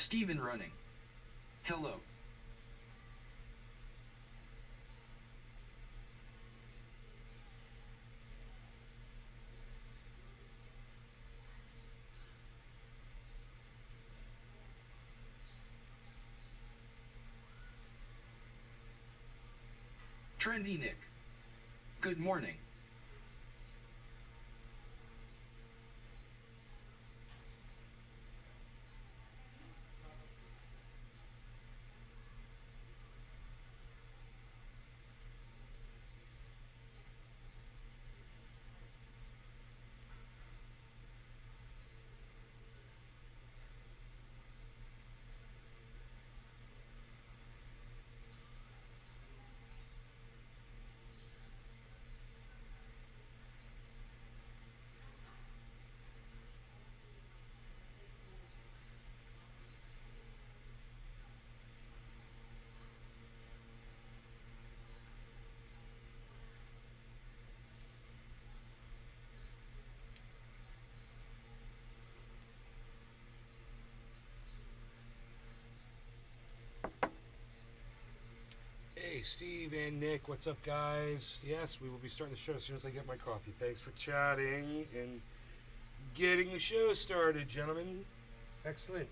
Steven running. Hello. Trendy Nick. Good morning. Hey, Steve and Nick, what's up, guys? Yes, we will be starting the show as soon as I get my coffee. Thanks for chatting and getting the show started, gentlemen. Excellent.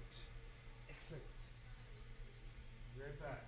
Excellent. Be right back.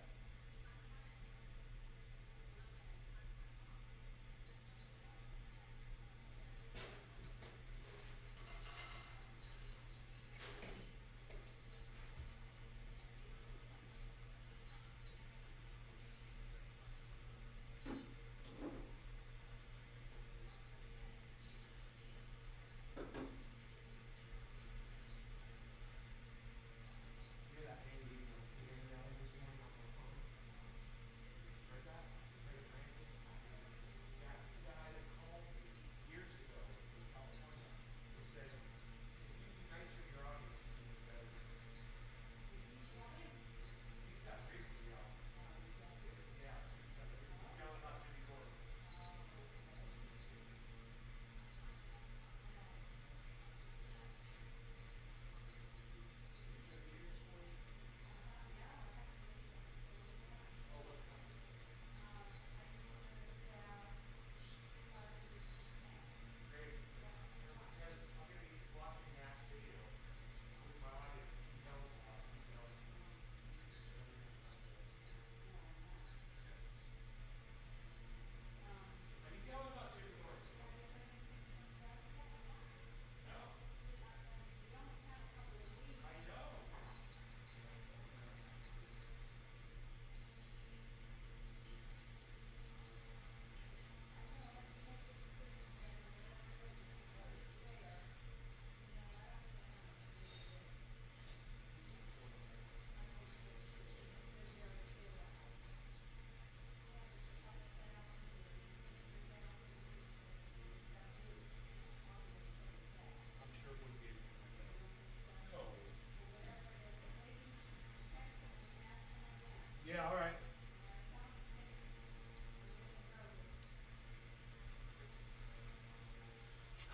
Yeah, all right.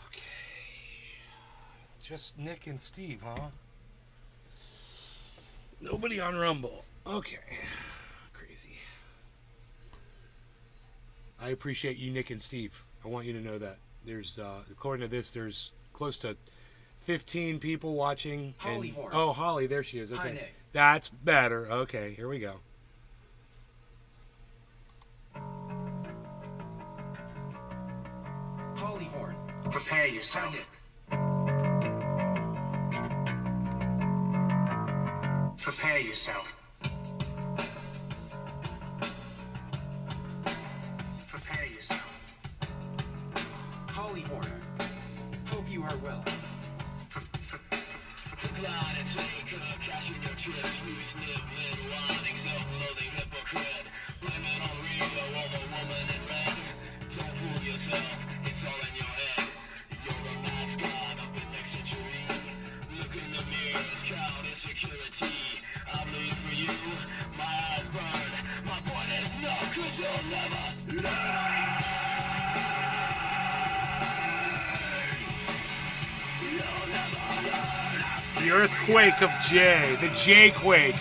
Okay. Just Nick and Steve, huh? Nobody on Rumble. Okay. Crazy. I appreciate you, Nick and Steve. I want you to know that. There's, according to this, there's close to 15 people watching. Holly And, Horn. oh, Holly, there she is. Okay. Hi, Nick. That's better. Okay, here we go. Holly Horn. Prepare yourself. Prepare yourself. Prepare yourself. Holly Horn. Hope you are well. Glide and take cash in your chips, you sniffling, whining, self-loathing hypocrite. Blame it on Rio or the woman in red. Don't fool yourself, it's all in your head. You're a mascot of the next century. Look in the mirrors, count insecurity. I bleed for you, my eyes burn. My point is no, 'cause you'll never learn. You'll never learn. The earthquake of J. The J-quake.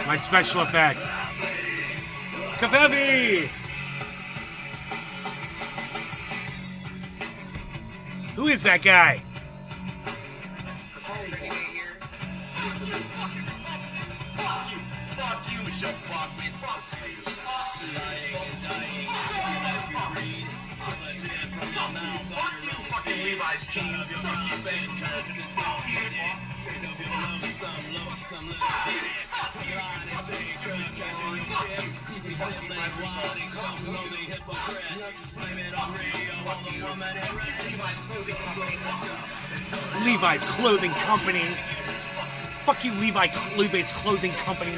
My special effects. Kafevi! Who is that guy? Fuck you, Michelle Bachman. Fuck you. Lying and dying, you let you breathe. Let's hear from your mouth on your own Fucking Levi's jeans. Your fucking fantastic, it's all hidden. Say no, you're lonesome little ditty. Lying and saying crap, cashing your chips. You still ain't wanting some lonely hypocrite. Blame it on radio, on the woman in red. Levi's Clothing Company. Fuck you, Levi's Clothing Company.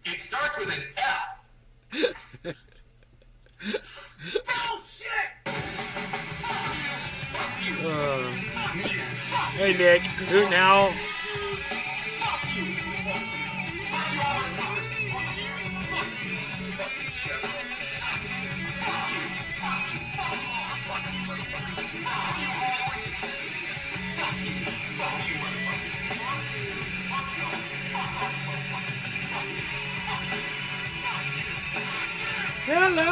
It starts with an F. Hey, Nick. Who now? Hello!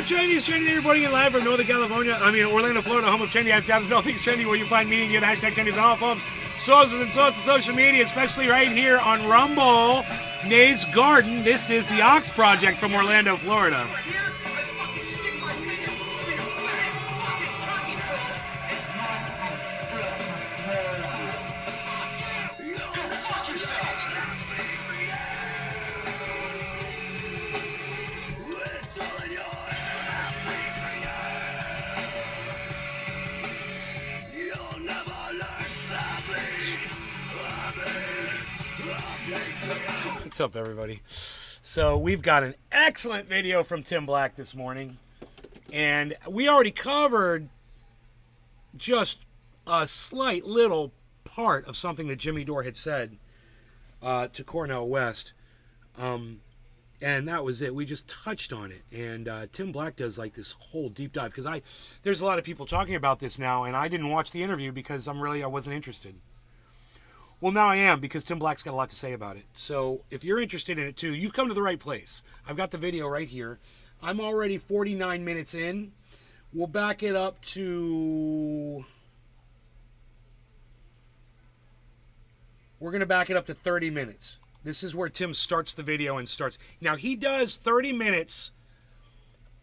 Trendy everybody in live from Northern California. Orlando, Florida, home of Trendy Ass Dabs and all things trendy, where you find me and get hashtag Trendy's on all forms, sources and sorts of social media, especially right here on Rumble, Nays Garden. This is the Ox Project from Orlando, Florida. What's up, everybody? So we've got an excellent video from Tim Black this morning, and we already covered just a slight little part of something that Jimmy Dore had said to Cornell West, and that was it. We just touched on it, and Tim Black does like this whole deep dive, because there's a lot of people talking about this now, and I didn't watch the interview because I wasn't interested. Well, now I am, because Tim Black's got a lot to say about it. So if you're interested in it too, you've come to the right place. I've got the video right here. I'm already 49 minutes in. We'll back it up to... We're going to back it up to 30 minutes. This is where Tim starts the video and starts. Now, he does 30 minutes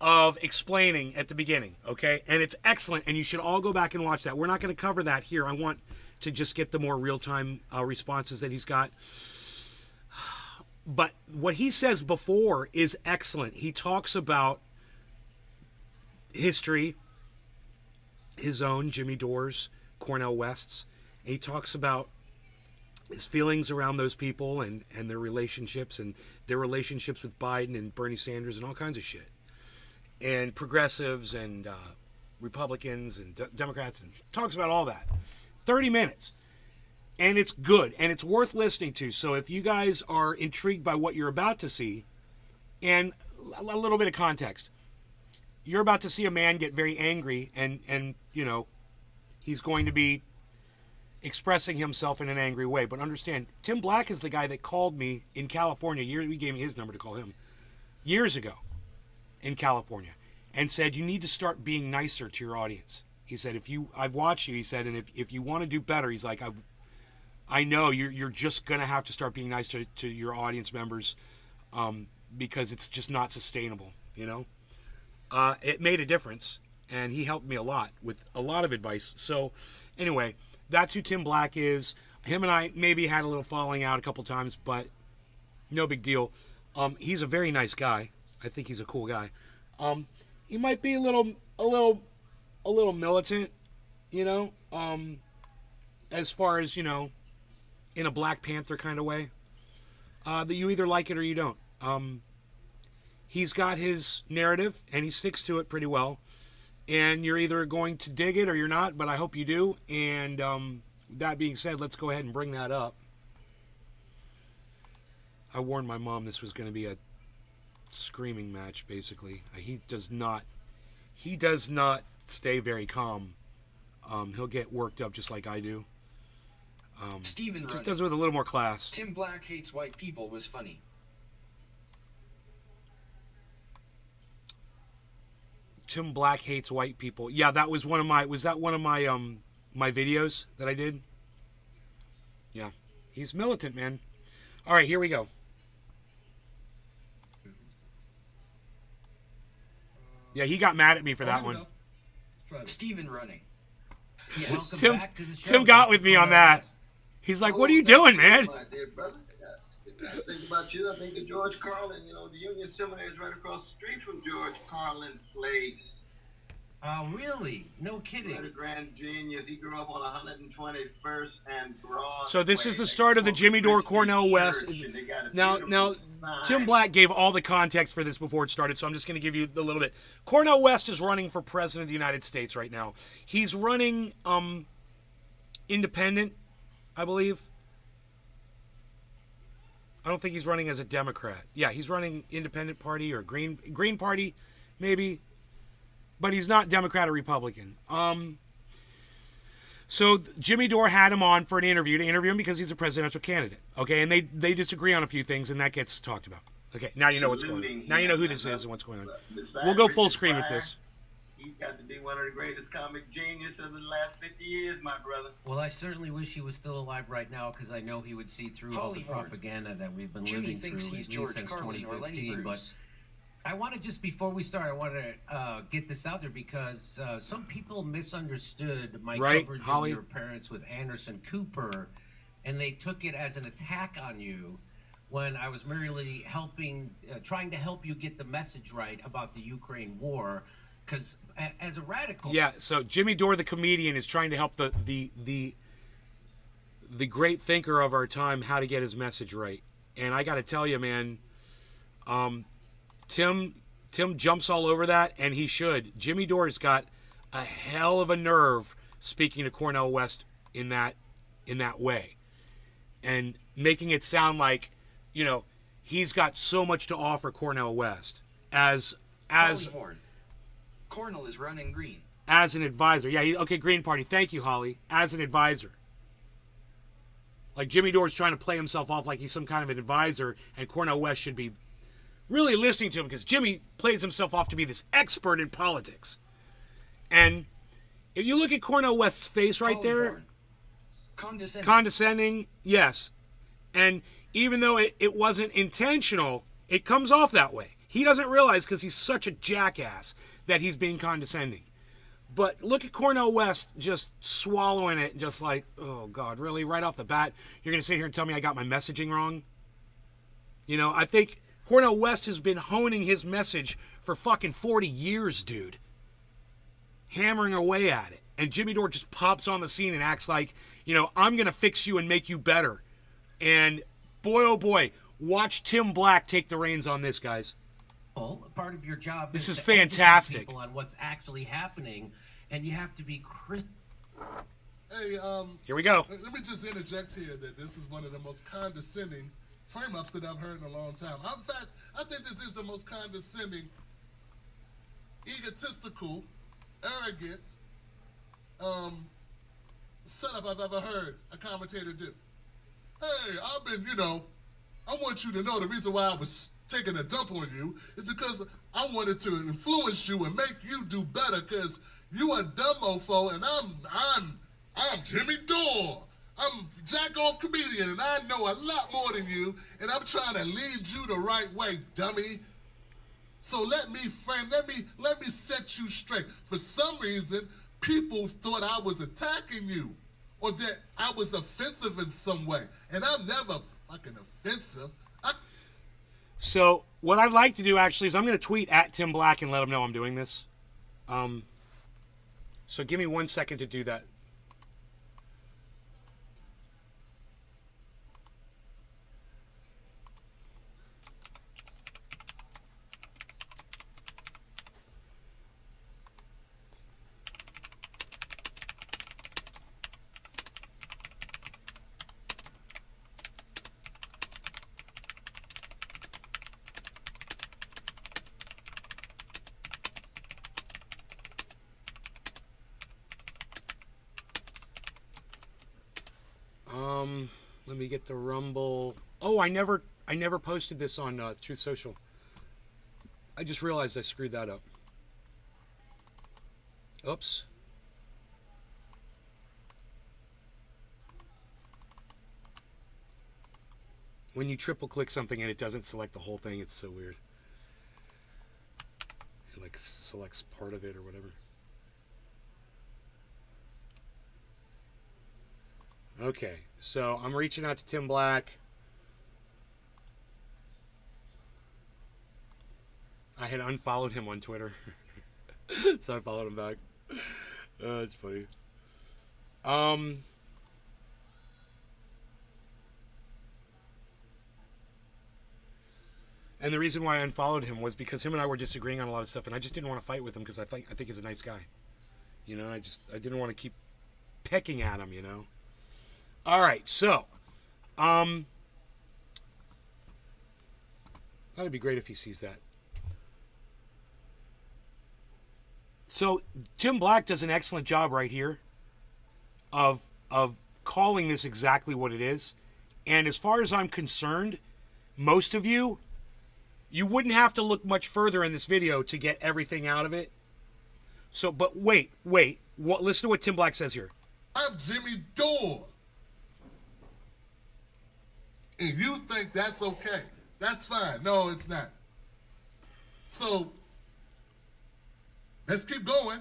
of explaining at the beginning, okay? And it's excellent, and you should all go back and watch that. We're not going to cover that here. I want to just get the more real-time responses that he's got. But what he says before is excellent. He talks about history, his own, Jimmy Dore's, Cornell West's. He talks about his feelings around those people and their relationships with Biden and Bernie Sanders and all kinds of shit. And progressives and Republicans and Democrats, and talks about all that. 30 minutes. And it's good, and it's worth listening to. So if you guys are intrigued by what you're about to see, and a little bit of context, you're about to see a man get very angry, and you know, he's going to be expressing himself in an angry way. But understand, Tim Black is the guy that called me in California. He gave me his number to call him years ago in California, and said, you need to start being nicer to your audience. He said, I've watched you, he said, and if you want to do better, he's like, I know you're just going to have to start being nice to your audience members, because it's just not sustainable, you know? It made a difference, and he helped me a lot with a lot of advice. So anyway, that's who Tim Black is. Him and I maybe had a little falling out a couple times, but no big deal. He's a very nice guy. I think he's a cool guy. He might be a little militant, you know, as far as, you know, in a Black Panther kind of way, that you either like it or you don't. He's got his narrative, and he sticks to it pretty well, and you're either going to dig it or you're not, but I hope you do. And that being said, let's go ahead and bring that up. I warned my mom this was going to be a screaming match, basically. He does not stay very calm. He'll get worked up just like I do. Steven Just running. does it with a little more class. Tim Black hates white people was funny. Tim Black hates white people. Yeah, that was one of my. Was that one of my my videos that I did? Yeah, he's militant, man. All right, here we go. Yeah, he got mad at me for that one. Steven running. Welcome Tim, back to the show. Tim got with me on that. He's like, "What are you doing, man?" My dear brother. I think about you. I think of George Carlin. You know, the Union Seminary is right across the street from George Carlin Place. Oh, really? No kidding. What a grand genius. He grew up on 121st and Broadway. So this is the start of the Jimmy Dore Cornell West. Now, Tim Black gave all the context for this before it started, so I'm just going to give you a little bit. Cornell West is running for president of the United States right now. He's running independent, I believe. I don't think he's running as a Democrat. Yeah, he's running independent party or Green Party, maybe. But he's not Democrat or Republican. So Jimmy Dore had him on for an interview to interview him because he's a presidential candidate. Okay, and they disagree on a few things, and that gets talked about. Okay, now you know what's going on. Now you know who this is and what's going on. We'll go full screen with this. He's got to be one of the greatest comic geniuses of the last 50 years, my brother. Well, I certainly wish he was still alive right now because I know he would see through all the propaganda that we've been Jimmy living thinks through he's at least George since Carlin or Lenny 2015. But Bruce. I want to just, before we start, I want to get this out there because some people misunderstood my coverage of your appearance with Anderson Cooper, and they took it as an attack on you when I was merely helping, trying to help you get the message right about the Ukraine war. Because as a radical, yeah. So Jimmy Dore, the comedian, is trying to help the great thinker of our time how to get his message right. And I got to tell you, man, Tim jumps all over that, and he should. Jimmy Dore's got a hell of a nerve speaking to Cornell West in that way, and making it sound like, you know, he's got so much to offer Cornell West as Horn. Cornell is running green. As an advisor. Yeah, okay, Green Party. Thank you, Holly. As an advisor. Like Jimmy Dore's trying to play himself off like he's some kind of an advisor, and Cornell West should be really listening to him because Jimmy plays himself off to be this expert in politics. And if you look at Cornell West's face right there, condescending, yes. And even though it wasn't intentional, it comes off that way. He doesn't realize because he's such a jackass that he's being condescending. But look at Cornell West just swallowing it, just like, oh, God, really? Right off the bat, you're going to sit here and tell me I got my messaging wrong? You know, I think Cornell West has been honing his message for fucking 40 years, dude. Hammering away at it. And Jimmy Dore just pops on the scene and acts like, you know, I'm going to fix you and make you better. And boy, oh boy, watch Tim Black take the reins on this, guys. Part of your job this is to fantastic. educate people on what's actually happening, and you have to be Hey, here we go. Let me just interject here that this is one of the most condescending frame-ups that I've heard in a long time. In fact, I think this is the most condescending, egotistical, arrogant setup I've ever heard a commentator do. Hey, I've been, you know, I want you to know the reason why I was taking a dump on you is because I wanted to influence you and make you do better because you a dumb mofo and I'm Jimmy Dore. I'm a jack-off comedian and I know a lot more than you and I'm trying to lead you the right way, dummy. So let me set you straight. For some reason, people thought I was attacking you or that I was offensive in some way. And I'm never fucking offensive. So what I'd like to do actually is I'm going to tweet at Tim Black and let him know I'm doing this. So give me 1 second to do that. Let me get the Rumble. Oh, I never posted this on Truth Social. I just realized I screwed that up. Oops. When you triple click something and it doesn't select the whole thing, it's so weird. It like selects part of it or whatever. Okay, so I'm reaching out to Tim Black. I had unfollowed him on Twitter. So I followed him back. Oh, it's funny. And the reason why I unfollowed him was because him and I were disagreeing on a lot of stuff, and I just didn't want to fight with him because I think he's a nice guy. You know, I didn't want to keep pecking at him, you know. All right, so that'd be great if he sees that. So Tim Black does an excellent job right here of calling this exactly what it is. And as far as I'm concerned, most of you wouldn't have to look much further in this video to get everything out of it. So, but wait. Listen to what Tim Black says here. I'm Jimmy Dore. And you think that's okay. That's fine. No, it's not. So, let's keep going.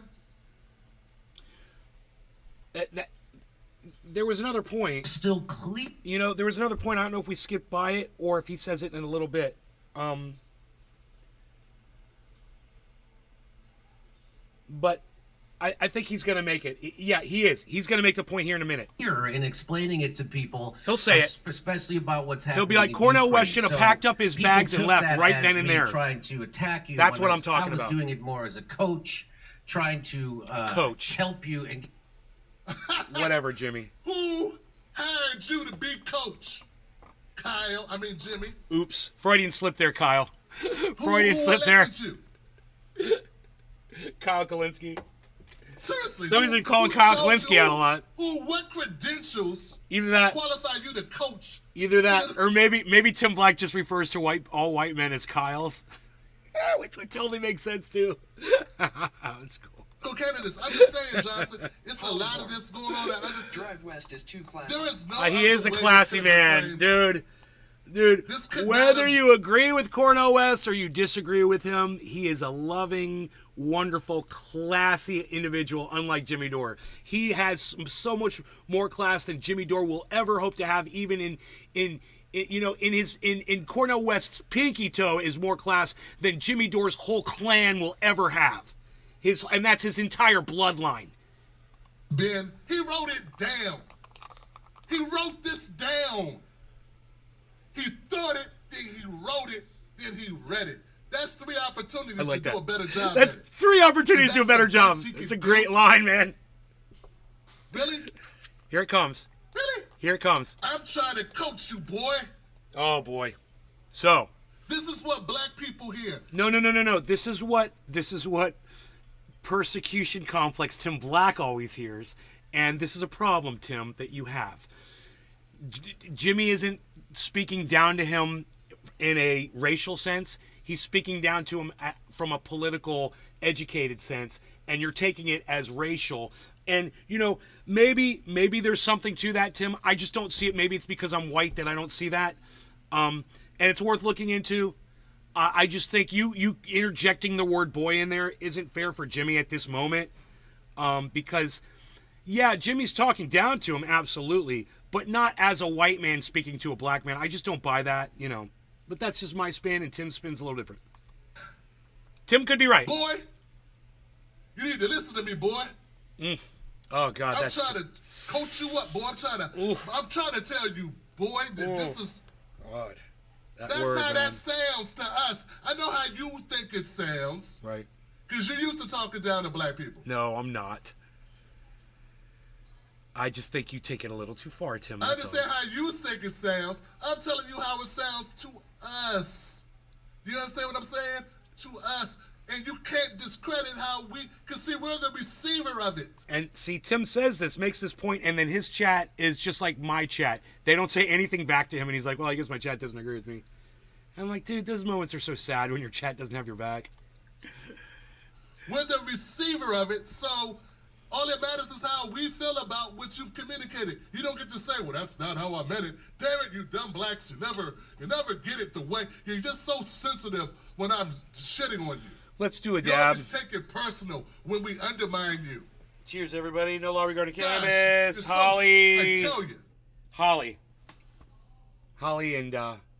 There was another point. Still clear. You know, there was another point. I don't know if we skipped by it or if he says it in a little bit. But I think he's going to make it. Yeah, he is. He's going to make the point here in a minute. Here in explaining it to people. He'll say it. Especially about what's happening. He'll be like, Cornell West should have packed up his bags and left right then and there. Trying to attack you. That's what I'm talking about. I was doing it more as a coach, trying to help you. And whatever, Jimmy. Who hired you to be coach? Kyle, Jimmy. Oops. Freudian slip there, Kyle. Freudian slip there. You? Kyle Kalinske. Seriously. Somebody's been calling Kyle Kalinske out a lot. What credentials either that qualify you to coach? Either that, or maybe Tim Black just refers to all white men as Kyles. Which would totally make sense, too. That's cool. Go candidates. I'm just saying, Johnson, it's a lot of this going on. Drive West is too classy. There is no he is a classy man, dude. Whether you agree with Cornell West or you disagree with him, he is a loving, wonderful, classy individual, unlike Jimmy Dore. He has so much more class than Jimmy Dore will ever hope to have, even in Cornell West's pinky toe is more class than Jimmy Dore's whole clan will ever have. And that's his entire bloodline. Ben, he wrote it down. He wrote this down. He thought it, then he wrote it, then he read it. That's 3 opportunities to do a better job. That's 3 opportunities to do a better job. It's a great line, man. Really? Here it comes. Really? Here it comes. I'm trying to coach you, boy. Oh, boy. So. This is what black people hear. No. This is what persecution complex Tim Black always hears. And this is a problem, Tim, that you have. Jimmy isn't speaking down to him in a racial sense. He's speaking down to him from a political, educated sense, and you're taking it as racial. And, maybe there's something to that, Tim. I just don't see it. Maybe it's because I'm white that I don't see that. And it's worth looking into. I just think you interjecting the word boy in there isn't fair for Jimmy at this moment. Because, yeah, Jimmy's talking down to him, absolutely, but not as a white man speaking to a black man. I just don't buy that, But that's just my spin, and Tim's spin's a little different. Tim could be right. Boy, you need to listen to me, boy. Oh, God, I'm trying to coach you up, boy. I'm trying to tell you, boy, that this is... God. That's how that sounds to us. I know how you think it sounds. Right. Because you're used to talking down to black people. No, I'm not. I just think you take it a little too far, Tim. I understand how you think it sounds. I'm telling you how it sounds to us. Do you understand what I'm saying? To us. And you can't discredit how because see, we're the receiver of it. And see, Tim says this, makes this point, and then his chat is just like my chat. They don't say anything back to him, and he's like, well, I guess my chat doesn't agree with me. And I'm like, dude, those moments are so sad when your chat doesn't have your back. We're the receiver of it, so all that matters is how we feel about what you've communicated. You don't get to say, well, that's not how I meant it. Damn it, you dumb blacks, you never get it the way. You're just so sensitive when I'm shitting on you. Let's do a You dab. always take it personal when we undermine you. Cheers, everybody. No law regarding Gosh, cannabis. it's Holly. I tell you. Holly and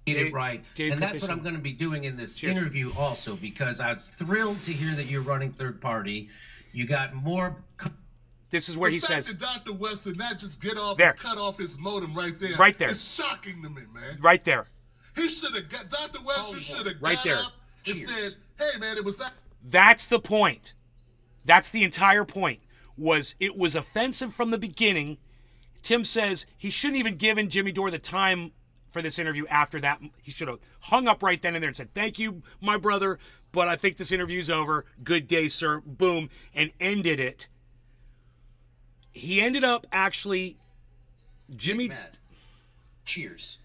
Get it right. Dave and that's Petition. what I'm going to be doing in this Cheers. interview also, because I was thrilled to hear that you're running third party. You got more. This is where the he fact says. that Dr. West did not just get off There. and cut off his modem right there. Right there. It's shocking to me, man. Right there. He should have got, Dr. West, you should have Right got there. up and said, hey, man, it was that. That's the point. That's the entire point. It was offensive from the beginning. Tim says he shouldn't even given Jimmy Dore the time for this interview after that. He should have hung up right then and there and said, thank you, my brother, but I think this interview's over. Good day, sir. Boom. And ended it. He ended up actually, Jimmy... Mad. Cheers.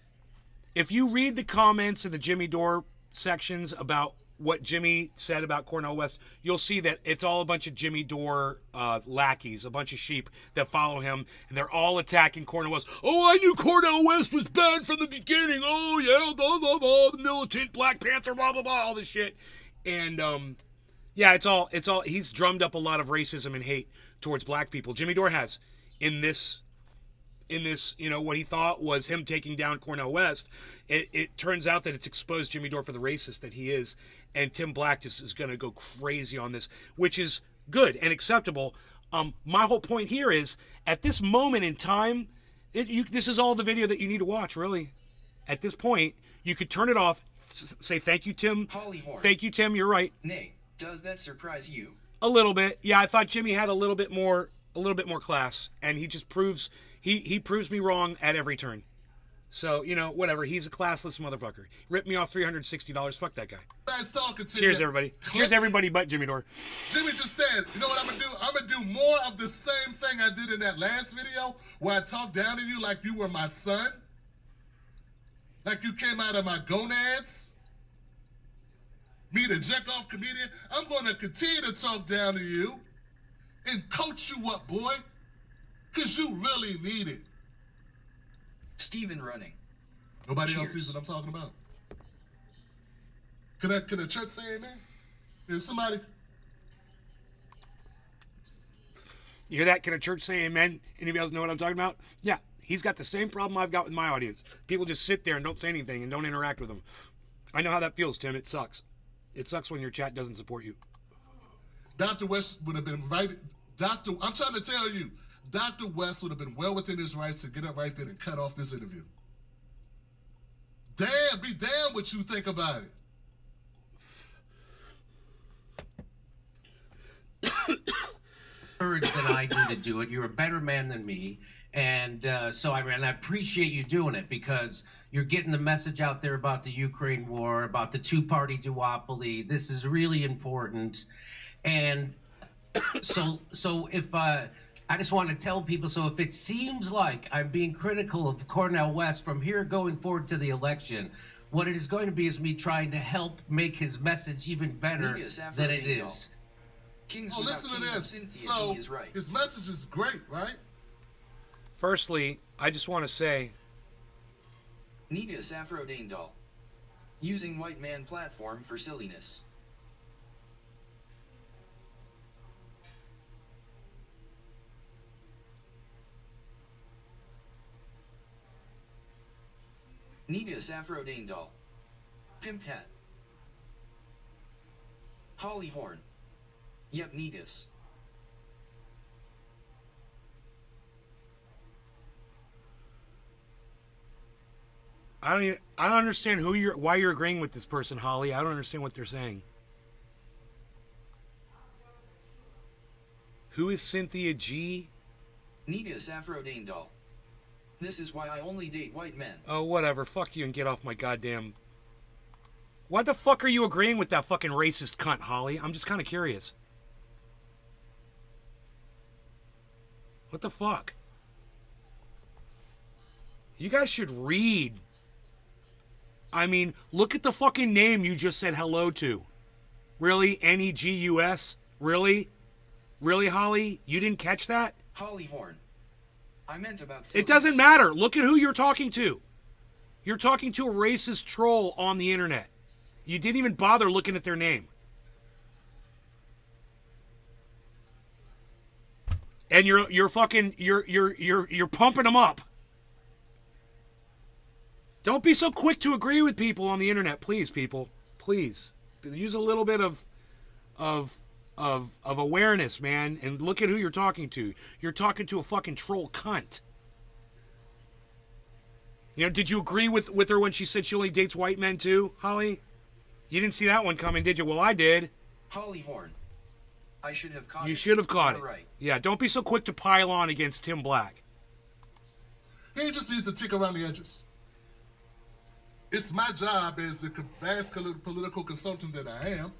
If you read the comments in the Jimmy Dore sections about what Jimmy said about Cornel West, you'll see that it's all a bunch of Jimmy Dore lackeys, a bunch of sheep that follow him, and they're all attacking Cornel West. Oh, I knew Cornel West was bad from the beginning. Oh, yeah, the militant Black Panther, blah, blah, blah, all this shit. And, yeah, it's all, he's drummed up a lot of racism and hate towards black people. Jimmy Dore has in this, what he thought was him taking down Cornel West. It turns out that it's exposed Jimmy Dore for the racist that he is. And Tim Black just is going to go crazy on this, which is good and acceptable. My whole point here is, at this moment in time, this is all the video that you need to watch, really. At this point, you could turn it off, say, thank you, Tim. Hollyhorn. Thank you, Tim. You're right. Nay, does that surprise you? A little bit. Yeah, I thought Jimmy had a little bit more class, and he just proves, he proves me wrong at every turn. So, whatever. He's a classless motherfucker. Ripped me off $360. Fuck that guy. Nice talking to you. Cheers, everybody. Cheers, everybody but Jimmy Dore. Jimmy just said, you know what I'm going to do? I'm going to do more of the same thing I did in that last video where I talked down to you like you were my son. Like you came out of my gonads. Me, the jerk-off comedian. I'm going to continue to talk down to you and coach you up, boy. Because you really need it. Steven running. Nobody else Cheers. sees what I'm talking about. Can the church say amen? Is somebody? You hear that? Can a church say amen? Anybody else know what I'm talking about? Yeah, he's got the same problem I've got with my audience. People just sit there and don't say anything and don't interact with them. I know how that feels, Tim. It sucks. It sucks when your chat doesn't support you. Dr. West would have been invited. I'm trying to tell you, Dr. West would have been well within his rights to get up right there and cut off this interview. Be damn what you think about it. Courage than I do to do it. You're a better man than me. And so I appreciate you doing it, because you're getting the message out there about the Ukraine war, about the two-party duopoly. This is really important. And so if I just want to tell people, so if it seems like I'm being critical of Cornel West from here going forward to the election, what it is going to be is me trying to help make his message even better than it is. Kings Oh, without listen to King of this. Cynthia, So he is right. his message is great, right? Firstly, I just want to say, Negus Afro-Daindal. Using white man platform for silliness. Negus Afro-Daindal. Pimp hat. Hollyhorn. Yep, Negus. I don't understand why you're agreeing with this person, Holly. I don't understand what they're saying. Who is Cynthia G? Negus Afro-Daindal. This is why I only date white men. Oh, whatever. Fuck you and get off my goddamn Why the fuck are you agreeing with that fucking racist cunt, Holly? I'm just kind of curious. What the fuck? You guys should read. I mean, look at the fucking name you just said hello to. Really? Negus? Really? Really, Holly? You didn't catch that? Holly Horn. I meant about It doesn't matter. Look at who you're talking to. You're talking to a racist troll on the internet. You didn't even bother looking at their name. And you're pumping them up. Don't be so quick to agree with people on the internet, please, people. Please. Use a little bit of awareness, man, and look at who you're talking to. You're talking to a fucking troll cunt. You know, did you agree with her when she said she only dates white men too, Holly? You didn't see that one coming, did you? Well, I did. Holly Horn. I should have caught it. You should have caught it. Right. Yeah, don't be so quick to pile on against Tim Black. He just needs to tick around the edges. It's my job as a vast political consultant that I am.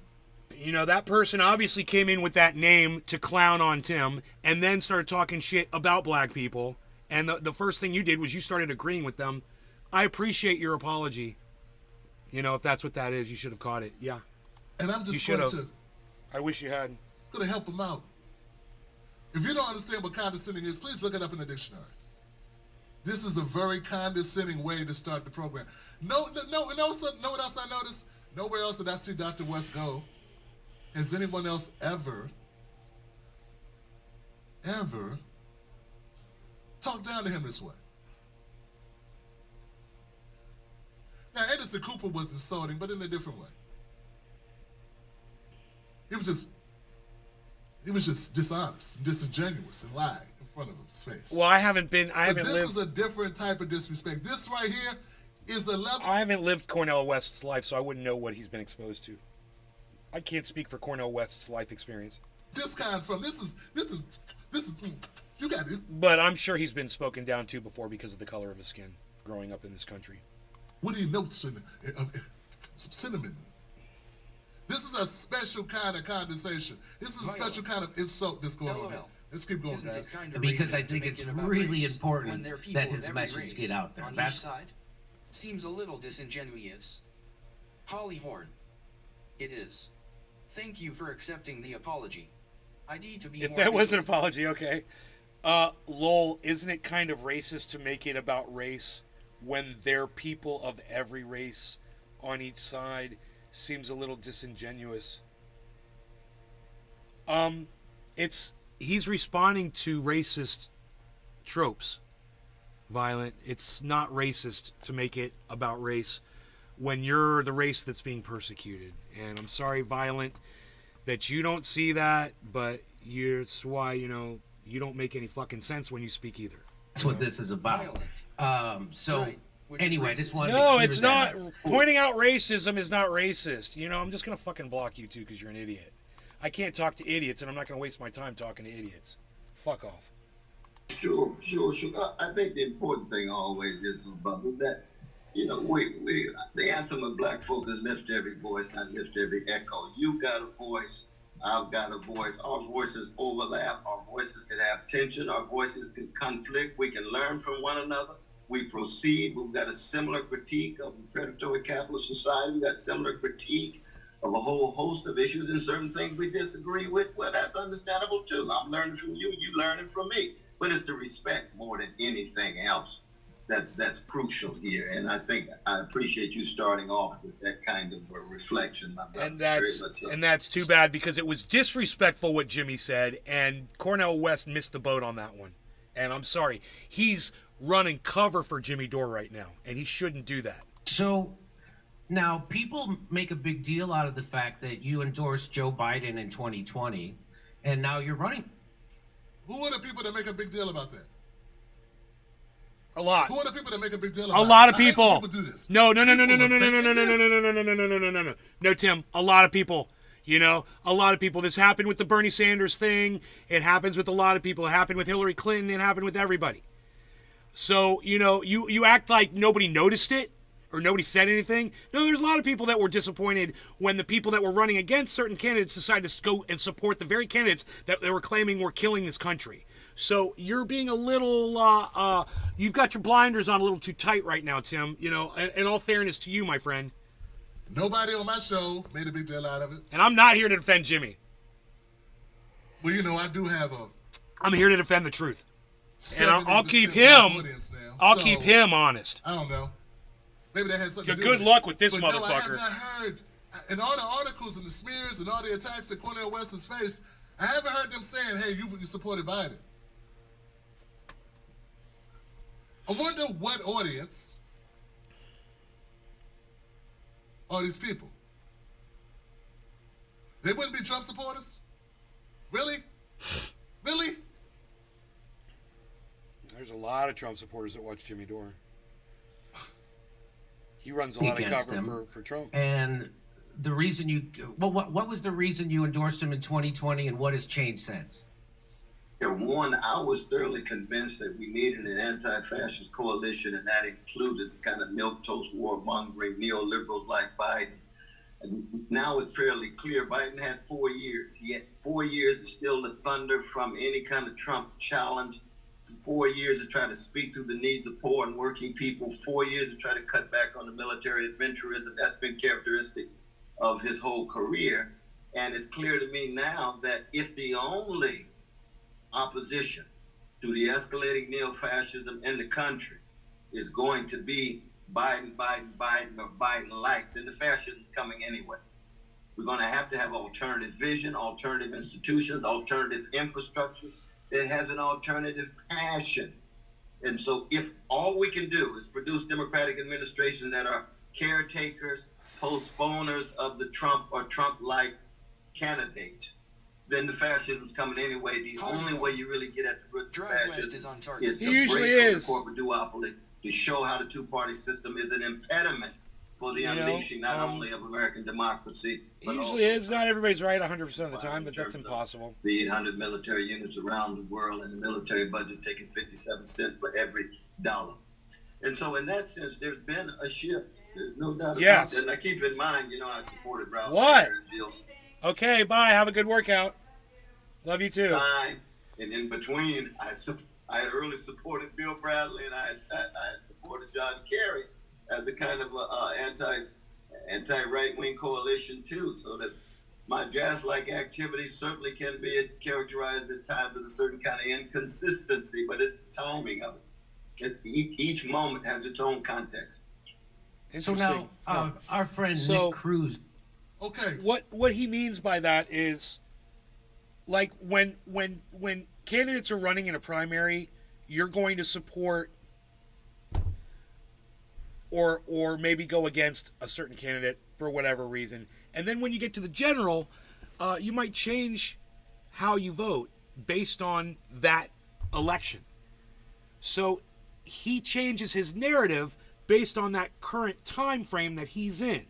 You know, that person obviously came in with that name to clown on Tim and then started talking shit about black people. And the first thing you did was you started agreeing with them. I appreciate your apology. You know, if that's what that is, you should have caught it. Yeah. And I'm just going to... I wish you had. Going to help him out. If you don't understand what condescending is, please look it up in the dictionary. This is a very condescending way to start the program. No what else I noticed? Nowhere else did I see Dr. West go. Has anyone else ever talked down to him this way? Now, Anderson Cooper was insulting, but in a different way. He was just dishonest, disingenuous, and lied in front of his face. Well, I haven't lived. This is a different type of disrespect. This right here is a level. I haven't lived Cornel West's life, so I wouldn't know what he's been exposed to. I can't speak for Cornel West's life experience. This is you got it. But I'm sure he's been spoken down to before because of the color of his skin growing up in this country. What are your notes of cinnamon? This is a special kind of condensation. This is a special kind of insult that's going on here. Let's keep going, guys. Because I think it's really important that his message get out there. On each side seems a little disingenuous. Holly Horn. It is. Thank you for accepting the apology. I need to be If more that was an vigilant. apology, okay. Lol, isn't it kind of racist to make it about race when there are people of every race on each side? Seems a little disingenuous. He's responding to racist tropes. Violent. It's not racist to make it about race when you're the race that's being persecuted. And I'm sorry, Violent, that you don't see that, but it's why, you don't make any fucking sense when you speak either. That's what this is about. Right. Anyway, I just wanted No, to it's clear not. that. Pointing out racism is not racist. I'm just going to fucking block you too because you're an idiot. I can't talk to idiots, and I'm not going to waste my time talking to idiots. Fuck off. Sure. I think the important thing always is, brother, that, the anthem of black folk is lift every voice, not lift every echo. You got a voice. I've got a voice. Our voices overlap. Our voices can have tension. Our voices can conflict. We can learn from one another. We proceed. We've got a similar critique of a predatory capitalist society. We've got similar critique of a whole host of issues and certain things we disagree with. Well, that's understandable too. I'm learning from you. You learning from me. But it's the respect more than anything else that's crucial here. And I think I appreciate you starting off with that kind of a reflection. And that's too bad because it was disrespectful what Jimmy said, and Cornel West missed the boat on that one. And I'm sorry. He's running cover for Jimmy Dore right now, and he shouldn't do that. So now people make a big deal out of the fact that you endorsed Joe Biden in 2020, and now you're running. Who are the people that make a big deal about that? A lot. Who are the people that make a big deal about that? A lot of I hate when people. people do this. No, Tim. A lot of people. A lot of people. This happened with the Bernie Sanders thing. It happens with a lot of people. It happened with Hillary Clinton. It happened with everybody. So, you act like nobody noticed it, or nobody said anything. No, there's a lot of people that were disappointed when the people that were running against certain candidates decided to go and support the very candidates that they were claiming were killing this country. So you're being a little, you've got your blinders on a little too tight right now, Tim. You know, in all fairness to you, my friend. Nobody on my show made a big deal out of it. And I'm not here to defend Jimmy. Well, you know, I do have I'm here to defend the truth. And I'll keep him. I'll keep him honest. I don't know. Maybe that has something to do good with luck with this but motherfucker. No, I have not heard, in all the articles and the smears and all the attacks that Cornel West has faced, I haven't heard them saying, hey, you supported Biden. I wonder what audience are these people? They wouldn't be Trump supporters? Really? Really? There's a lot of Trump supporters that watch Jimmy Dore. He runs a lot of cover for Trump. And the reason what was the reason you endorsed him in 2020, and what has changed since? Yeah, one, I was thoroughly convinced that we needed an anti-fascist coalition, and that included the kind of milquetoast warmongering neoliberals like Biden. And now it's fairly clear Biden had 4 years. He had 4 years to steal the thunder from any kind of Trump challenge. 4 years to try to speak to the needs of poor and working people. 4 years to try to cut back on the military adventurism. That's been characteristic of his whole career. And it's clear to me now that if the only opposition to the escalating neo-fascism in the country is going to be Biden, or Biden-like, then the fascism's coming anyway. We're going to have alternative vision, alternative institutions, alternative infrastructure that has an alternative passion. And so if all we can do is produce Democratic administrations that are caretakers, postponers of the Trump or Trump-like candidates, then the fascism's coming anyway. The only way you really get at the roots of fascism is to break from the corporate duopoly, to show how the two-party system is an impediment for the unleashing not only of American democracy, but usually is. Not everybody's right 100% of the time, but that's impossible. The 800 military units around the world, and the military budget taking 57 cents for every dollar. And so in that sense, there's been a shift. There's no doubt about that. And I keep in mind, I supported Ralph. What? Okay, bye. Have a good workout. Love you too. Bye. And in between, I had early supported Bill Bradley, and I had supported John Kerry as a kind of anti-right-wing coalition too, so that my jazz-like activities certainly can be characterized at times with a certain kind of inconsistency, but it's the timing of it. Each moment has its own context. So now, our friend Nick Cruz. Okay. What he means by that is, like, when candidates are running in a primary, you're going to support or maybe go against a certain candidate for whatever reason. And then when you get to the general, you might change how you vote based on that election. So he changes his narrative based on that current time frame that he's in.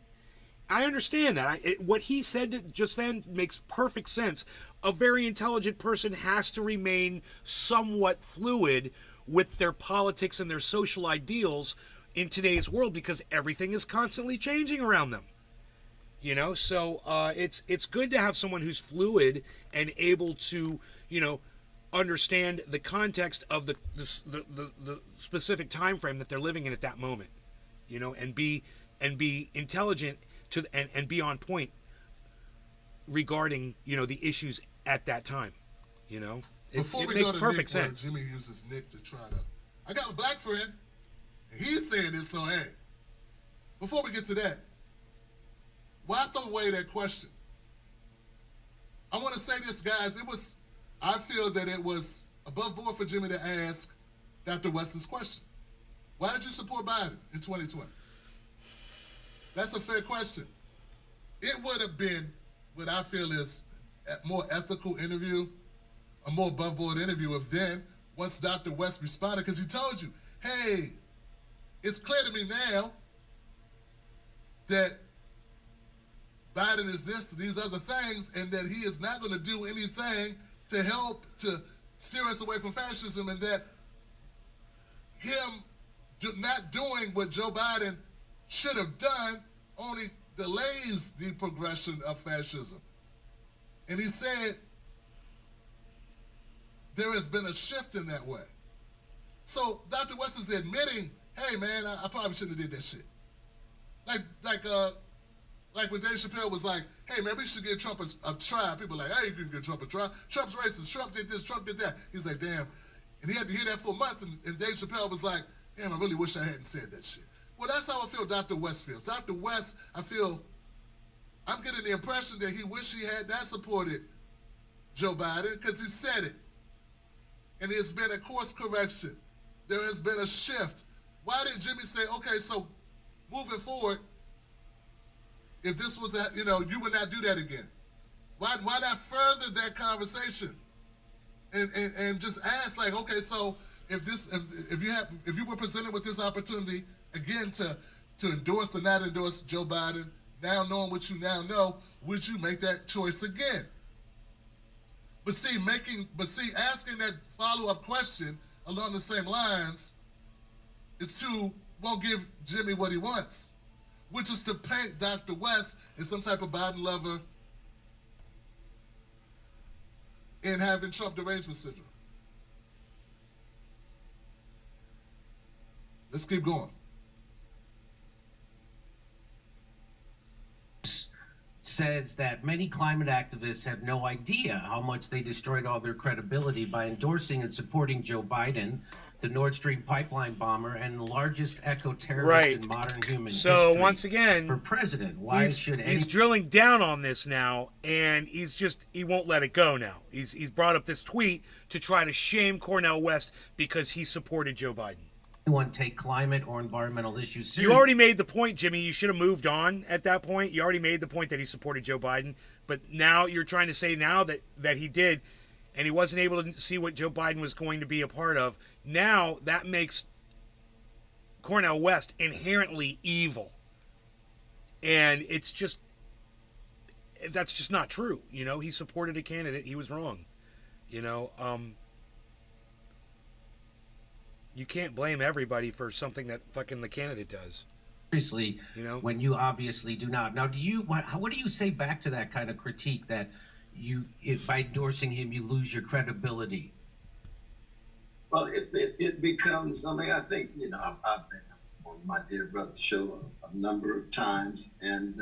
I understand that. What he said just then makes perfect sense. A very intelligent person has to remain somewhat fluid with their politics and their social ideals in today's world, because everything is constantly changing around them. So it's good to have someone who's fluid and able to, understand the context of the specific time frame that they're living in at that moment, and be intelligent and be on point regarding, the issues at that time. Before we go to perfect sense. Jimmy uses Nick to try to. I got a black friend. He's saying this, so hey. Before we get to that, why throw away that question? I want to say this, guys. I feel that it was above board for Jimmy to ask Dr. Weston's question. Why did you support Biden in 2020? That's a fair question. It would have been what I feel is a more ethical interview, a more above board interview if then, once Dr. West responded, because he told you, hey, it's clear to me now that Biden is this, these other things, and that he is not going to do anything to help to steer us away from fascism, and that him not doing what Joe Biden should have done only delays the progression of fascism. And he said there has been a shift in that way. So Dr. West is admitting, hey man, I probably shouldn't have did that shit. Like when Dave Chappelle was like, hey man, we should give Trump a try. People are like, hey, you can give Trump a try. Trump's racist. Trump did this. Trump did that. He's like, damn. And he had to hear that for months. And Dave Chappelle was like, damn, I really wish I hadn't said that shit. Well, that's how I feel Dr. West feels. Dr. West, I'm getting the impression that he wished he had not supported Joe Biden because he said it. And there's been a course correction. There has been a shift. Why did Jimmy say, okay, so moving forward, if this was you would not do that again? Why not further that conversation and just ask like, okay, so if you were presented with this opportunity again to endorse or not endorse Joe Biden, now knowing what you now know, would you make that choice again? But see, asking that follow-up question along the same lines won't give Jimmy what he wants, which is to paint Dr. West as some type of Biden lover and having Trump derangement syndrome. Let's keep going. Says that many climate activists have no idea how much they destroyed all their credibility by endorsing and supporting Joe Biden, the Nord Stream pipeline bomber, and the largest eco-terrorist in modern human history. So once again, for president, he's drilling down on this now, and he won't let it go now. He's brought up this tweet to try to shame Cornel West because he supported Joe Biden. Anyone take climate or environmental issues seriously? You already made the point, Jimmy. You should have moved on at that point. You already made the point that he supported Joe Biden, but now you're trying to say now that he did, and he wasn't able to see what Joe Biden was going to be a part of. Now that makes Cornel West inherently evil, and that's just not true. He supported a candidate. He was wrong. You can't blame everybody for something that fucking the candidate does. Seriously, when you obviously do not. Now, what do you say back to that kind of critique that by endorsing him, you lose your credibility? Well, it becomes, I think, I've been on my dear brother's show a number of times, and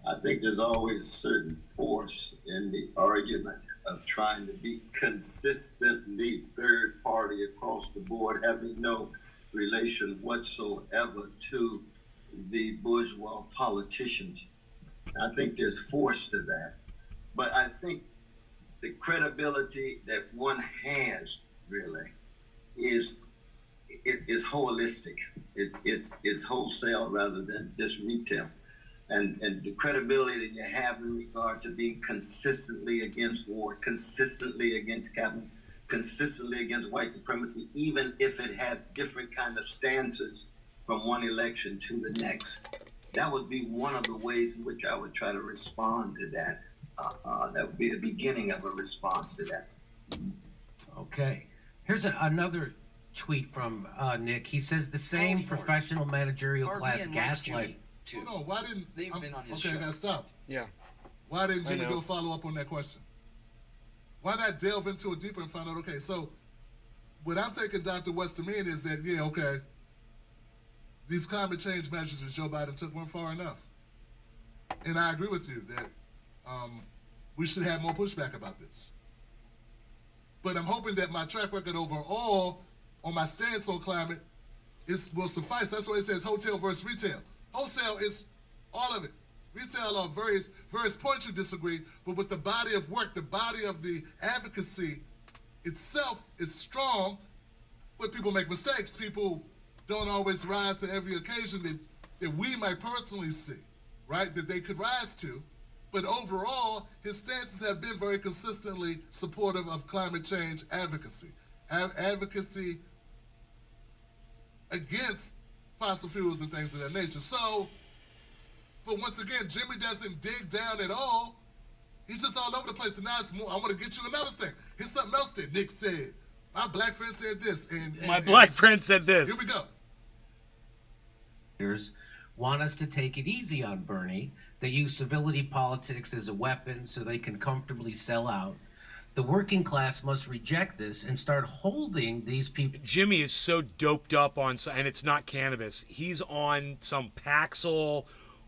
I think there's always a certain force in the argument of trying to be consistently third party across the board, having no relation whatsoever to the bourgeois politicians. I think there's force to that. But I think the credibility that one has really is holistic. It's wholesale rather than just retail. And the credibility that you have in regard to being consistently against war, consistently against capital, consistently against white supremacy, even if it has different kind of stances from one election to the next. That would be one of the ways in which I would try to respond to that. That would be the beginning of a response to that. Okay. Here's another tweet from Nick. He says the same professional managerial class gaslight. No, why didn't they've been on his show. show. I gotta stop. Yeah. Why didn't Jimmy do a follow-up on that question? Why not delve into it deeper and find out, okay, so what I'm taking Dr. West to mean is that, these climate change measures that Joe Biden took weren't far enough. And I agree with you that we should have more pushback about this. But I'm hoping that my track record overall on my stance on climate will suffice. That's why it says wholesale versus retail. Wholesale is all of it. Retail are various points you disagree, but with the body of work, the body of the advocacy itself is strong, but people make mistakes. People don't always rise to every occasion that we might personally see, right, that they could rise to. But overall, his stances have been very consistently supportive of climate change advocacy. Advocacy against fossil fuels and things of that nature. So, but once again, Jimmy doesn't dig down at all. He's just all over the place. And now it's more, I want to get you another thing. Here's something else that Nick said. My black friend said this. My black friend said this. Here we go. want us to take it easy on Bernie. They use civility politics as a weapon so they can comfortably sell out. The working class must reject this and start holding these people. Jimmy is so doped up on, and it's not cannabis. He's on some Paxil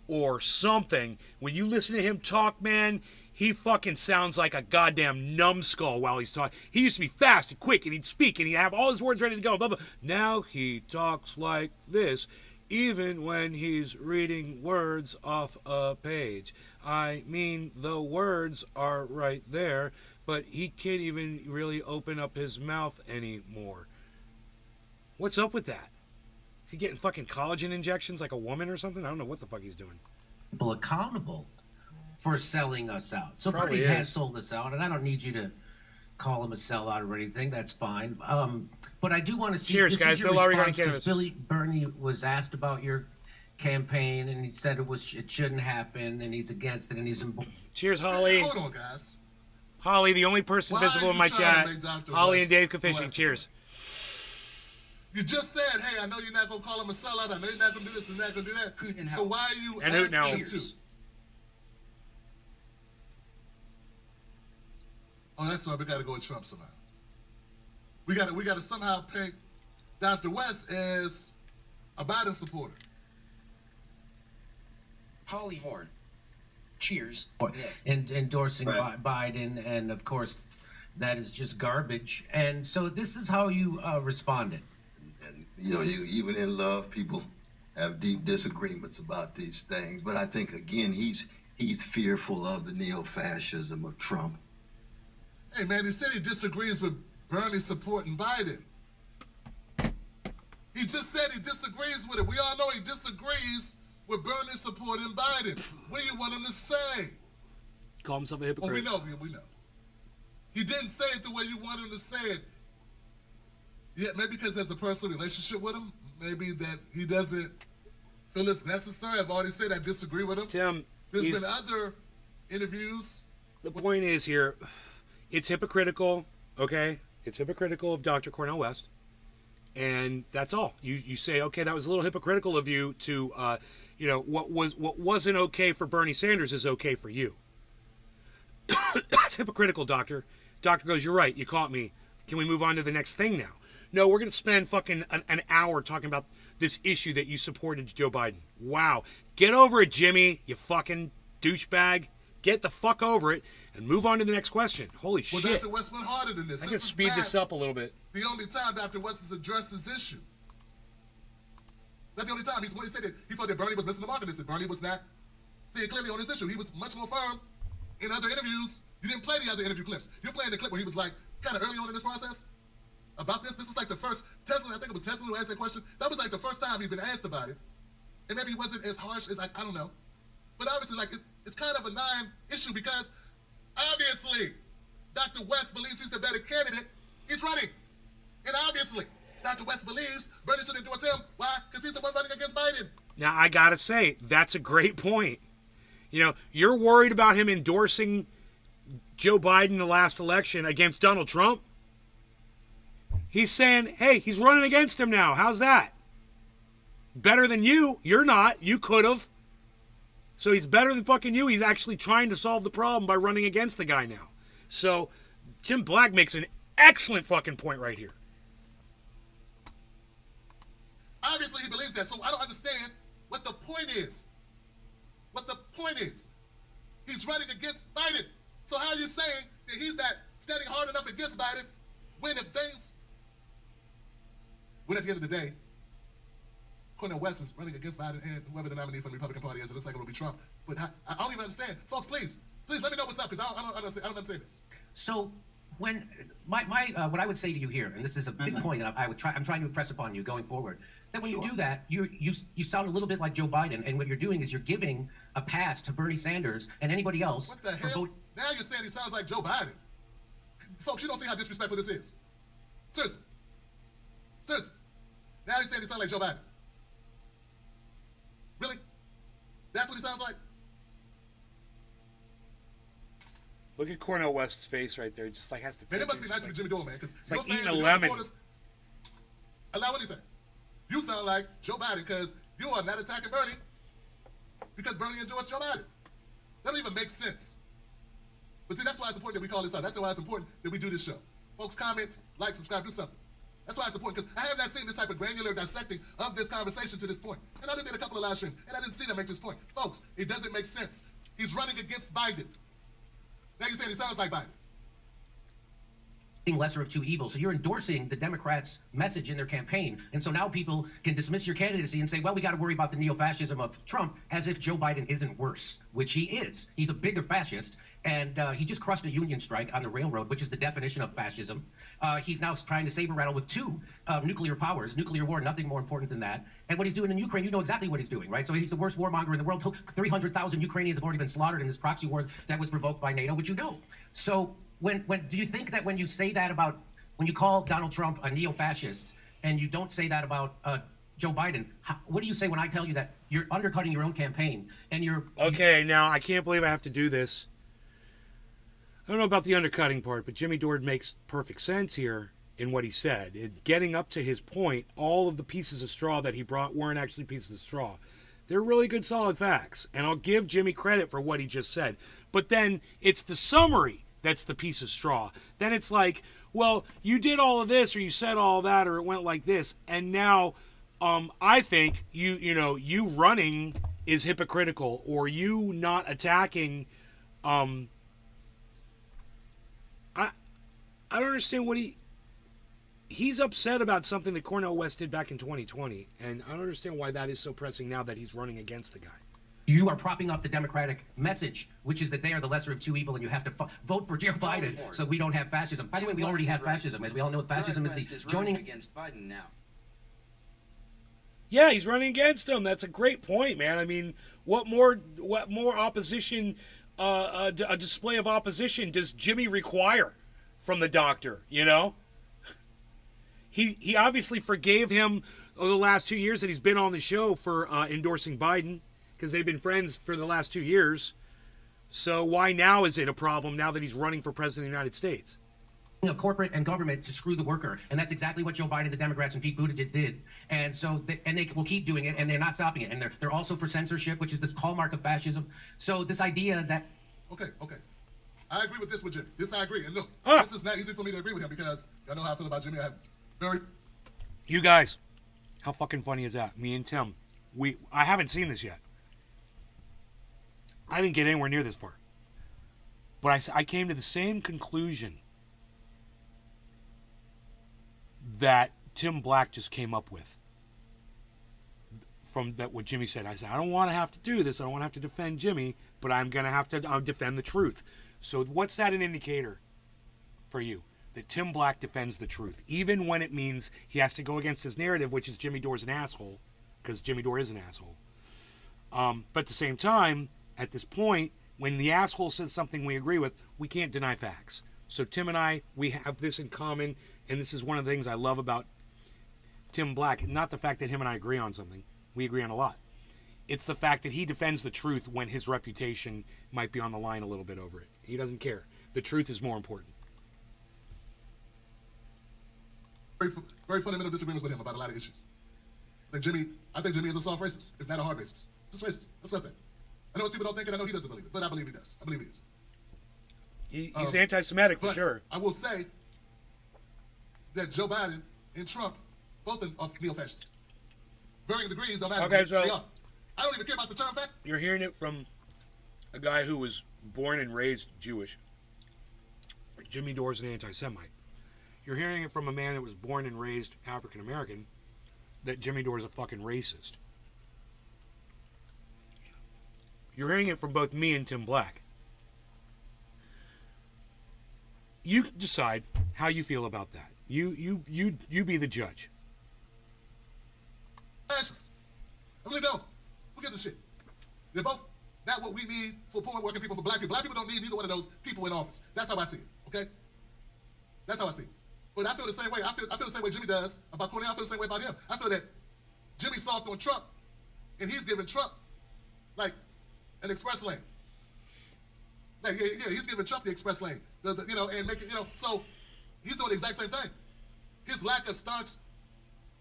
or something. When you listen to him talk, man, he fucking sounds like a goddamn numbskull while he's talking. He used to be fast and quick, and he'd speak, and he'd have all his words ready to go. Blah, blah. Now he talks like this, even when he's reading words off a page. I mean, the words are right there, but he can't even really open up his mouth anymore. What's up with that? Is he getting fucking collagen injections like a woman or something? I don't know what the fuck he's doing. People accountable for selling us out. So Probably Bernie is. has sold us out, and I don't need you to call him a sellout or anything. That's fine. But I do want to see. Cheers, this guys. is your Bill Lowry response, running 'cause cannabis. Bernie was asked about your campaign, and he said it shouldn't happen, and he's against it, and he's. Cheers, Holly. Hold on, guys. Holly, the only person Why visible are in you my trying chat. to make Dr. Holly West and Dave go Fishing. after Cheers. You just said, hey, I know you're not going to call him a sellout. I know you're not going to do this and not going to do that. Hoot and So howl. why are you And hoot now. asking him to? Cheers. Oh, that's why we got to go with Trump somehow. We got to somehow paint Dr. West as a Biden supporter. Holly Horn. Cheers. And endorsing Right. Biden, and of course, that is just garbage. And so this is how you responded. And you even in love, people have deep disagreements about these things. But I think again, he's fearful of the neo-fascism of Trump. Hey, man, he said he disagrees with Bernie supporting Biden. He just said he disagrees with it. We all know he disagrees with Bernie supporting Biden. What do you want him to say? Call himself a Oh, hypocrite. we know. He didn't say it the way you want him to say it. Yeah, maybe because there's a personal relationship with him. Maybe that he doesn't feel it's necessary. I've already said I disagree with him. Tim, There's been other interviews. the point is here, it's hypocritical, okay? It's hypocritical of Dr. Cornel West. And that's all. You say, okay, that was a little hypocritical of you to, what wasn't okay for Bernie Sanders is okay for you. That's hypocritical, Doctor. Doctor goes, you're right. You caught me. Can we move on to the next thing now? No, we're going to spend fucking an hour talking about this issue that you supported Joe Biden. Wow. Get over it, Jimmy, you fucking douchebag. Get the fuck over it and move on to the next question. Holy Well, shit. Dr. West went harder than this. I This can is speed this not up a little bit. the only time Dr. West has addressed this issue. It's not the only time. He said that he thought that Bernie was missing the mark on this. That Bernie was not seeing clearly on this issue. He was much more firm in other interviews. You didn't play the other interview clips. You're playing the clip where he was like, kind of early on in this process about this. This is like the first, Tesla, I think it was Tesla who asked that question. That was like the first time he'd been asked about it. And maybe he wasn't as harsh as, I don't know. But obviously, like, it's kind of a non-issue because obviously Dr. West believes he's the better candidate. He's running. And obviously, Dr. West believes Bernie should endorse him. Why? Because he's the one running against Biden. Now, I got to say, that's a great point. You're worried about him endorsing Joe Biden in the last election against Donald Trump. He's saying, hey, he's running against him now. How's that? Better than you. You're not. You could have. So he's better than fucking you. He's actually trying to solve the problem by running against the guy now. So Jim Black makes an excellent fucking point right here. Obviously, he believes that. So I don't understand what the point is. What the point is. He's running against Biden. So how are you saying that he's not standing hard enough against Biden when at the end of the day, Cornel West is running against Biden and whoever the nominee for the Republican Party is, it looks like it will be Trump. But I don't even understand. Folks, please let me know what's up because I don't understand this. So when my what I would say to you here, and this is a big point that I'm trying to impress upon you going forward, that when you do that, you sound a little bit like Joe Biden, and what you're doing is you're giving a pass to Bernie Sanders and anybody else What the for hell? Now you're saying he sounds like Joe Biden. Folks, you don't see how disrespectful this is. Seriously. Now you're saying he sounds like Joe Biden. Really? That's what he sounds like? Look at Cornel West's face right there. Just like has to. Man, it must be nice to be Jimmy Dore, man, because It's like eating a lemon. Allow anything. You sound like Joe Biden because you are not attacking Bernie. because Bernie endorsed Joe Biden. That don't even make sense. But see, that's why it's important that we call this out. That's why it's important that we do this show. Folks, comments, like, subscribe, do something. That's why it's important, because I have not seen this type of granular dissecting of this conversation to this point. And I did a couple of live streams, and I didn't see them make this point. Folks, it doesn't make sense. He's running against Biden. Now you're saying he sounds like Biden. Lesser of two evils. So you're endorsing the Democrats' message in their campaign. And so now people can dismiss your candidacy and say, well, we got to worry about the neo-fascism of Trump, as if Joe Biden isn't worse, which he is. He's a bigger fascist. And he just crushed a union strike on the railroad, which is the definition of fascism. He's now trying to saber rattle with two nuclear powers, nuclear war, nothing more important than that. And what he's doing in Ukraine, you know exactly what he's doing, right? So he's the worst warmonger in the world. 300,000 Ukrainians have already been slaughtered in this proxy war that was provoked by NATO, which you know. So when do you think that when you say that about, when you call Donald Trump a neo-fascist and you don't say that about Joe Biden, what do you say when I tell you that you're undercutting your own campaign and you're... Okay, now I can't believe I have to do this. I don't know about the undercutting part, but Jimmy Dore makes perfect sense here in what he said. Getting up to his point, all of the pieces of straw that he brought weren't actually pieces of straw. They're really good, solid facts. And I'll give Jimmy credit for what he just said. But then it's the summary that's the piece of straw. Then it's like, well, you did all of this, or you said all of that, or it went like this. And now I think you running is hypocritical, or you not attacking... I don't understand what he's upset about something that Cornel West did back in 2020, and I don't understand why that is so pressing now that he's running against the guy. You are propping up the Democratic message, which is that they are the lesser of two evil, and you have to vote for Joe Biden so we don't have fascism. By the way, we already have fascism, as we all know. Fascism is the joining against Biden now. Yeah, he's running against him. That's a great point, man. I mean, what more opposition, a display of opposition does Jimmy require from the doctor, you know? He obviously forgave him over the last 2 years that he's been on the show for endorsing Biden, because they've been friends for the last 2 years. So why now is it a problem now that he's running for president of the United States? Of corporate and government to screw the worker, and that's exactly what Joe Biden, the Democrats, and Pete Buttigieg did. And so, they will keep doing it, and they're not stopping it. And they're also for censorship, which is this hallmark of fascism. So this idea that Okay. I agree with Jimmy. This I agree. And look, this is not easy for me to agree with him because I know how I feel about Jimmy. I have very... You guys, how fucking funny is that? Me and Tim, I haven't seen this yet. I didn't get anywhere near this far. But I came to the same conclusion that Tim Black just came up with. From that, what Jimmy said. I said, I don't want to have to do this. I don't want to have to defend Jimmy, but I'm going to have to defend the truth. So what's that an indicator for you? That Tim Black defends the truth, even when it means he has to go against his narrative, which is Jimmy Dore's an asshole, because Jimmy Dore is an asshole. But at the same time, at this point, when the asshole says something we agree with, we can't deny facts. So Tim and I, we have this in common, and this is one of the things I love about Tim Black. Not the fact that him and I agree on something. We agree on a lot. It's the fact that he defends the truth when his reputation might be on the line a little bit over it. He doesn't care. The truth is more important. Very fundamental disagreements with him about a lot of issues. I think Jimmy is a soft racist, if not a hard racist. Just racist. That's nothing. I know most people don't think it. I know he doesn't believe it, but I believe he does. I believe he is. He's anti-Semitic for sure. I will say that Joe Biden and Trump both are neo-fascists. Varying degrees, no matter. Okay, so they are. I don't even care about the term fact. You're hearing it from a guy who was born and raised Jewish. Jimmy Dore's an anti-Semite. You're hearing it from a man that was born and raised African American, that Jimmy Dore is a fucking racist. You're hearing it from both me and Tim Black. You decide how you feel about that. You be the judge. Fascist. I really don't. Who gives a shit? They're both not what we need for poor working people, for black people. Black people don't need neither one of those people in office. That's how I see it, okay? That's how I see it. But I feel the same way. I feel the same way Jimmy does about Cornel. I feel the same way about him. I feel that Jimmy's soft on Trump, and he's giving Trump, like, an express lane. Like, yeah, he's giving Trump the express lane. And making, so he's doing the exact same thing. His lack of staunch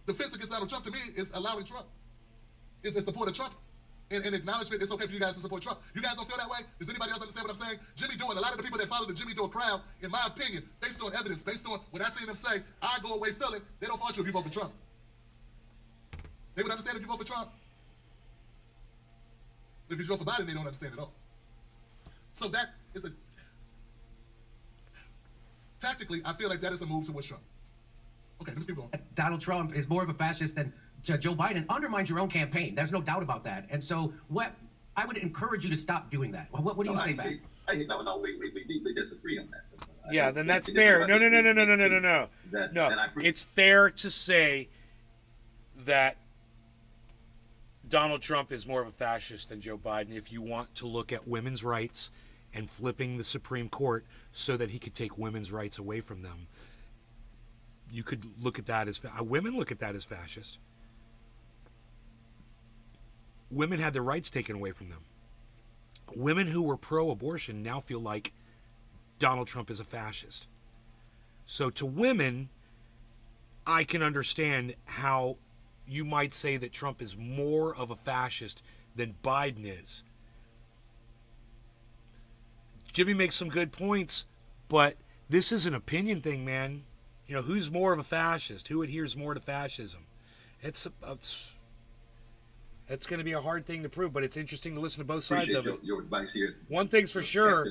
defense against Donald Trump, to me, is allowing Trump. Is support of Trump. in acknowledgement it's okay for you guys to support Trump. You guys don't feel that way? Does anybody else understand what I'm saying? Jimmy Dore and a lot of the people that follow the Jimmy Dore crowd, in my opinion, based on evidence, based on what I see them say, I go away feeling, they don't fault you if you vote for Trump. They would understand if you vote for Trump. If you vote for Biden, they don't understand at all. So that is a... Tactically, I feel like that is a move towards Trump. Okay, let's keep going. Donald Trump is more of a fascist than Joe Biden. Undermines your own campaign. There's no doubt about that. And so, what I would encourage you to stop doing that. What do you say back? No, we deeply disagree on that. Yeah, then that's fair. No. It's fair to say that Donald Trump is more of a fascist than Joe Biden if you want to look at women's rights and flipping the Supreme Court so that he could take women's rights away from them. You could look at that as... women look at that as fascist. Women had their rights taken away from them. Women who were pro-abortion now feel like Donald Trump is a fascist. So to women, I can understand how you might say that Trump is more of a fascist than Biden is. Jimmy makes some good points, but this is an opinion thing, man. You know, who's more of a fascist? Who adheres more to fascism? It's going to be a hard thing to prove, but it's interesting to listen to both sides of it. Your advice here. One thing's for sure,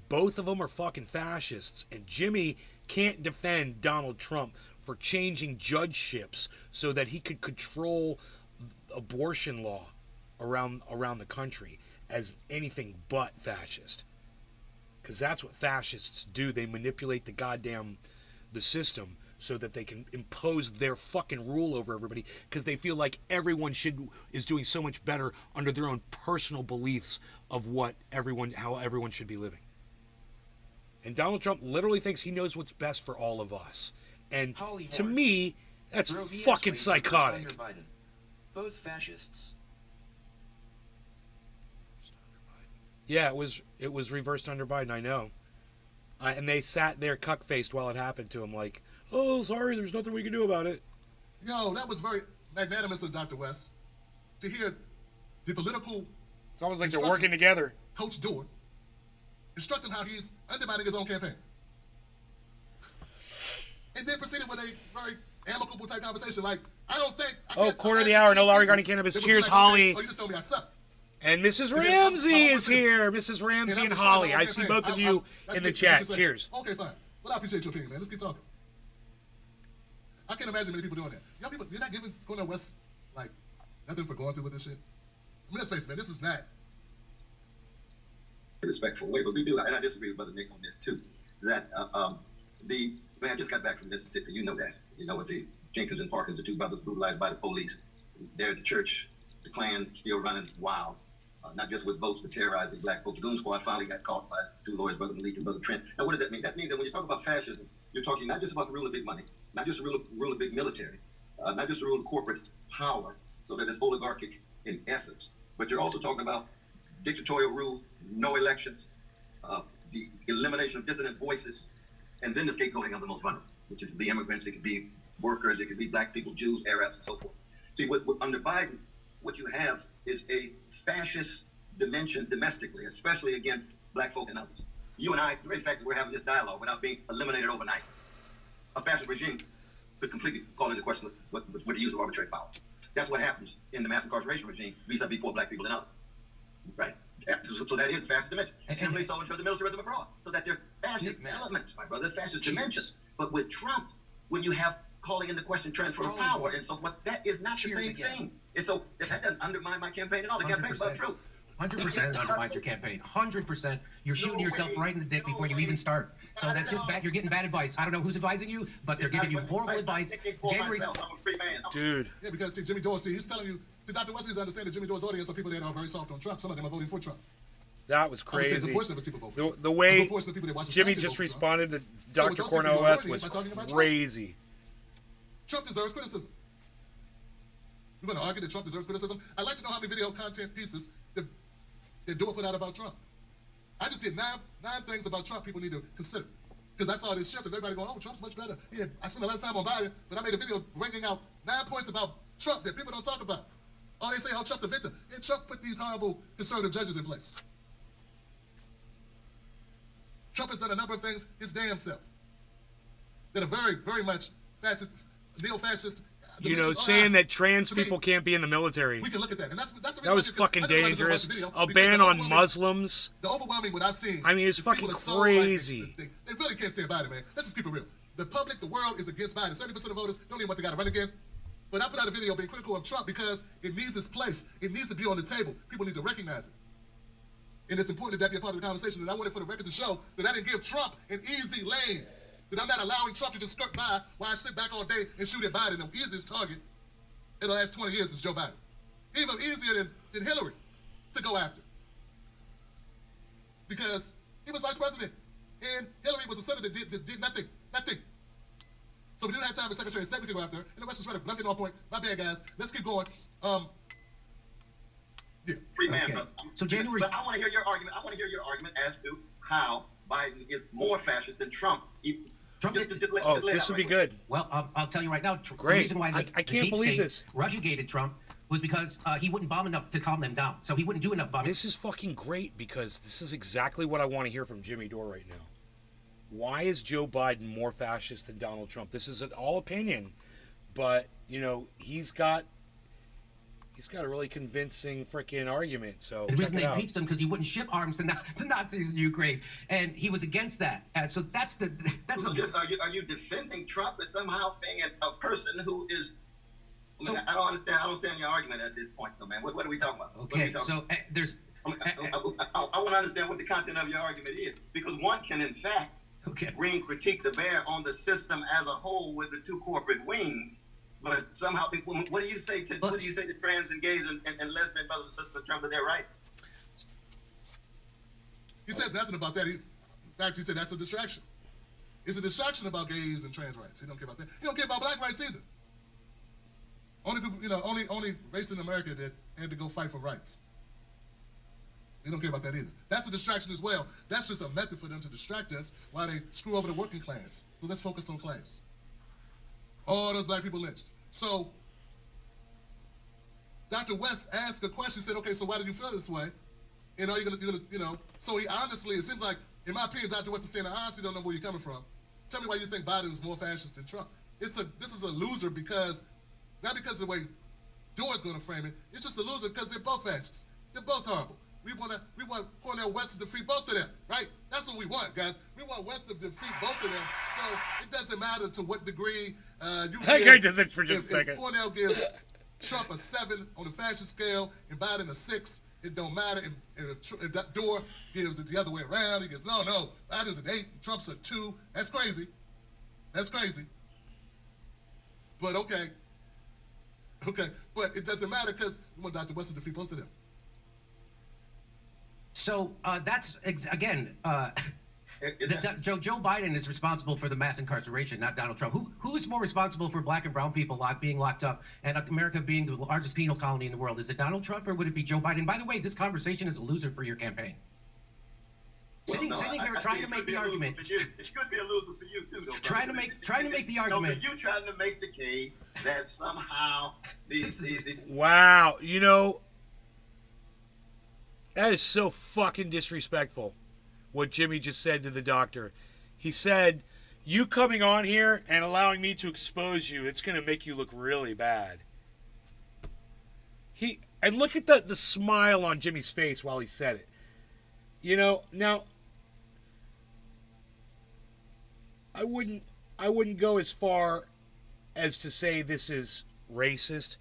both of them are fucking fascists, and Jimmy can't defend Donald Trump for changing judgeships so that he could control abortion law around the country as anything but fascist. Because that's what fascists do. They manipulate the system so that they can impose their fucking rule over everybody because they feel like everyone is doing so much better under their own personal beliefs of how everyone should be living. And Donald Trump literally thinks he knows what's best for all of us. And to me, that's fucking psychotic. Both fascists. Yeah, it was reversed under Biden, I know. And they sat there cuck-faced while it happened to him like, oh, sorry, there's nothing we can do about it. Yo, that was very magnanimous of Dr. West to hear the political... It's almost like they're working together. Coach Dore instruct him how he's undermining his own campaign. And then proceeded with a very amicable type conversation. Like, I don't think... quarter of the hour, no law regarding cannabis. Cheers, like, Holly. Oh, you just told me I suck. And Mrs. Ramsey is here. Mrs. Ramsey and Holly. I see both of you in the chat. Cheers. Okay, fine. Well, I appreciate your opinion, man. Let's keep talking. I can't imagine many people doing that. Y'all people, you're not giving Cornel West, like, nothing for going through with this shit? I mean, let's face it, man. This is not... respectful way, but we do, and I disagree with Brother Nick on this, too, that I just got back from Mississippi. You know that. You know what the Jenkins and Parkins, the two brothers brutalized by the police. They're at the church, the Klan still running wild. Not just with votes, but terrorizing black folks. The Goon Squad finally got caught by two lawyers, Brother Malik and Brother Trent. Now, what does that mean? That means that when you talk about fascism, you're talking not just about the rule of big money, not just the rule of big military, not just the rule of corporate power, so that it's oligarchic in essence, but you're also talking about dictatorial rule, no elections, the elimination of dissident voices, and then the scapegoating of the most vulnerable, which could be immigrants, it could be workers, it could be black people, Jews, Arabs, and so forth. See, under Biden, what you have is a fascist dimension domestically, especially against black folk and others. You and I, the very fact that we're having this dialogue without being eliminated overnight, a fascist regime could completely call into question with the use of arbitrary power. That's what happens in the mass incarceration regime vis-a-vis poor black people and others. Right? So that is the fascist dimension. Simply so in terms of militarism abroad. So that there's fascist elements, my brother, there's fascist dimensions. But with Trump, when you have calling into question transfer of power and so forth, that is not the same thing. And so that doesn't undermine my campaign at all. The campaign's about truth. 100% undermines your campaign. 100%. You're shooting yourself right in the dick before you even start. So that's just bad. You're getting bad advice. I don't know who's advising you, but they're giving you horrible advice. January... I'm a free man. Dude. Yeah, because see, Jimmy Dore, he's telling you, Dr. West needs to understand that Jimmy Dore's audience are people that are very soft on Trump. Some of them are voting for Trump. That was crazy. The portion of his people vote for Trump. The way the people that watch Jimmy just responded to Dr. Cornel West was crazy. Trump deserves criticism. We're going to argue that Trump deserves criticism. I'd like to know how many video content pieces that Dore put out about Trump. I just did nine things about Trump people need to consider. Because I saw this shift of everybody going, oh, Trump's much better. Yeah, I spent a lot of time on Biden, but I made a video bringing out 9 points about Trump that people don't talk about. Oh, they say, oh, Trump the victim. And Trump put these horrible conservative judges in place. Trump has done a number of things his damn self that are very, very much fascist, neo-fascist. You know, saying that trans people can't be in the military. We can look at that. And that's the reason that was fucking dangerous. A ban on Muslims. The overwhelming what I've seen. I mean, it's fucking crazy. They really can't stand Biden, man. Let's just keep it real. The public, the world is against Biden. 70% of voters don't even want the guy to run again. But I put out a video being critical of Trump because it needs its place. It needs to be on the table. People need to recognize it. And it's important that that be a part of the conversation. And I wanted for the record to show that I didn't give Trump an easy lane. That I'm not allowing Trump to just skirt by while I sit back all day and shoot at Biden. The easiest target in the last 20 years is Joe Biden. Even easier than Hillary to go after. Because he was vice president. And Hillary was a senator that did nothing. Nothing. So we didn't have time for Secretary of State we could go after. And the rest is right. I'm getting on point. My bad, guys. Let's keep going. Yeah. Free man, Okay. brother. So January. But I want to hear your argument. I want to hear your argument as to how Biden is more fascist than Trump. Trump Just did- lay Oh, it this out would be right good. Well, I'll tell you right now. Great. The reason why I the can't deep believe state this. Russiagated Trump was because he wouldn't bomb enough to calm them down. So he wouldn't do enough bombing. This is fucking great because this is exactly what I want to hear from Jimmy Dore right now. Why is Joe Biden more fascist than Donald Trump? This is an all opinion, but you know he's got a really convincing freaking argument. So The check reason it they out. impeached him because he wouldn't ship arms to Nazis in Ukraine, and he was against that. So that's So just, are you defending Trump as somehow being a person who is? I mean, So- I don't understand. I don't understand your argument at this point, though, man. What are we talking about? What are we okay. talking So there's I want to understand what the content of your argument is, because one can, in fact, okay. bring critique to bear on the system as a whole with the two corporate wings, but somehow, what do you say to trans and gays and lesbian brothers and sisters of Trump that they're right? He says nothing about that. In fact, he said that's a distraction. It's a distraction about gays and trans rights. He don't care about that. He don't care about black rights either. Only people, only race in America that had to go fight for rights. They don't care about that either. That's a distraction as well. That's just a method for them to distract us while they screw over the working class. So let's focus on class. All those black people lynched. So Dr. West asked a question, said, okay, so why do you feel this way? And are you gonna, so he honestly, it seems like, in my opinion, Dr. West is saying, I honestly don't know where you're coming from. Tell me why you think Biden is more fascist than Trump. This is a loser because, not because of the way Dore's gonna frame it, it's just a loser because they're both fascists. They're both horrible. We want Cornel West to defeat both of them, right? That's what we want, guys. We want West to defeat both of them. So it doesn't matter to what degree you That guy does it for just a second. If Cornel gives Trump a 7 on the fascist scale and Biden a 6, it don't matter. If Dore gives it the other way around, he goes, no, Biden's an 8, Trump's a 2. That's crazy. That's crazy. But okay. But it doesn't matter because we want Dr. West to defeat both of them. So that's again. Joe Biden is responsible for the mass incarceration, not Donald Trump. Who is more responsible for black and brown people being locked up and America being the largest penal colony in the world? Is it Donald Trump or would it be Joe Biden? By the way, this conversation is a loser for your campaign. Sitting here trying to make the argument. It could be a loser for you too, though. Trying to make the argument. No, you trying to make the case that somehow Wow, that is so fucking disrespectful. What Jimmy just said to the doctor. He said, you coming on here and allowing me to expose you, it's going to make you look really bad. And look at the smile on Jimmy's face while he said it. Now, I wouldn't go as far as to say this is racist,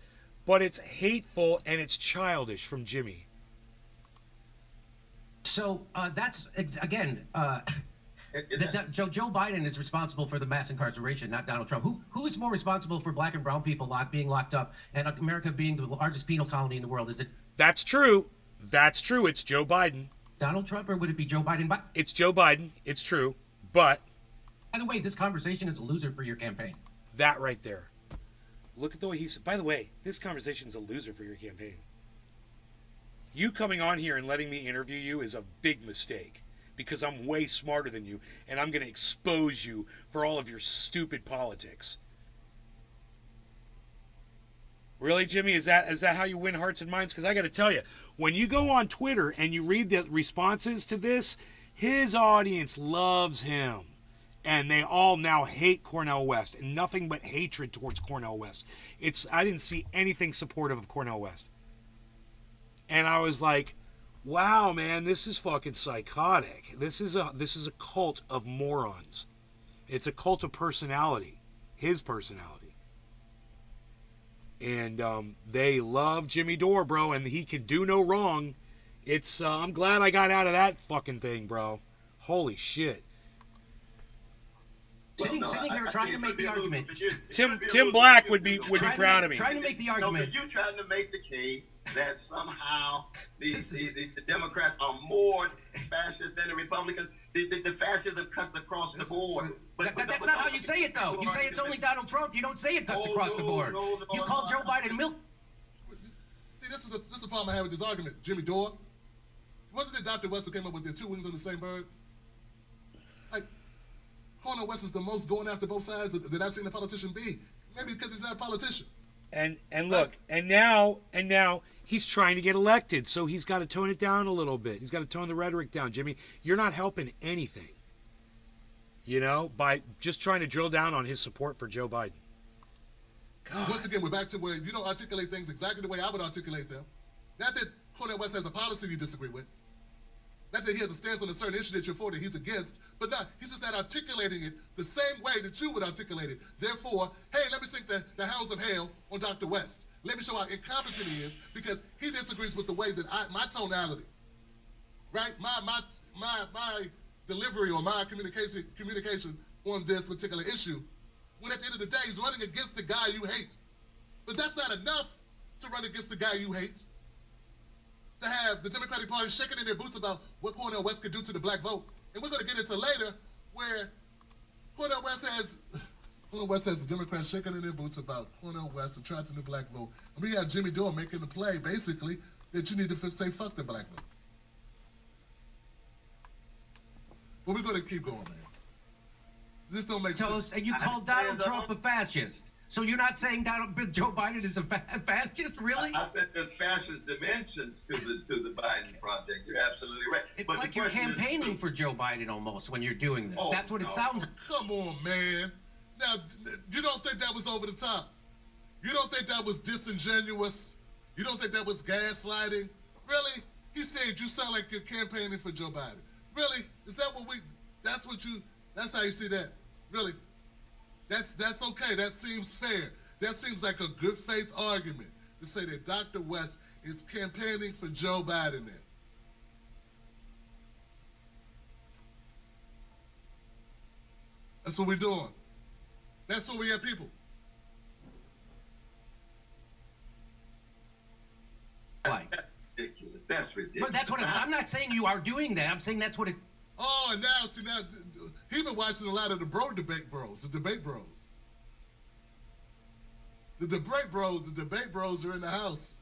but it's hateful and it's childish from Jimmy. So that's again. Joe Biden is responsible for the mass incarceration, not Donald Trump. Who is more responsible for black and brown people being locked up and America being the largest penal colony in the world? Is it? That's true. It's Joe Biden. Donald Trump, or would it be Joe Biden? It's Joe Biden. It's true. But by the way, this conversation is a loser for your campaign. That right there. Look at the way he's. By the way, this conversation is a loser for your campaign. You coming on here and letting me interview you is a big mistake because I'm way smarter than you and I'm going to expose you for all of your stupid politics. Really, Jimmy? Is that how you win hearts and minds? Because I got to tell you, when you go on Twitter and you read the responses to this, his audience loves him. And they all now hate Cornel West, and nothing but hatred towards Cornel West. I didn't see anything supportive of Cornel West. And I was like, wow, man, this is fucking psychotic. This is a cult of morons. It's a cult of personality. His personality. And they love Jimmy Dore, bro, and he can do no wrong. I'm glad I got out of that fucking thing, bro. Holy shit. Sitting here trying to make the argument. Tim Black would be proud of me. Trying to make the argument. No, but you trying to make the case that somehow the Democrats are more fascist than the Republicans. The fascism cuts across the board. But that's not how you say it, though. You say it's only Donald Trump. You don't say it cuts across the board. You call Joe Biden milk. See, this is a problem I have with this argument. Jimmy Dore. Wasn't it Dr. West who came up with the two wings on the same bird? Like, Cornel West is the most going after both sides that I've seen a politician be. Maybe because he's not a politician. And look, and now he's trying to get elected, so he's got to tone it down a little bit. He's got to tone the rhetoric down, Jimmy. You're not helping anything, by just trying to drill down on his support for Joe Biden. God. Once again, we're back to where you don't articulate things exactly the way I would articulate them. Not that Cornel West has a policy you disagree with. Not that he has a stance on a certain issue that you're for that he's against, but he's just not articulating it the same way that you would articulate it. Therefore, hey, let me sink the hounds of hell on Dr. West. Let me show how incompetent he is because he disagrees with the way that my tonality, right? My delivery or my communication on this particular issue, when at the end of the day, he's running against the guy you hate. But that's not enough to run against the guy you hate. To have the Democratic Party shaking in their boots about what Cornel West could do to the black vote. And we're going to get into later where Cornel West has the Democrats shaking in their boots about Cornel West attracting the black vote. And we have Jimmy Dore making the play, basically, that you need to say fuck the black vote. But we're going to keep going, man. This don't make sense. And you called Donald Trump a fascist. So you're not saying Joe Biden is a fascist, really? I said there's fascist dimensions to the Biden project. You're absolutely right. It's like you're campaigning for Joe Biden almost when you're doing this. That's what it sounds like. Come on, man. Now, you don't think that was over the top? You don't think that was disingenuous? You don't think that was gaslighting? Really? He said you sound like you're campaigning for Joe Biden. Really? Is that that's how you see that? Really? That's okay. That seems fair. That seems like a good faith argument to say that Dr. West is campaigning for Joe Biden then. That's what we're doing. That's what we have people. Like. That's ridiculous. That's ridiculous. But that's what I'm not saying you are doing that. I'm saying that's what it. Oh, and now, see, he's been watching a lot of the debate bros. The debate bros are in the house.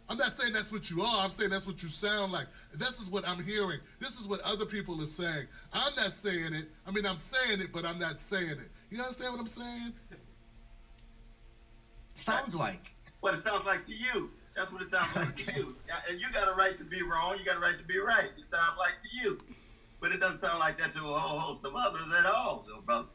I'm not saying that's what you are. I'm saying that's what you sound like. This is what I'm hearing. This is what other people are saying. I'm not saying it. I mean, I'm saying it, but I'm not saying it. You understand what I'm saying? Sounds like. What it sounds like to you. That's what it sounds like to you. And you got a right to be wrong. You got a right to be right. It sounds like to you. But it doesn't sound like that to a whole host of others at all, though, brother.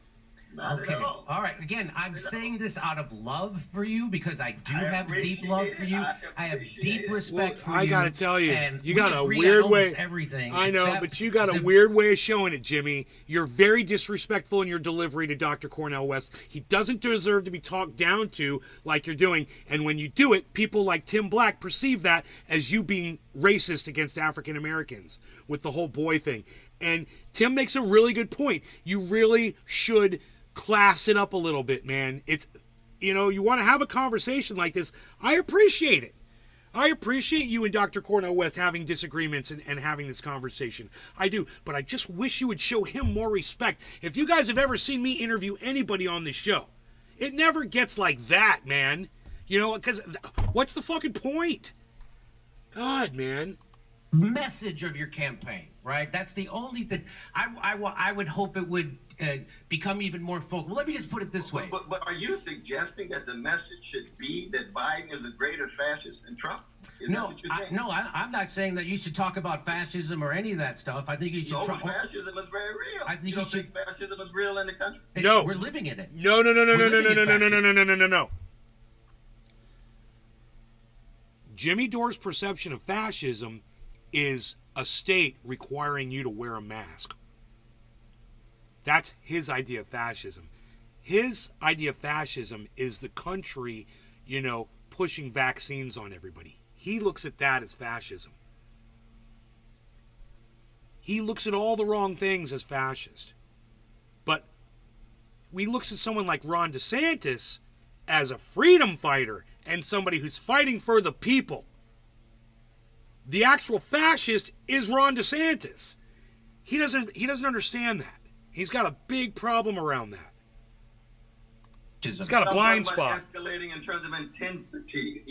Not at all. All right. Again, I'm saying this out of love for you because I do have deep love for you. I have deep respect for you. I gotta tell you, you got a agree weird on way. almost everything. I know, but you got a weird way of showing it, Jimmy. You're very disrespectful in your delivery to Dr. Cornel West. He doesn't deserve to be talked down to like you're doing. And when you do it, people like Tim Black perceive that as you being racist against African Americans with the whole boy thing. And Tim makes a really good point. You really should class it up a little bit, man. It's, you want to have a conversation like this. I appreciate it. I appreciate you and Dr. Cornel West having disagreements and having this conversation. I do. But I just wish you would show him more respect. If you guys have ever seen me interview anybody on this show, it never gets like that, man. Because what's the fucking point? God, man. Message of your campaign. right? That's the only thing. I would hope it would become even more focal. Well, let me just put it this way. But are you suggesting that the message should be that Biden is a greater fascist than Trump? Is that what you're saying? I'm not saying that you should talk about fascism or any of that stuff. I think you should. No, fascism is very real. I think you don't think fascism is real in the country? No, we're living in it. No. Jimmy Dore's perception of fascism is a state requiring you to wear a mask. That's his idea of fascism. His idea of fascism is the country, pushing vaccines on everybody. He looks at that as fascism. He looks at all the wrong things as fascist. But he looks at someone like Ron DeSantis as a freedom fighter and somebody who's fighting for the people. The actual fascist is Ron DeSantis. He doesn't understand that. He's got a big problem around that. He's got a blind spot. Escalating in terms of intensity.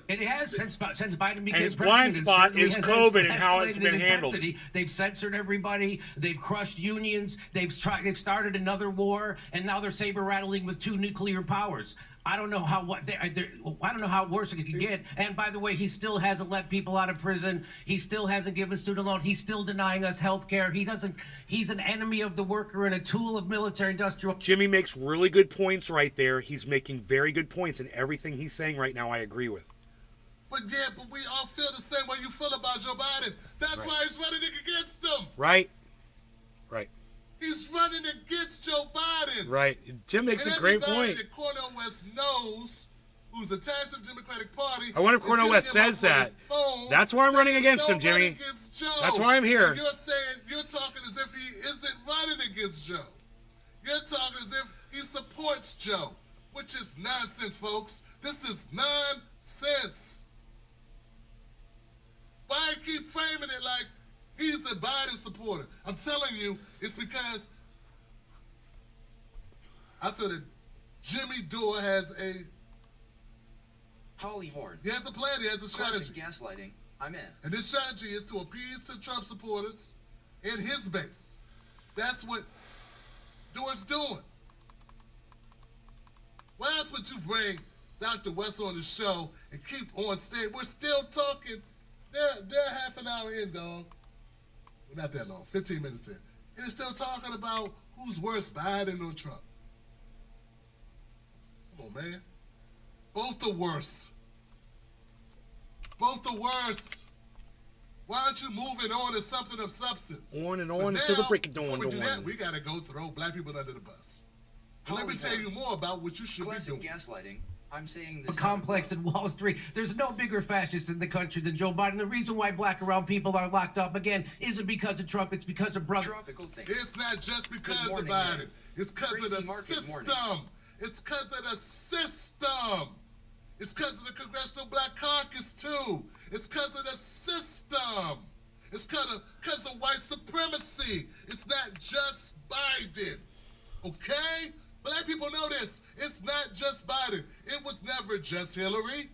It has since Biden became president. And his blind spot is COVID and how it's been handled. They've censored everybody. They've crushed unions. They've started another war, and now they're saber rattling with 2 nuclear powers. I don't know how worse it could get. And by the way, he still hasn't let people out of prison. He still hasn't given student loan. He's still denying us health care. He's an enemy of the worker and a tool of military industrial. Jimmy makes really good points right there. He's making very good points, and everything he's saying right now I agree with. But we all feel the same way you feel about Joe Biden. That's why he's running against him. Right. He's running against Joe Biden. Right. Tim makes a great point. Everybody that Cornel West knows, who's attached to the Democratic Party. I wonder if Cornel West says that. That's why I'm running against him, Jimmy. That's why I'm here. And you're talking as if he isn't running against Joe. You're talking as if he supports Joe, which is nonsense, folks. This is nonsense. Why keep framing it like he's a Biden supporter? I'm telling you, it's because I feel that Jimmy Dore has a Holly Horn. He has a plan. He has a strategy. Classic gaslighting. I'm in. And this strategy is to appease to Trump supporters and his base. That's what Dore's doing. Why else would you bring Dr. West on the show and keep on stage? We're still talking. They're half an hour in, dog. Well, not that long, 15 minutes in. And they're still talking about who's worse, Biden or Trump. Come on, man. Both are worse. Both are worse. Why aren't you moving on to something of substance? On and on until the break of dawn. Before we do that, we got to go throw black people under the bus. And let me tell you more about what you should be doing. Gaslighting. I'm saying this. A complex in Wall Street. There's no bigger fascist in the country than Joe Biden. The reason why black and brown people are locked up again isn't because of Trump. It's because of brother. It's not just because of Biden. It's because of the system. It's because of the system. It's because of the Congressional Black Caucus too. It's because of the system. It's because of white supremacy. It's not just Biden. Okay? Black people know this. It's not just Biden. It was never just Hillary.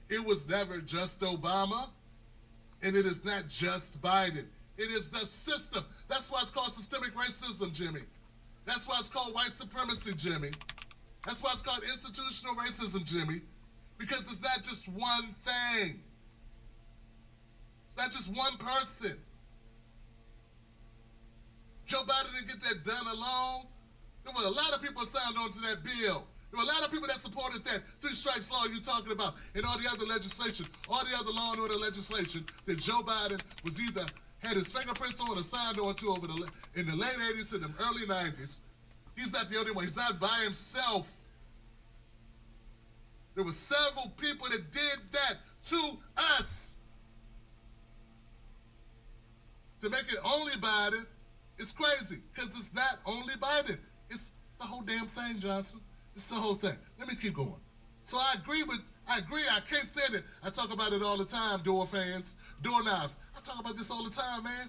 It was never just Obama. And it is not just Biden. It is the system. That's why it's called systemic racism, Jimmy. That's why it's called white supremacy, Jimmy. That's why it's called institutional racism, Jimmy. Because it's not just one thing. It's not just one person. Joe Biden didn't get that done alone. There were a lot of people signed on to that bill. There were a lot of people that supported that 3 strikes law you're talking about and all the other legislation, all the other law and order legislation that Joe Biden was either had his fingerprints on or signed on to in the late 80s and the early 90s. He's not the only one. He's not by himself. There were several people that did that to us. To make it only Biden, it's crazy because it's not only Biden. It's the whole damn thing, Johnson. It's the whole thing. Let me keep going. So I agree. I can't stand it. I talk about it all the time, Dore fans, doorknobs. I talk about this all the time, man.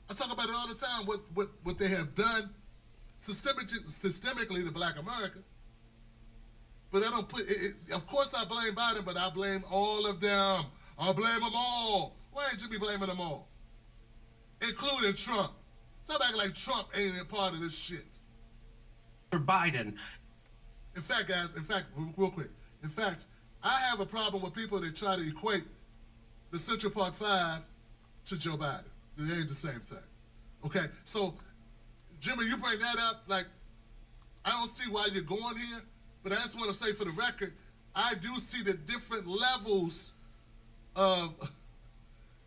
I talk about it all the time, what they have done systemically to black America. But I don't put it, of course I blame Biden, but I blame all of them. I blame them all. Why ain't Jimmy blaming them all? including Trump. Stop acting like Trump ain't a part of this shit. For Biden. In fact, guys, real quick. In fact, I have a problem with people that try to equate the Central Park Five to Joe Biden. They ain't the same thing. Okay? So, Jimmy, you bring that up, like, I don't see why you're going here, but I just want to say for the record, I do see the different levels of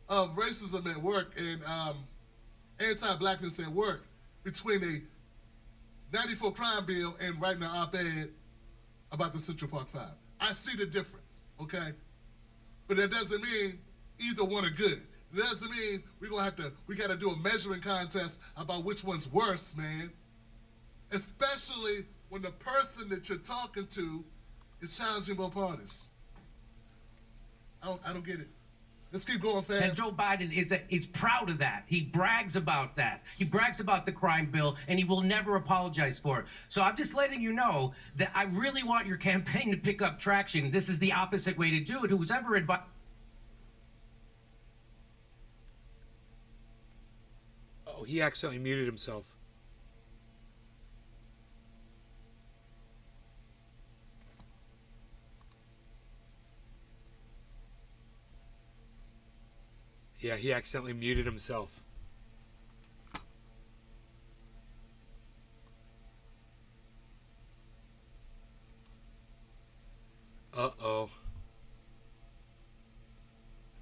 racism at work and anti-blackness at work between a 94 crime bill and writing an op-ed about the Central Park Five. I see the difference, okay? But that doesn't mean either one are good. It doesn't mean we got to do a measuring contest about which one's worse, man. Especially when the person that you're talking to is challenging both parties. I don't get it. Let's keep going, fam. And Joe Biden is proud of that. He brags about that. He brags about the crime bill, and he will never apologize for it. So I'm just letting you know that I really want your campaign to pick up traction. This is the opposite way to do it. Who's ever advised... Oh, he accidentally muted himself. Yeah, he accidentally muted himself. Uh-oh.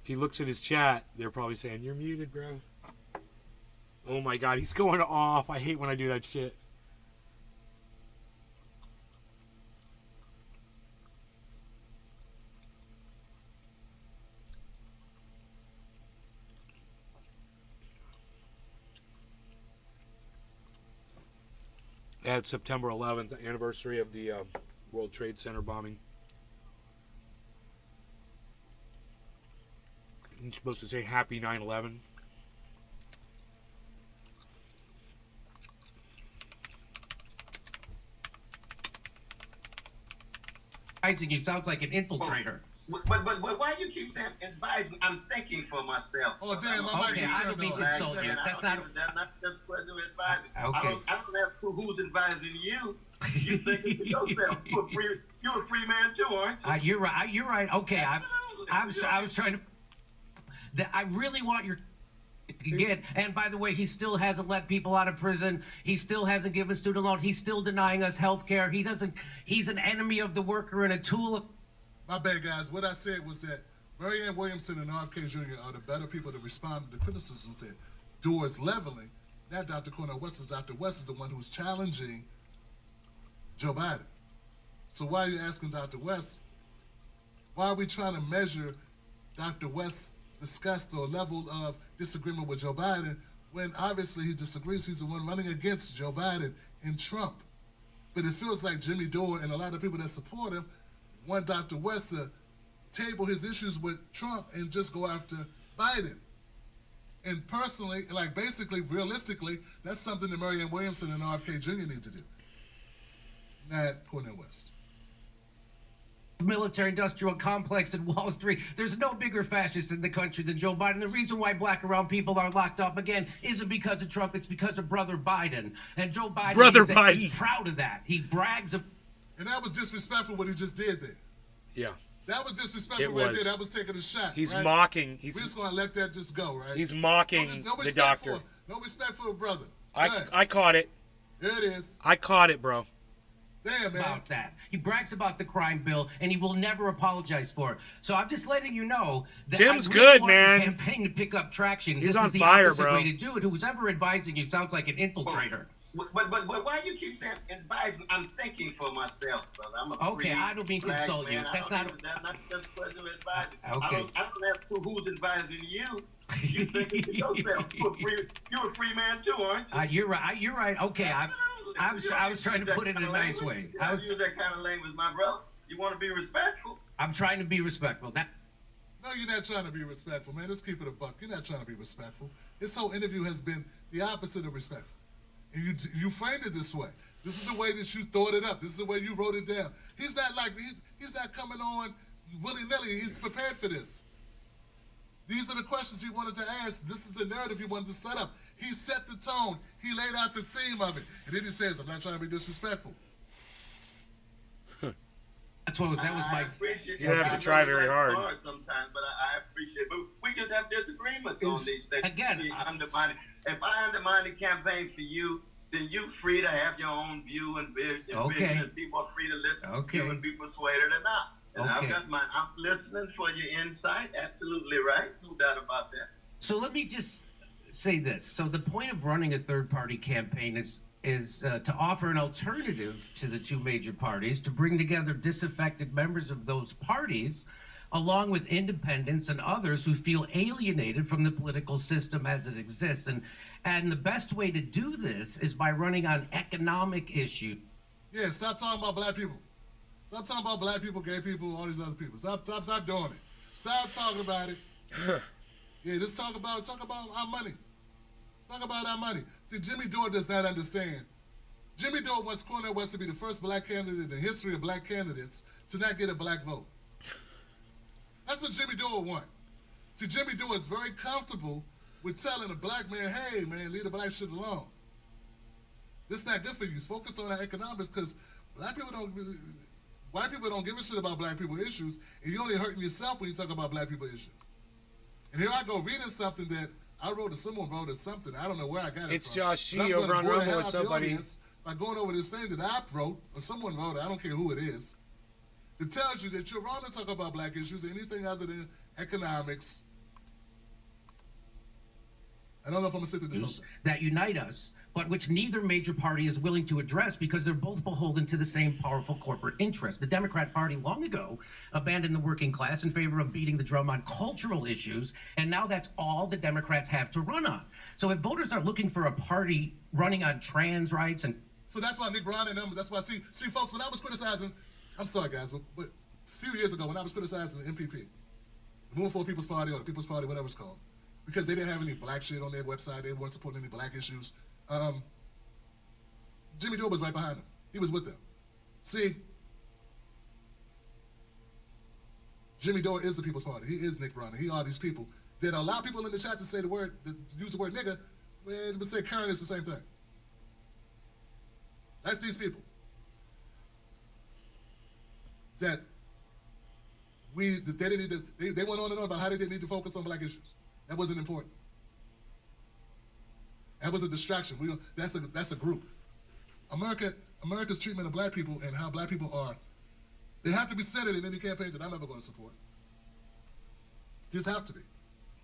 If he looks at his chat, they're probably saying, "You're muted, bro." Oh my God, he's going off. I hate when I do that shit. At September 11th, the anniversary of the World Trade Center bombing. You're supposed to say happy 9/11. You sounds like an infiltrator. But why you keep saying advise me? I'm thinking for myself. Oh damn, my mic Okay, is I don't turned mean off. to insult you. That's not just a question of advising. Okay. I don't ask who's advising you. You think for yourself. You're a free man too, aren't you? You're right. You're right. Okay, I was trying to. I really want your. Again, and by the way, he still hasn't let people out of prison. He still hasn't given student loan. He's still denying us health care. He doesn't. He's an enemy of the worker and a tool of. My bad, guys. What I said was that Marianne Williamson and RFK Jr. are the better people to respond to the criticism that Dore is leveling. Not Dr. Cornel West. Is Dr. West is the one who's challenging Joe Biden. So why are you asking Dr. West? Why are we trying to measure Dr. West's disgust or level of disagreement with Joe Biden when obviously he disagrees? He's the one running against Joe Biden and Trump. But it feels like Jimmy Dore and a lot of people that support him want Dr. West to table his issues with Trump and just go after Biden. And personally, like basically, realistically, that's something that Marianne Williamson and RFK Jr. need to do. Not Cornel West. Military-industrial complex in Wall Street. There's no bigger fascist in the country than Joe Biden. The reason why black and brown people are locked up again isn't because of Trump. It's because of Brother Biden. And Joe Biden, he's proud of that. He brags of. And that was disrespectful what he just did there. Yeah. That was disrespectful right there. That was taking a shot. He's right? mocking. We're just going to let that just go, right? He's mocking the doctor. No respect for a brother. I caught it. There it is. I caught it, bro. Damn, man. About that. He brags about the crime bill, and he will never apologize for it. So I'm just letting you know that Tim's I really good, want man. the campaign to pick up traction. He's this on is the fire, opposite bro. way to do it. Who's ever advising you sounds like an infiltrator. But why you keep saying advise me? I'm thinking for myself, brother. I'm a Okay, free I don't mean to black insult you. man. That's not Okay. I don't ask who's advising you. You thinking for yourself. You're a free man too, aren't you? You're right. You're right. Okay, I was trying to put it in a nice way. I was use that kind of language, my brother. You want to be respectful. I'm trying to be respectful. No, you're not trying to be respectful, man. Let's keep it a buck. You're not trying to be respectful. This whole interview has been the opposite of respectful. And you framed it this way. This is the way that you thought it up. This is the way you wrote it down. He's not like he's not coming on willy-nilly. He's prepared for this. These are the questions he wanted to ask. This is the narrative he wanted to set up. He set the tone. He laid out the theme of it. And then he says, I'm not trying to be disrespectful. That was my. Appreciate you have to try very hard sometimes, but I appreciate it. But we just have disagreements on these things. Again, if I undermine the campaign for you, then you're free to have your own view and vision. Okay. And people are free to listen Okay. to you and be persuaded or not. And Okay. I've got mine. I'm listening for your insight. Absolutely right. No doubt about that. So let me just say this. So the point of running a third-party campaign is to offer an alternative to the two major parties, to bring together disaffected members of those parties, along with independents and others who feel alienated from the political system as it exists. And the best way to do this is by running on economic issues. Yeah, stop talking about black people. Stop talking about black people, gay people, all these other people. Stop doing it. Stop talking about it. Yeah, just talk about our money. Talk about our money. See, Jimmy Dore does not understand. Jimmy Dore wants Cornel West to be the first black candidate in the history of black candidates to not get a black vote. That's what Jimmy Dore wants. See, Jimmy Dore is very comfortable with telling a black man, hey, man, leave the black shit alone. This is not good for you. Focus on our economics because white people don't give a shit about black people issues, and you're only hurting yourself when you talk about black people issues. And here I go reading something that I wrote or someone wrote or something. I don't know where I got it It's from. Josh G But I'm over gonna on bore the Rumble hell with out the somebody. audience by going over this thing that I wrote or someone wrote, I don't care who it is, that tells you that you're wrong to talk about black issues or anything other than economics. I don't know if I'm going to sit through this whole thing. That unite us, but which neither major party is willing to address because they're both beholden to the same powerful corporate interests. The Democrat Party long ago abandoned the working class in favor of beating the drum on cultural issues, and now that's all the Democrats have to run on. So if voters are looking for a party running on trans rights and... So that's why Nick Brown and them, that's why, see folks, when I was criticizing, I'm sorry guys, but a few years ago when I was criticizing the MPP, the Movement for People's Party or the People's Party, whatever it's called, because they didn't have any black shit on their website, they weren't supporting any black issues, Jimmy Dore was right behind them. He was with them. See, Jimmy Dore is the People's Party. He is Nick Brown. He are these people that allow people in the chat to say the word, to use the word nigga, but say Karen is the same thing. That's these people. That they didn't need to, they went on and on about how they didn't need to focus on black issues. That wasn't important. That was a distraction. That's a group. America's treatment of black people and how black people are, they have to be centered in any campaign that I'm ever going to support. Just have to be.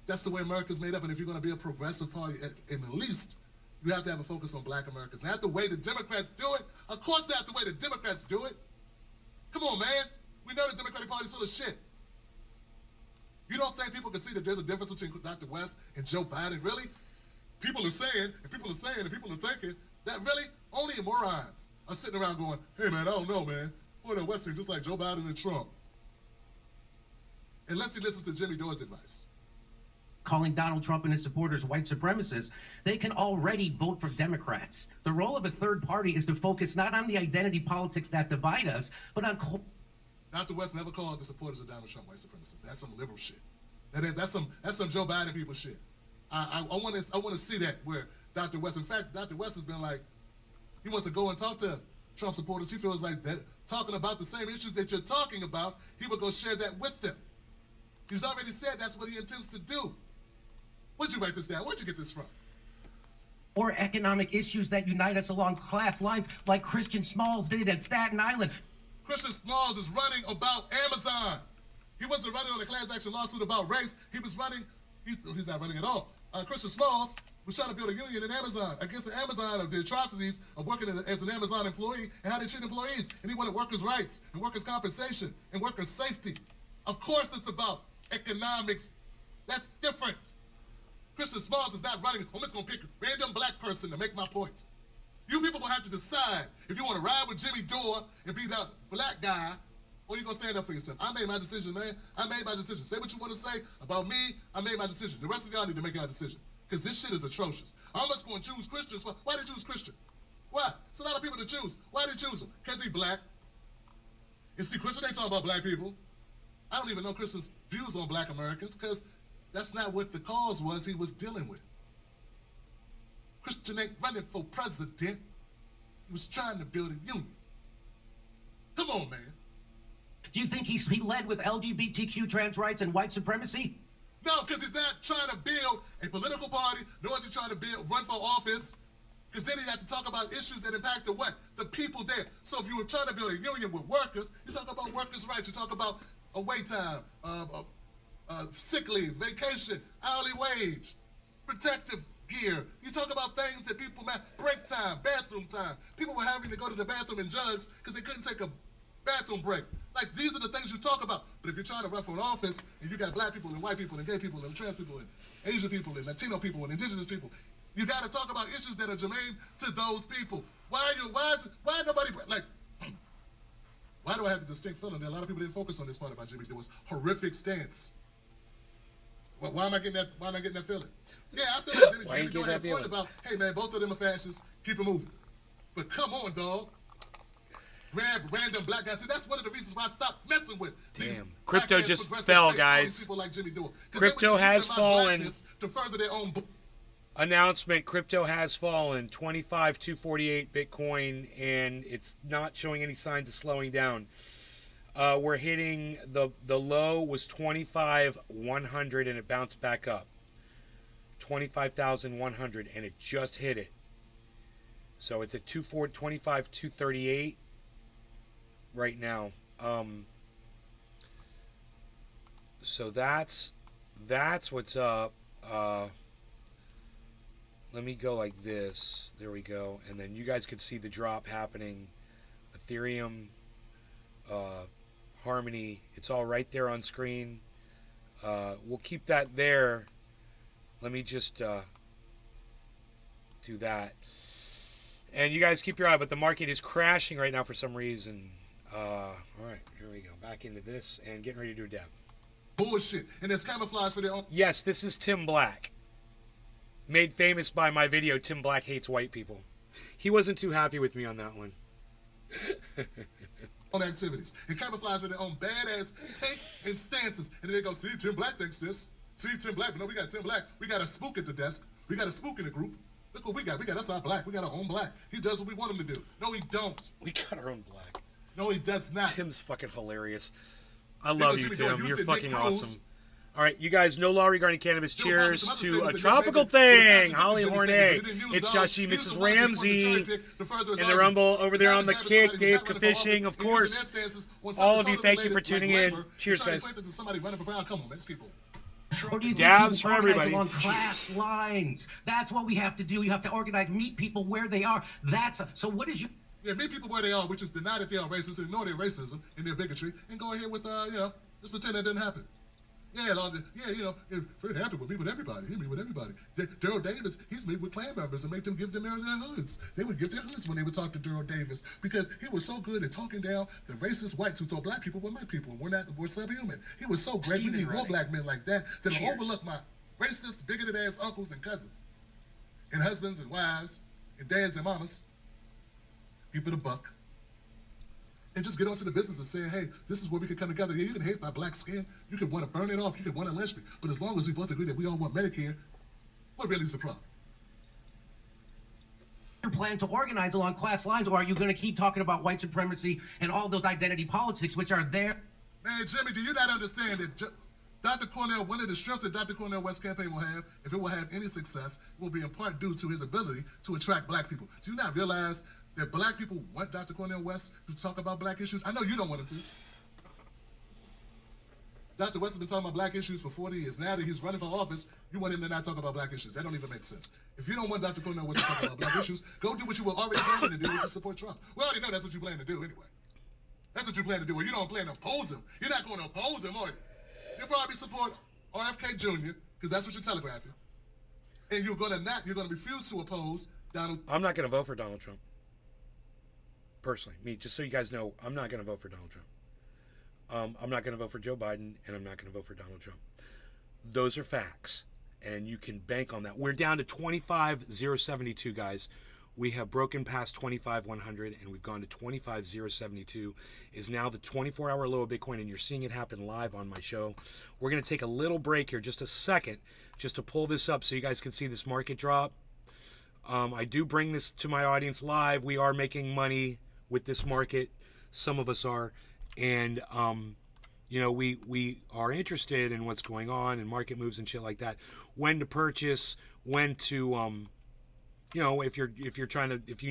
That's the way America's made up, and if you're going to be a progressive party, in the least, you have to have a focus on black Americans. Not the way the Democrats do it. Of course not the way the Democrats do it. Come on, man. We know the Democratic Party's full of shit. You don't think people can see that there's a difference between Dr. West and Joe Biden? Really? People are saying, and people are saying, and people are thinking that really only morons are sitting around going, hey, man, I don't know, man. Cornel West seems just like Joe Biden and Trump. Unless he listens to Jimmy Dore's advice. Calling Donald Trump and his supporters white supremacists, they can already vote for Democrats. The role of a third party is to focus not on the identity politics that divide us, but on... Dr. West never called the supporters of Donald Trump white supremacists. That's some liberal shit. That's some Joe Biden people shit. I want to see that where Dr. West, in fact, Dr. West has been like, he wants to go and talk to Trump supporters. He feels like that talking about the same issues that you're talking about, he would go share that with them. He's already said that's what he intends to do. Where'd you write this down? Where'd you get this from? Or economic issues that unite us along class lines, like Christian Smalls did at Staten Island. Christian Smalls is running about Amazon. He wasn't running on a class action lawsuit about race. He was running, he's not running at all. Christian Smalls was trying to build a union in Amazon against the Amazon of the atrocities of working as an Amazon employee and how they treat employees. And he wanted workers' rights and workers' compensation and workers' safety. Of course it's about economics. That's different. Christian Smalls is not running, I'm just going to pick a random black person to make my point. You people will have to decide if you want to ride with Jimmy Dore and be that black guy, or you going to stand up for yourself. I made my decision, man. I made my decision. Say what you want to say about me. I made my decision. The rest of y'all need to make your decision, because this shit is atrocious. I'm just going to choose Christians. Why did you choose Christian? Why? It's a lot of people to choose. Why did you choose him? Because he black. And see, Christian ain't talking about black people. I don't even know Christian's views on black Americans, because That's not what the cause was he was dealing with. Christian ain't running for president. He was trying to build a union. Come on, man. Do you think he led with LGBTQ trans rights and white supremacy? No, because he's not trying to build a political party, nor is he trying to run for office. Because then he'd have to talk about issues that impact the what? The people there. So if you were trying to build a union with workers, you talk about workers' rights, you talk about away time, sick leave, vacation, hourly wage, protective gear. You talk about things that people, break time, bathroom time. People were having to go to the bathroom in jugs because they couldn't take a bathroom break. Like, these are the things you talk about. But if you're trying to run for an office and you got black people and white people and gay people and trans people and Asian people and Latino people and indigenous people, you got to talk about issues that are germane to those people. Why nobody, like, why do I have the distinct feeling that a lot of people didn't focus on this part about Jimmy Dore's horrific stance? Well, why am I getting that feeling? Yeah, I feel like Jimmy Dore had a point about, hey man, both of them are fascists, keep it moving. But come on, dog. Grab random black guys. See, that's one of the reasons why I stopped messing with these crypto just fell, guys. People like Jimmy Dore. Crypto has fallen. To further their own Announcement, crypto has fallen 25,248 Bitcoin, and it's not showing any signs of slowing down. We're hitting the low was 25,100 and it bounced back up. 25,100 and it just hit it. So it's at 25,238 right now. So that's what's up. Let me go like this. There we go. And then you guys could see the drop happening. Ethereum, Harmony, it's all right there on screen. We'll keep that there. Let me just do that. And you guys keep your eye, but the market is crashing right now for some reason. All right, here we go. Back into this and getting ready to do a dab. Bullshit. And there's camouflage for their own. Yes, this is Tim Black. Made famous by my video, Tim Black Hates White People. He wasn't too happy with me on that one. On activities. And camouflage with their own badass takes and stances. And then they go, see, Tim Black thinks this. See, Tim Black. But no, we got Tim Black. We got a spook at the desk. We got a spook in the group. Look what we got. We got us our black. We got our own black. He does what we want him to do. No, he don't. We got our own black. No, he does not. Tim's fucking hilarious. I love you, Tim. You're fucking awesome. All right, you guys, no law regarding cannabis. Cheers to a tropical thing. Holly Hornet. It's Joshi, Mrs. Ramsey, in the Rumble over there on the kick. Dave Fishing, of course. All of you, thank you for tuning in. Cheers, guys. Or do you think Dabs for everybody. Along class lines? That's what we have to do. You have to organize, meet people where they are. So what is your... Yeah, meet people where they are, which is deny that they are racist, ignore their racism and their bigotry, and go ahead with, just pretend that didn't happen. Yeah, it happened with me, with everybody. He meet with everybody. Daryl Davis, he'd meet with Klan members and make them give them their hoods. They would give their hoods when they would talk to Daryl Davis because he was so good at talking down the racist whites who thought black people were my people and we're subhuman. He was so great. We need more black men like that that'll overlook my racist, bigoted ass uncles and cousins and husbands and wives and dads and mamas. Keep it a buck. And just get onto the business of saying, hey, this is where we can come together. Yeah, you can hate my black skin. You can want to burn it off. You can want to lynch me. But as long as we both agree that we all want Medicare, what really is the problem? Your plan to organize along class lines, or are you going to keep talking about white supremacy and all those identity politics which are there? Man, Jimmy, do you not understand that Dr. Cornel, one of the strengths that Dr. Cornel West's campaign will have, if it will have any success, will be in part due to his ability to attract black people. Do you not realize that black people want Dr. Cornel West to talk about black issues? I know you don't want him to. Dr. West has been talking about black issues for 40 years. Now that he's running for office, you want him to not talk about black issues. That don't even make sense. If you don't want Dr. Cornel West to talk about black issues, go do what you were already planning to do, which is support Trump. We already know that's what you plan to do anyway. That's what you plan to do. Well, you don't plan to oppose him. You're not going to oppose him, are you? You'll probably support RFK Jr., because that's what you're telegraphing. And you're going to refuse to oppose Donald. I'm not going to vote for Donald Trump. Personally, just so you guys know, I'm not going to vote for Donald Trump. I'm not going to vote for Joe Biden, and I'm not going to vote for Donald Trump. Those are facts, and you can bank on that. We're down to 25,072, guys. We have broken past 25,100 and we've gone to 25,072 is now the 24-hour low of Bitcoin, and you're seeing it happen live on my show. We're going to take a little break here, just a second, just to pull this up so you guys can see this market drop. I do bring this to my audience live. We are making money with this market. Some of us are. And, you know, we are interested in what's going on and market moves and shit like that. When to purchase, when to, you know, if you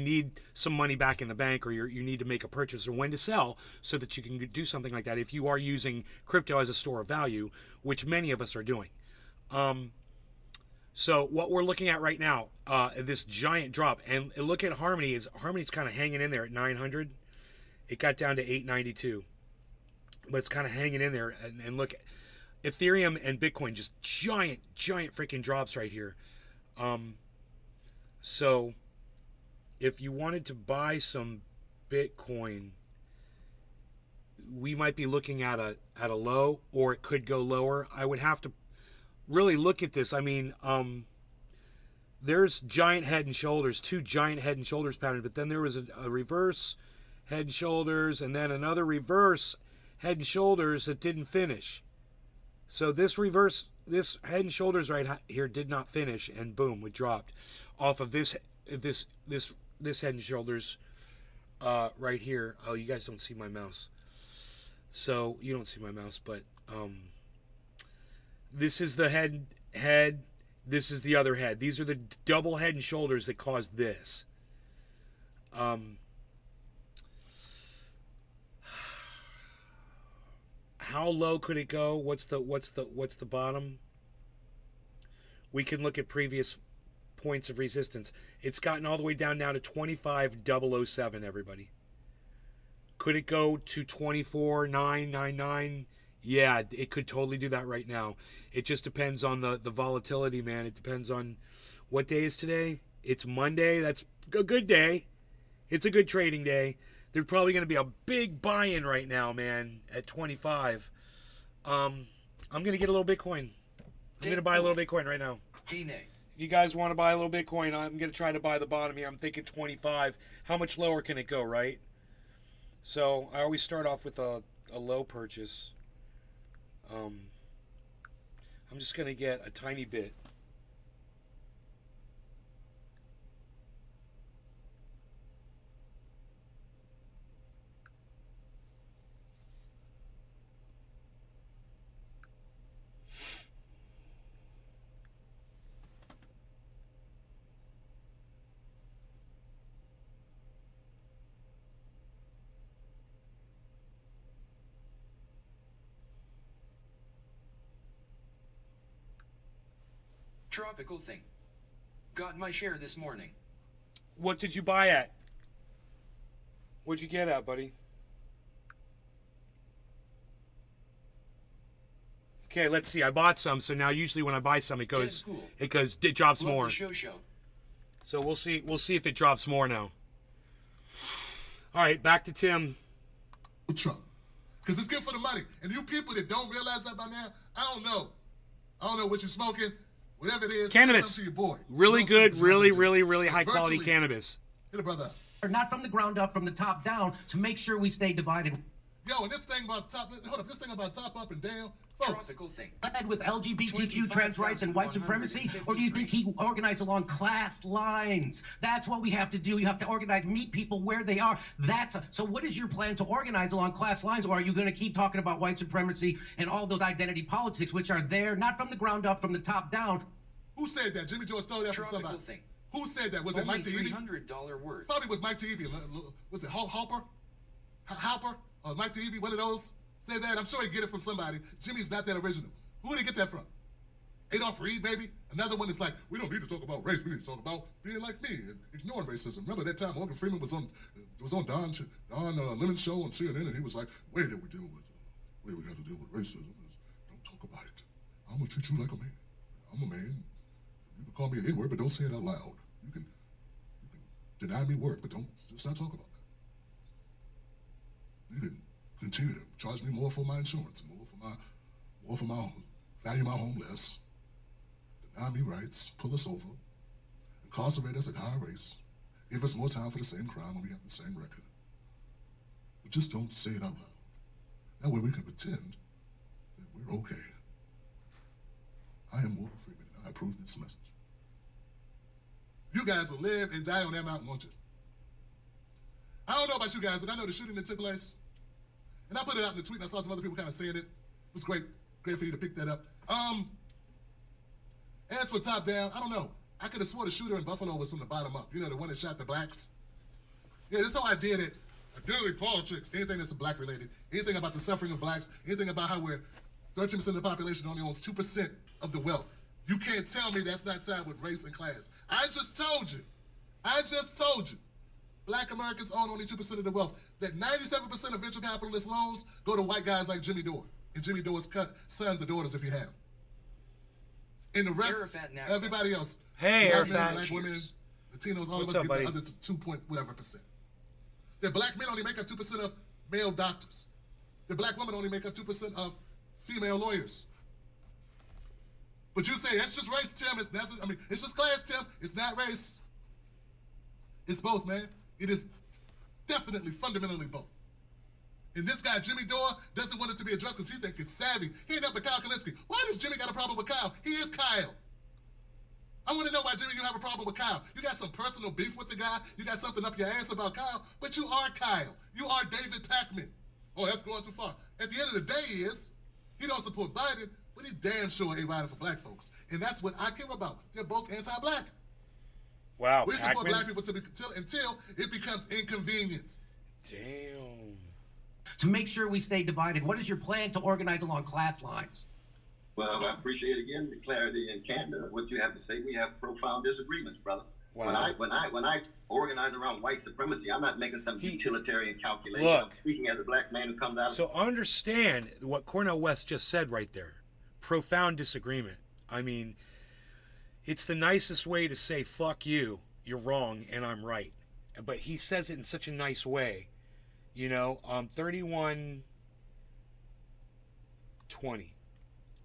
need some money back in the bank, or you need to make a purchase, or when to sell so that you can do something like that if you are using crypto as a store of value, which many of us are doing. So what we're looking at right now, this giant drop, and look at Harmony's kind of hanging in there at 900. It got down to 892, but it's kind of hanging in there. And look, Ethereum and Bitcoin, just giant freaking drops right here. So if you wanted to buy some Bitcoin, we might be looking at a low, or it could go lower. I would have to really look at this. I mean, there's giant head and shoulders, two giant head and shoulders pattern, but then there was a reverse head and shoulders, and then another reverse head and shoulders that didn't finish. So this head and shoulders right here did not finish, and boom, it dropped off of this head and shoulders right here. Oh, you guys don't see my mouse, so you don't see my mouse, but this is the head. This is the other head. These are the double head and shoulders that caused this. How low could it go? What's the bottom? We can look at previous points of resistance. It's gotten all the way down now to 25,007, everybody. Could it go to 24,999? Yeah, it could totally do that right now. It just depends on the volatility, man. It depends on what day is today. It's Monday. That's a good day. It's a good trading day. There's probably going to be a big buy-in right now, man, at 25. I'm going to get a little Bitcoin. I'm going to buy a little Bitcoin right now. Hey, Nick. If you guys want to buy a little Bitcoin, I'm going to try to buy the bottom here. I'm thinking 25. How much lower can it go, right? So I always start off with a low purchase. I'm just going to get a tiny bit. Tropical thing. Got my share this morning. What did you buy at? What'd you get at, buddy? Okay, let's see. I bought some, so now usually when I buy some, it drops Love more. the show. So we'll see if it drops more now. All right, back to Tim. Trump. Because it's good for the money. And you people that don't realize that by now, I don't know what you're smoking. Whatever it is, cannabis. To your boy. Really good, really high Virtually. quality cannabis. Hit a brother up. Not from the ground up, from the top down, to make sure we stay divided. Yo, and this thing about top up and down, folks. Tropical thing. Led with LGBTQ, trans rights, and white supremacy? Or do you think he organized along class lines? That's what we have to do. You have to organize, meet people where they are. So what is your plan to organize along class lines? Or are you going to keep talking about white supremacy and all those identity politics, which are there, not from the ground up, from the top down? Who said that? Jimmy Dore stole that from Tropical somebody. thing. Who said that? Was Only it Mike Taibbi? $300 worth. Probably was Mike Taibbi. Was it Halper? Halper? Or Mike Taibbi? One of those? Say that. I'm sure he get it from somebody. Jimmy's not that original. Who did he get that from? Adolph Reed, maybe? Another one that's like, we don't need to talk about race. We need to talk about being like me and ignoring racism. Remember that time Morgan Freeman was on Don Lemon's show on CNN, and he was like, way that we got to deal with racism is don't talk about it. I'm going to treat you like a man. I'm a man. You can call me an N-word, but don't say it out loud. You can deny me work, but let's not talk about that. You can continue to charge me more for my insurance, more for my value my home less, deny me rights, pull us over, incarcerate us at higher rates, give us more time for the same crime when we have the same record. But just don't say it out loud. That way we can pretend that we're okay. I am Morgan Freeman, and I approve this message. You guys will live and die on that mountain, won't you? I don't know about you guys, but I know the shooting that took place. And I put it out in the tweet, and I saw some other people kind of saying it. It was great for you to pick that up. As for top down, I don't know. I could have swore the shooter in Buffalo was from the bottom up. You know, the one that shot the blacks? Yeah, this whole idea that identity politics, anything that's black related, anything about the suffering of blacks, anything about how we're 13% of the population only owns 2% of the wealth. You can't tell me that's not tied with race and class. I just told you. Black Americans own only 2% of the wealth. That 97% of venture capitalist loans go to white guys like Jimmy Dore. And Jimmy Dore's sons or daughters, if you have. And the rest, everybody else. Hey, black men, Arafat. black women, Latinos, all What's of us up, get buddy? the other 2 point whatever percent. The black men only make up 2% of male doctors. The black women only make up 2% of female lawyers. But you say, that's just race, Tim. It's nothing. I mean, it's just class, Tim. It's not race. It's both, man. It is definitely, fundamentally both. And this guy, Jimmy Dore, doesn't want it to be addressed because he thinks it's savvy. He ain't up to Kyle Kalinske. Why does Jimmy got a problem with Kyle? He is Kyle. I want to know why, Jimmy, you have a problem with Kyle. You got some personal beef with the guy. You got something up your ass about Kyle, but you are Kyle. You are David Packman. Oh, that's going too far. At the end of the day he don't support Biden, but he damn sure ain't riding for black folks. And that's what I care about. They're both anti-black. Wow, We support Pac-Man? black people until it becomes inconvenient. Damn. To make sure we stay divided, what is your plan to organize along class lines? Well, I appreciate again the clarity and candor of what you have to say. We have profound disagreements, brother. Wow. When I organize around white supremacy, I'm not making some utilitarian calculation. Look. I'm speaking as a black man who comes out of So understand what Cornel West just said right there. Profound disagreement. I mean, it's the nicest way to say, fuck you, you're wrong, and I'm right. But he says it in such a nice way. You know, 31-20.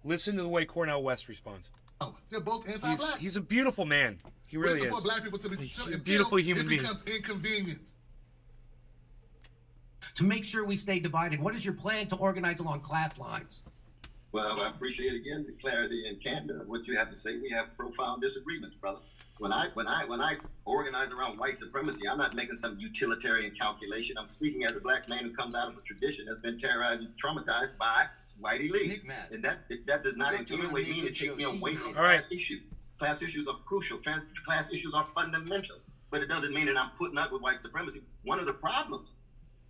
Listen to the way Cornel West responds. Oh, they're both anti-black. He's a beautiful man. He really we support is. black people He's until a beautiful human it being. becomes inconvenient. To make sure we stay divided, what is your plan to organize along class lines? Well, I appreciate again the clarity and candor of what you have to say. We have profound disagreements, brother. When I organize around white supremacy, I'm not making some utilitarian calculation. I'm speaking as a black man who comes out of a tradition that's been terrorized and traumatized by white elite. And that does not in any way mean it takes me away from class issues. Class issues are crucial. Class issues are fundamental. But it doesn't mean that I'm putting up with white supremacy. One of the problems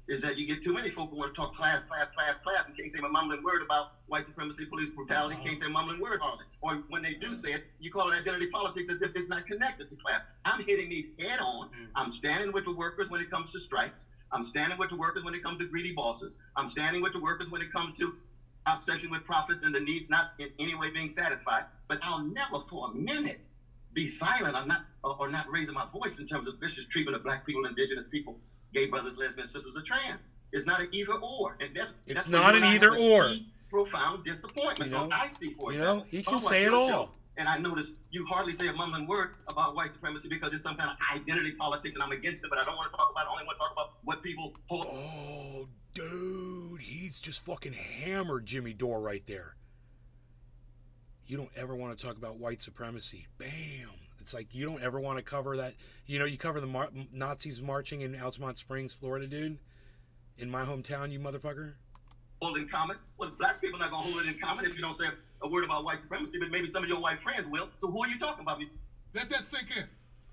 is that you get too many folk who want to talk class, and can't say a mumbling word about white supremacy, police brutality, can't say a mumbling word hardly. Or when they do say it, you call it identity politics as if it's not connected to class. I'm hitting these head on. I'm standing with the workers when it comes to strikes. I'm standing with the workers when it comes to greedy bosses. I'm standing with the workers when it comes to obsession with profits and the needs not in any way being satisfied. But I'll never for a minute be silent or not raising my voice in terms of vicious treatment of black people, indigenous people, gay brothers, lesbians, sisters, or trans. It's not an either or. And that's not an either or. Profound disappointment. You know, so I see for you example, know, he can say it all. And I notice you hardly say a mumbling word about white supremacy because it's some kind of identity politics and I'm against it, but I don't want to talk about it. I only want to talk about what people hold. Oh, dude, he's just fucking hammered Jimmy Dore right there. You don't ever want to talk about white supremacy. Bam. It's like you don't ever want to cover that. You know, you cover the Nazis marching in Altamont Springs, Florida, dude. In my hometown, you motherfucker. Hold in common. Well, black people are not going to hold it in common if you don't say a word about white supremacy, but maybe some of your white friends will. So who are you talking about? Let that sink in.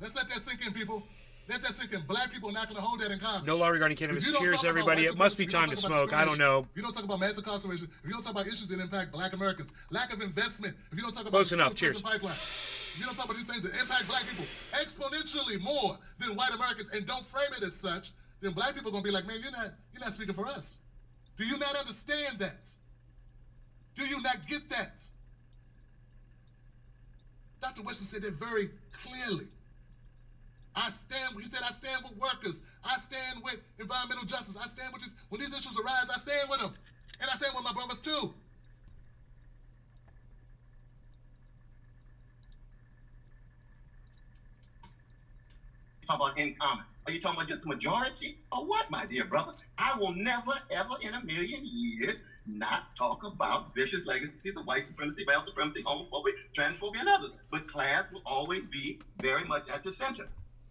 Let's let that sink in, people. Let that sink in. Black people are not going to hold that in common. No law regarding cannabis. Cheers, everybody. It must be time to smoke. I don't know. If you don't talk about mass incarceration, if you don't talk about issues that impact black Americans, lack of investment, if you don't talk about close enough. Cheers. Pipeline, if you don't talk about these things that impact black people exponentially more than white Americans and don't frame it as such, then black people are going to be like, man, you're not speaking for us. Do you not understand that? Do you not get that? Dr. Weston said that very clearly. He said, I stand with workers. I stand with environmental justice. I stand with this. When these issues arise, I stand with them. And I stand with my brothers too. talking about in common? Are you talking about just the majority or what, my dear brother? I will never, ever in a million years not talk about vicious legacies of white supremacy, male supremacy, homophobia, transphobia, and others. But class will always be very much at the center.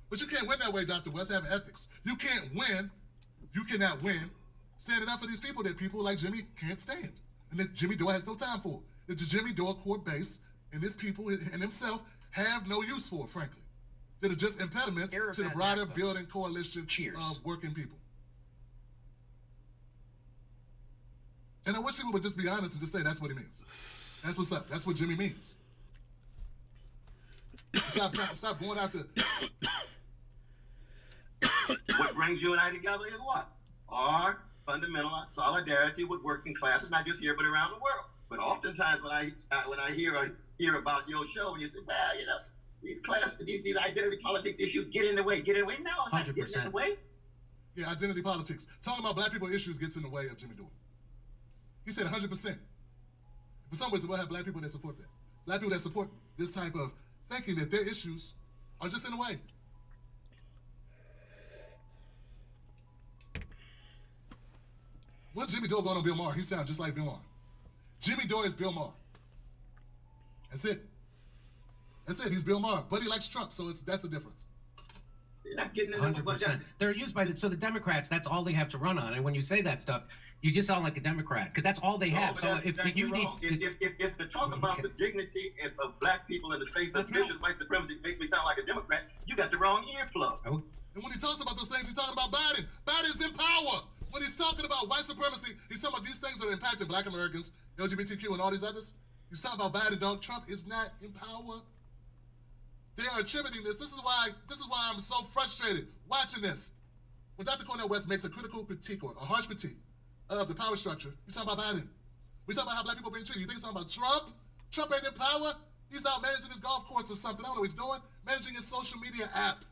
But you can't win that way, Dr. West, have ethics. You can't win, you cannot win standing up for these people that people like Jimmy can't stand. And that Jimmy Dore has no time for. That the Jimmy Dore core base and his people and himself have no use for, frankly. That are just impediments to the broader building coalition of working people. And I wish people would just be honest and just say that's what he means. That's what's up. That's what Jimmy means. Stop going out to... What brings you and I together is what? Our fundamental solidarity with working classes, not just here, but around the world. But oftentimes when I hear about your show, you say, well, you know, these identity politics issues get in the way. No, it's not getting in the way. Yeah, identity politics. Talking about black people issues gets in the way of Jimmy Dore. He said 100%. For some reason, we'll have black people that support that. Black people that support this type of thinking that their issues are just in the way. When Jimmy Dore going on Bill Maher, he sounds just like Bill Maher. Jimmy Dore is Bill Maher. That's it. That's it. He's Bill Maher, but he likes Trump, so that's the difference. You're not getting in 100%. They're used by so the Democrats. That's all they have to run on. And when you say that stuff, you just sound like a Democrat because that's all they have. So if exactly you wrong. If the talk about the dignity of black people in the face of vicious white supremacy makes me sound like a Democrat, you got the wrong earplug. Oh. And when he talks about those things, he's talking about Biden. Biden's in power. When he's talking about white supremacy, he's talking about these things that are impacting black Americans, LGBTQ, and all these others. He's talking about Biden. Donald Trump is not in power. They are attributing this. This is why I'm so frustrated watching this. When Dr. Cornel West makes a critical critique or a harsh critique of the power structure, he's talking about Biden. We're talking about how black people are being treated. You think he's talking about Trump? Trump ain't in power? He's out managing his golf course or something. I don't know what he's doing. Managing his social media app.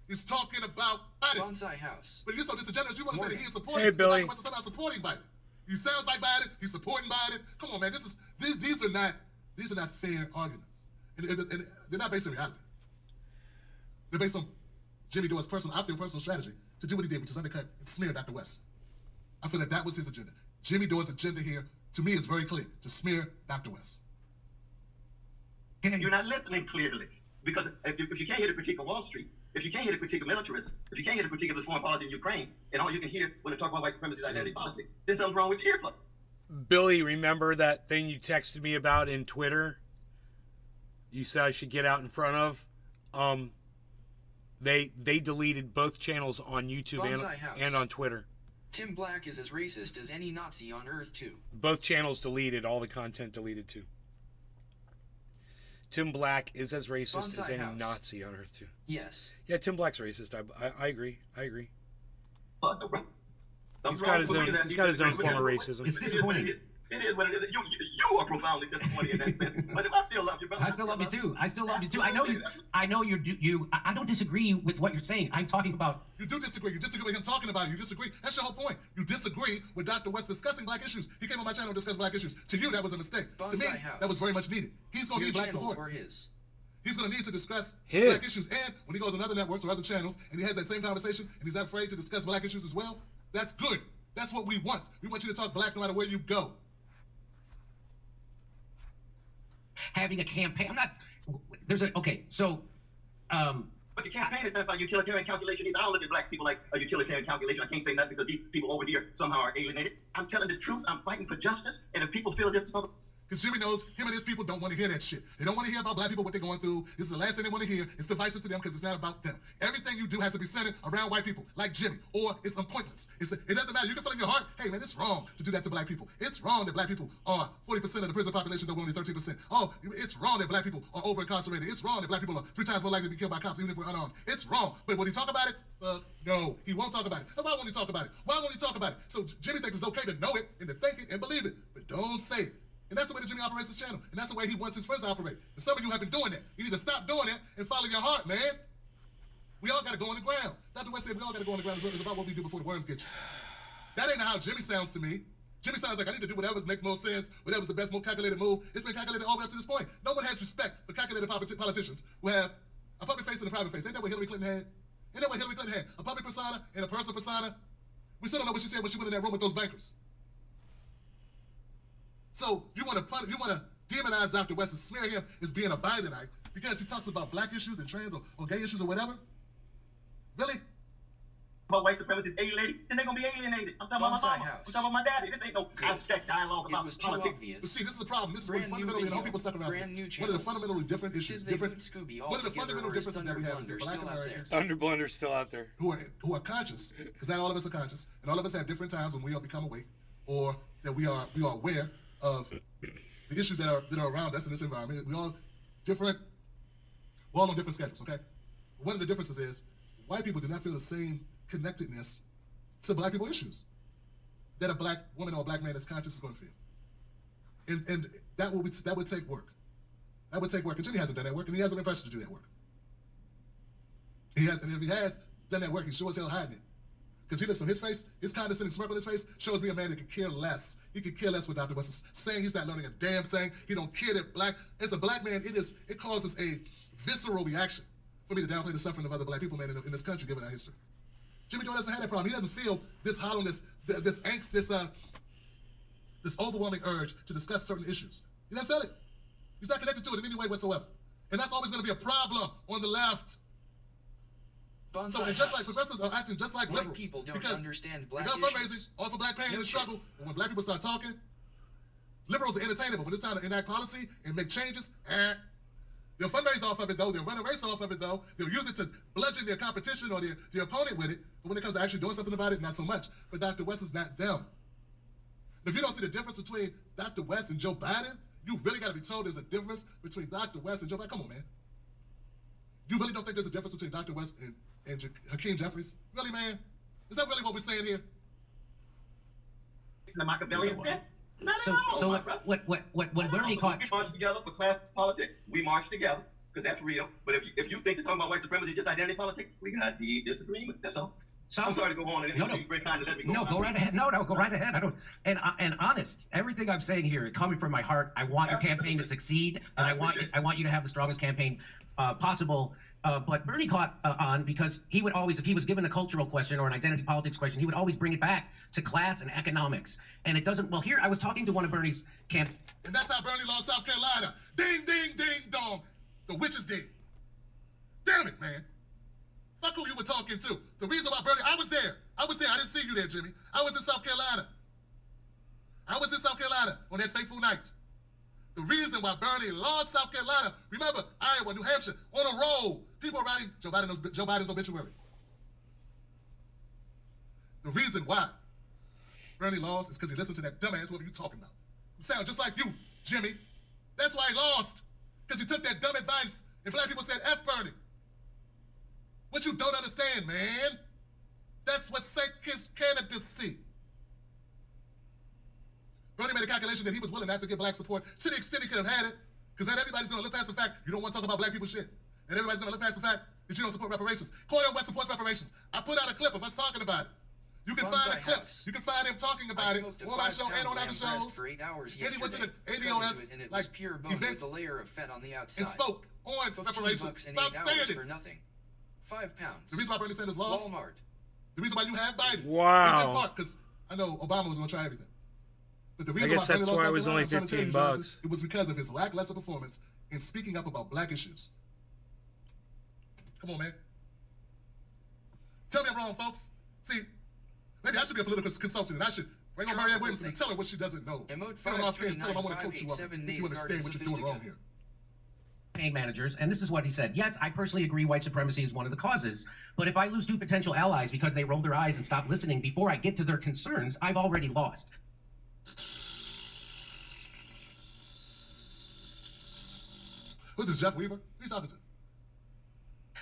He's talking about Biden. Bonsai House. But you're so disingenuous. You want to say that he is supporting. Hey, Billy. Dr. West is somehow supporting Biden. He sounds like Biden. He's supporting Biden. Come on, man. These are not fair arguments. And they're not based on reality. They're based on Jimmy Dore's personal strategy to do what he did, which is undercut and smear Dr. West. I feel that was his agenda. Jimmy Dore's agenda here, to me, is very clear: to smear Dr. West. You're not listening clearly, because if you can't hear the critique of Wall Street, if you can't hear the critique of militarism, if you can't hear the critique of his foreign policy in Ukraine, and all you can hear when they talk about white supremacy and identity politics, then something's wrong with your earplug. Billy, remember that thing you texted me about in Twitter? You said I should get out in front of. They deleted both channels on YouTube and on Twitter. Tim Black is as racist as any Nazi on Earth too. Both channels deleted, all the content deleted too. Tim Black is as racist as any Nazi on Earth too. Yes. Yeah, Tim Black's racist. I agree. He's He's got his own form of racism. It's disappointing. It is what it is. You are profoundly disappointed in that sense. But if I still love you, brother. I still love you too. I know you. I don't disagree with what you're saying. I'm talking about. You do disagree. You disagree with him talking about it. You disagree. That's your whole point. You disagree with Dr. West discussing black issues. He came on my channel to discuss black issues. To you, that was a mistake. To me, that was very much needed. He's going to need black support. He's going to need to discuss black issues. And when he goes on other networks or other channels and he has that same conversation and he's not afraid to discuss black issues as well, that's good. That's what we want. We want you to talk black no matter where you go. Having a campaign. I'm not. But the campaign is not about utilitarian calculation either. I don't look at black people like a utilitarian calculation. I can't say nothing because these people over here somehow are alienated. I'm telling the truth. I'm fighting for justice. And if people feel as if it's not... Because Jimmy knows him and his people don't want to hear that shit. They don't want to hear about black people, what they're going through. This is the last thing they want to hear. It's divisive to them because it's not about them. Everything you do has to be centered around white people, like Jimmy, or it's pointless. It doesn't matter. You can feel in your heart, hey, man, it's wrong to do that to black people. It's wrong that black people are 40% of the prison population, though we're only 13%. Oh, it's wrong that black people are over-incarcerated. It's wrong that black people are 3 times more likely to be killed by cops, even if we're unarmed. It's wrong. But when he talk about it, no, he won't talk about it. Why won't he talk about it? Why won't he talk about it? So Jimmy thinks it's okay to know it and to think it and believe it, but don't say it. And that's the way that Jimmy operates his channel. And that's the way he wants his friends to operate. And some of you have been doing that. You need to stop doing it and follow your heart, man. We all got to go on the ground. Dr. West said we all got to go on the ground. It's about what we do before the worms get you. That ain't how Jimmy sounds to me. Jimmy sounds like I need to do whatever makes most sense, whatever's the best, most calculated move. It's been calculated all the way up to this point. No one has respect for calculated politicians who have a public face and a private face. Ain't that what Hillary Clinton had? Ain't that what Hillary Clinton had? A public persona and a personal persona? We still don't know what she said when she went in that room with those bankers. So you want to demonize Dr. West and smear him as being a Bidenite because he talks about black issues and trans or gay issues or whatever? Really? About white supremacists alienated, then they're gonna be alienated. I'm talking about my mama. I'm talking about my daddy. This ain't no abstract dialogue about politics. But see, this is the problem. This is what fundamentally, and I hope people stuck around for this. One of the fundamentally different issues, one of the fundamental differences that we have is that black Americans, Thunder Blunder's still out there, who are conscious, because not all of us are conscious, and all of us have different times when we all become awake, or that we are aware of the issues that are around us in this environment. We all different. We're all on different schedules. Okay. One of the differences is white people do not feel the same connectedness to black people issues that a black woman or a black man that's conscious is going to feel. And that would take work. That would take work. And Jimmy hasn't done that work, and he hasn't been pressured to do that work. And if he has done that work, he sure as hell hiding it. Because he looks on his face, his condescending smirk on his face shows me a man that could care less. He could care less what Dr. West is saying. He's not learning a damn thing. He don't care that black, as a black man, it causes a visceral reaction for me to downplay the suffering of other black people, man, in this country, given our history. Jimmy Dore doesn't have that problem. He doesn't feel this hollowness, this angst, this overwhelming urge to discuss certain issues. He doesn't feel it. He's not connected to it in any way whatsoever. And that's always going to be a problem on the left. So, and just like progressives are acting just like liberals. People don't because understand black they got fundraising, all for black pain and struggle. And when black people start talking, liberals are entertainable. When it's time to enact policy and make changes, they'll fundraise off of it, though. They'll run a race off of it, though. They'll use it to bludgeon their competition or their opponent with it. But when it comes to actually doing something about it, not so much. But Dr. West is not them. If you don't see the difference between Dr. West and Joe Biden, you really got to be told there's a difference between Dr. West and Joe Biden. Come on, man. You really don't think there's a difference between Dr. West and Hakeem Jeffries? Really, man? Is that really what we're saying here? It's in the Machiavellian sense. Not So, at all, so my brother. what Bernie caught. We march together for class politics. We march together because that's real. But if you think they're talking about white supremacy is just identity politics, we got deep disagreement. That's all. So, I'm sorry to go on. No, go right ahead. No, go right ahead. I don't. And honest, everything I'm saying here, coming from my heart, I want your campaign to succeed, and I want you to have the strongest campaign possible. But Bernie caught on because he would always, if he was given a cultural question or an identity politics question, he would always bring it back to class and economics. And it doesn't. Well, here I was talking to one of Bernie's camp. And that's how Bernie lost South Carolina. Ding, ding, ding, dong. The witch is dead. Damn it, man. Fuck who you were talking to. The reason why Bernie, I was there. I didn't see you there, Jimmy. I was in South Carolina. On that fateful night. The reason why Bernie lost South Carolina, remember, Iowa, New Hampshire, on a roll. People are writing Joe Biden's obituary. The reason why Bernie lost is because he listened to that dumbass whoever you talking about. You sound just like you, Jimmy. That's why he lost. Because he took that dumb advice and black people said, F Bernie. What you don't understand, man. That's what sank his candidacy. Bernie made a calculation that he was willing not to give black support to the extent he could have had it, because then everybody's going to look past the fact you don't want to talk about black people shit. And everybody's going to look past the fact that you don't support reparations. Cornel West supports reparations. I put out a clip of us talking about it. You can find the clips. You can find him talking about it on my show and on other shows. For 8 hours and he went to the ADOS and it like was pure bone events with a layer of fat on the outside. and spoke on reparations. Stop saying it. For nothing. £5. The reason why Bernie Sanders lost. Walmart. The reason why you have Biden. Wow. Is in part because I know Obama was going to try everything. But the reason I guess why that's Bernie why lost it was only South Carolina, I'm trying to tell you, $15. it was because of his lackluster performance in speaking up about black issues. Come on, man. Tell me I'm wrong, folks. See, maybe I should be a political consultant and I should bring on Marianne Williamson and tell her what she doesn't know. Get on off here and tell her I want to coach you up and make you understand what you're doing wrong here. Campaign managers, and this is what he said. Yes, I personally agree white supremacy is one of the causes, but if I lose 2 potential allies because they roll their eyes and stop listening before I get to their concerns, I've already lost. Who's this, Jeff Weaver? Who are you talking to?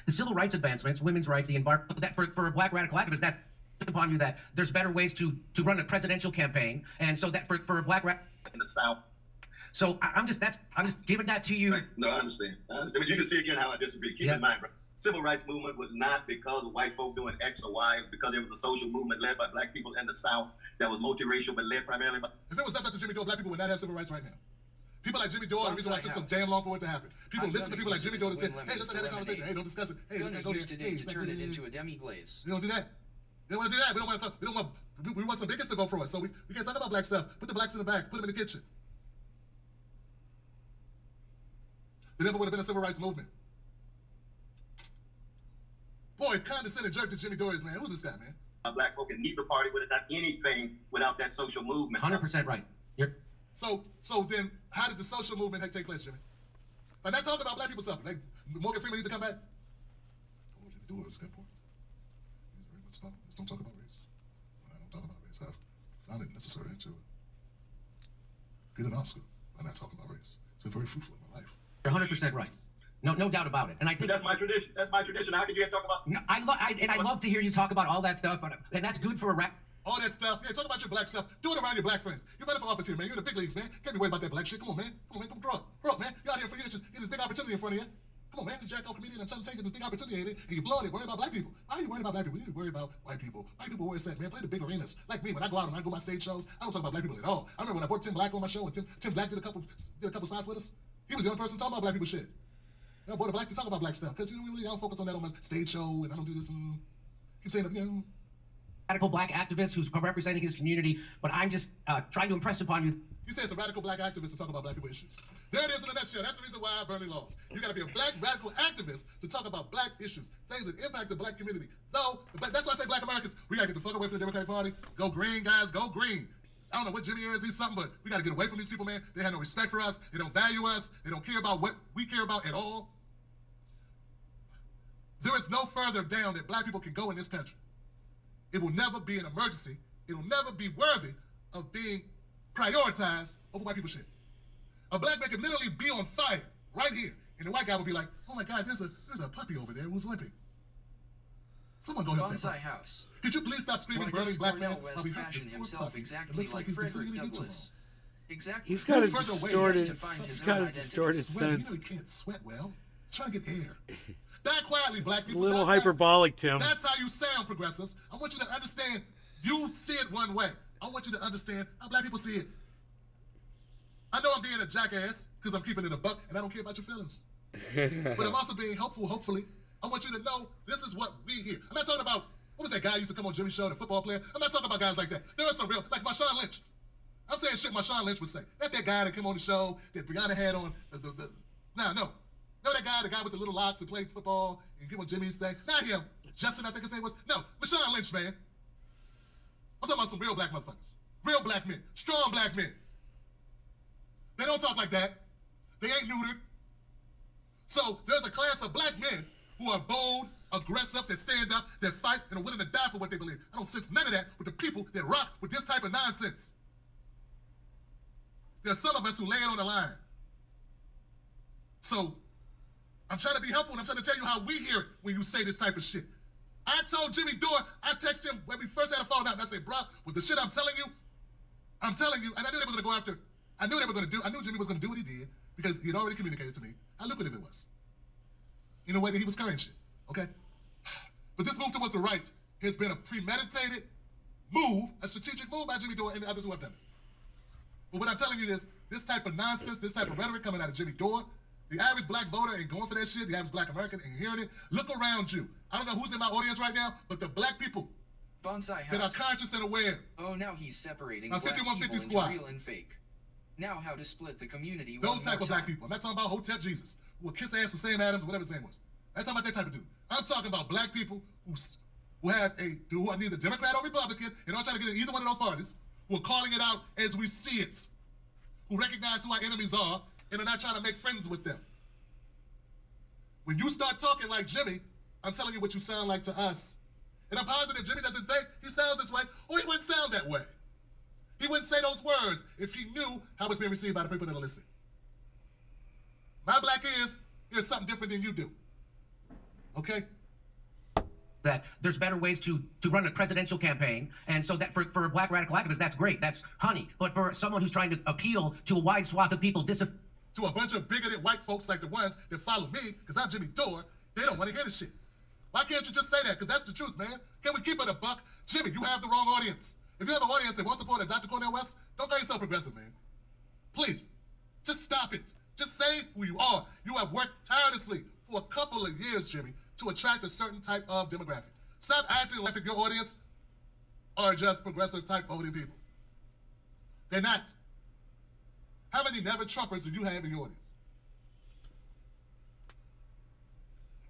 The civil rights advancements, women's rights, the environment, that for a black radical activist, that upon you that there's better ways to run a presidential campaign, and so that for a black in the South. So I'm just giving that to you. Right. No, I understand. But you can see again how I disagree. Keep in mind, bro. Civil rights movement was not because of white folk doing X or Y, because it was a social movement led by black people in the South that was multiracial but led primarily by. If it was left up to Jimmy Dore, black people would not have civil rights right now. People like Jimmy Dore, the reason why it took so damn long for it to happen. People listen to people like Jimmy Dore and say, hey, let's have a conversation. Hey, don't discuss it. Hey, let's not go here. Hey, to turn it into a demi-glaze. We don't do that. We don't want to do that. We don't want to talk. We want some bigots to vote for us. So we can't talk about black stuff. Put the blacks in the back. Put them in the kitchen. There never would have been a civil rights movement. Boy, condescending jerk to Jimmy Dore is, man. Who's this guy, man? Black folk in neither party would have done anything without that social movement. 100% right. So then, how did the social movement take place, Jimmy? I'm not talking about black people suffering. Like, Morgan Freeman needs to come back. Oh, Jimmy Dore is a good point. He's very good spot. Just don't talk about race. I don't talk about race. I found it necessary to get an Oscar by not talking about race. It's been very fruitful in my life. You're 100% right. No doubt about it. And I think that's my tradition. That's my tradition. How can you talk about? No, I love to hear you talk about all that stuff, and that's good for a rap. All that stuff. Yeah, talk about your black stuff. Do it around your black friends. You're running for office here, man. You're in the big leagues, man. Can't be worried about that black shit. Come on, man. Come on, man. Come grow up. Grow up, man. You're out here for you. Get this big opportunity in front of you. Come on, man. You jack off comedian. I'm trying to take this big opportunity and you're blowing it. Worry about black people. Why are you worried about black people? You need to worry about white people. White people always say, man, play the big arenas. Like me, when I go out and I go my stage shows, I don't talk about black people at all. I remember when I brought Tim Black on my show, and Tim Black did a couple spots with us. He was the only person talking about black people shit. I brought a black to talk about black stuff because I don't focus on that on my stage show, and I don't do this and keep saying it. Radical black activist who's representing his community, but I'm just trying to impress upon you. You say it's a radical black activist to talk about black people issues. There it is in a nutshell. That's the reason why I burn laws. You got to be a black radical activist to talk about black issues, things that impact the black community. No, that's why I say black Americans, we got to get the fuck away from the Democratic Party. Go green, guys, go green. I don't know what Jimmy is, he's something, but we got to get away from these people, man. They have no respect for us. They don't value us. They don't care about what we care about at all. There is no further down that black people can go in this country. It will never be an emergency. It will never be worthy of being prioritized over white people shit. A black man could literally be on fire right here, and the white guy would be like, "Oh my God, there's a puppy over there who's limping. Someone go help that puppy." House. Could you please stop screaming, burning black man? While we hurt this poor puppy. It looks like he's Frederick been Douglass. Exactly. He's got a distorted sense. You know he can't sweat well. Trying to get air. Die quietly, black people. A little hyperbolic, Tim. That's how you sound, progressives. I want you to understand. You see it one way. I want you to understand how black people see it. I know I'm being a jackass because I'm keeping it a buck and I don't care about your feelings. But I'm also being helpful, hopefully. I want you to know this is what we hear. I'm not talking about, what was that guy who used to come on Jimmy's show, the football player? I'm not talking about guys like that. There are some real, like Marshawn Lynch. I'm saying shit Marshawn Lynch would say. Not that guy that came on the show that Brianna had on no. Know that guy, the guy with the little locks that played football and came on Jimmy's thing? Not him. Justin, I think his name was. No, Marshawn Lynch, man. I'm talking about some real black motherfuckers. Real black men. Strong black men. They don't talk like that. They ain't neutered. So there's a class of black men who are bold, aggressive, that stand up, that fight, and are willing to die for what they believe. I don't sense none of that with the people that rock with this type of nonsense. There's some of us who lay it on the line. So I'm trying to be helpful, and I'm trying to tell you how we hear it when you say this type of shit. I told Jimmy Dore, I texted him when we first had a falling out, and I said, bro, with the shit I'm telling you, and I knew they were going to go after, I knew Jimmy was going to do what he did, because he had already communicated to me how lucrative it was. In a way that he was carrying shit, okay? But this move towards the right has been a premeditated move, a strategic move by Jimmy Dore and the others who have done this. But what I'm telling you is, this type of nonsense, this type of rhetoric coming out of Jimmy Dore, the average black voter ain't going for that shit. The average black American ain't hearing it. Look around you. I don't know who's in my audience right now, but the black people that are conscious and aware. Oh, now he's separating black 5150 people into real and fake. Now how to split the community. Those type of black people. I'm not talking about Hotep Jesus, who will kiss ass for Sam Adams or whatever his name was. I'm talking about that type of dude. I'm talking about black people who are neither Democrat or Republican and aren't trying to get in either one of those parties, who are calling it out as we see it, who recognize who our enemies are, and are not trying to make friends with them. When you start talking like Jimmy, I'm telling you what you sound like to us. And I'm positive Jimmy doesn't think he sounds this way, or he wouldn't sound that way. He wouldn't say those words if he knew how it's being received by the people that are listening. My black ears hear something different than you do. Okay? That there's better ways to run a presidential campaign, and so that for a black radical activist, that's great, that's honey. But for someone who's trying to appeal to a wide swath of people, to a bunch of bigoted white folks like the ones that follow me, because I'm Jimmy Dore, they don't want to hear this shit. Why can't you just say that? Because that's the truth, man. Can we keep it a buck? Jimmy, you have the wrong audience. If you have an audience that wants to support Dr. Cornel West, don't call yourself progressive, man. Please. Just stop it. Just say who you are. You have worked tirelessly for a couple of years, Jimmy, to attract a certain type of demographic. Stop acting like your audience are just progressive type voting people. They're not. How many never Trumpers do you have in your audience?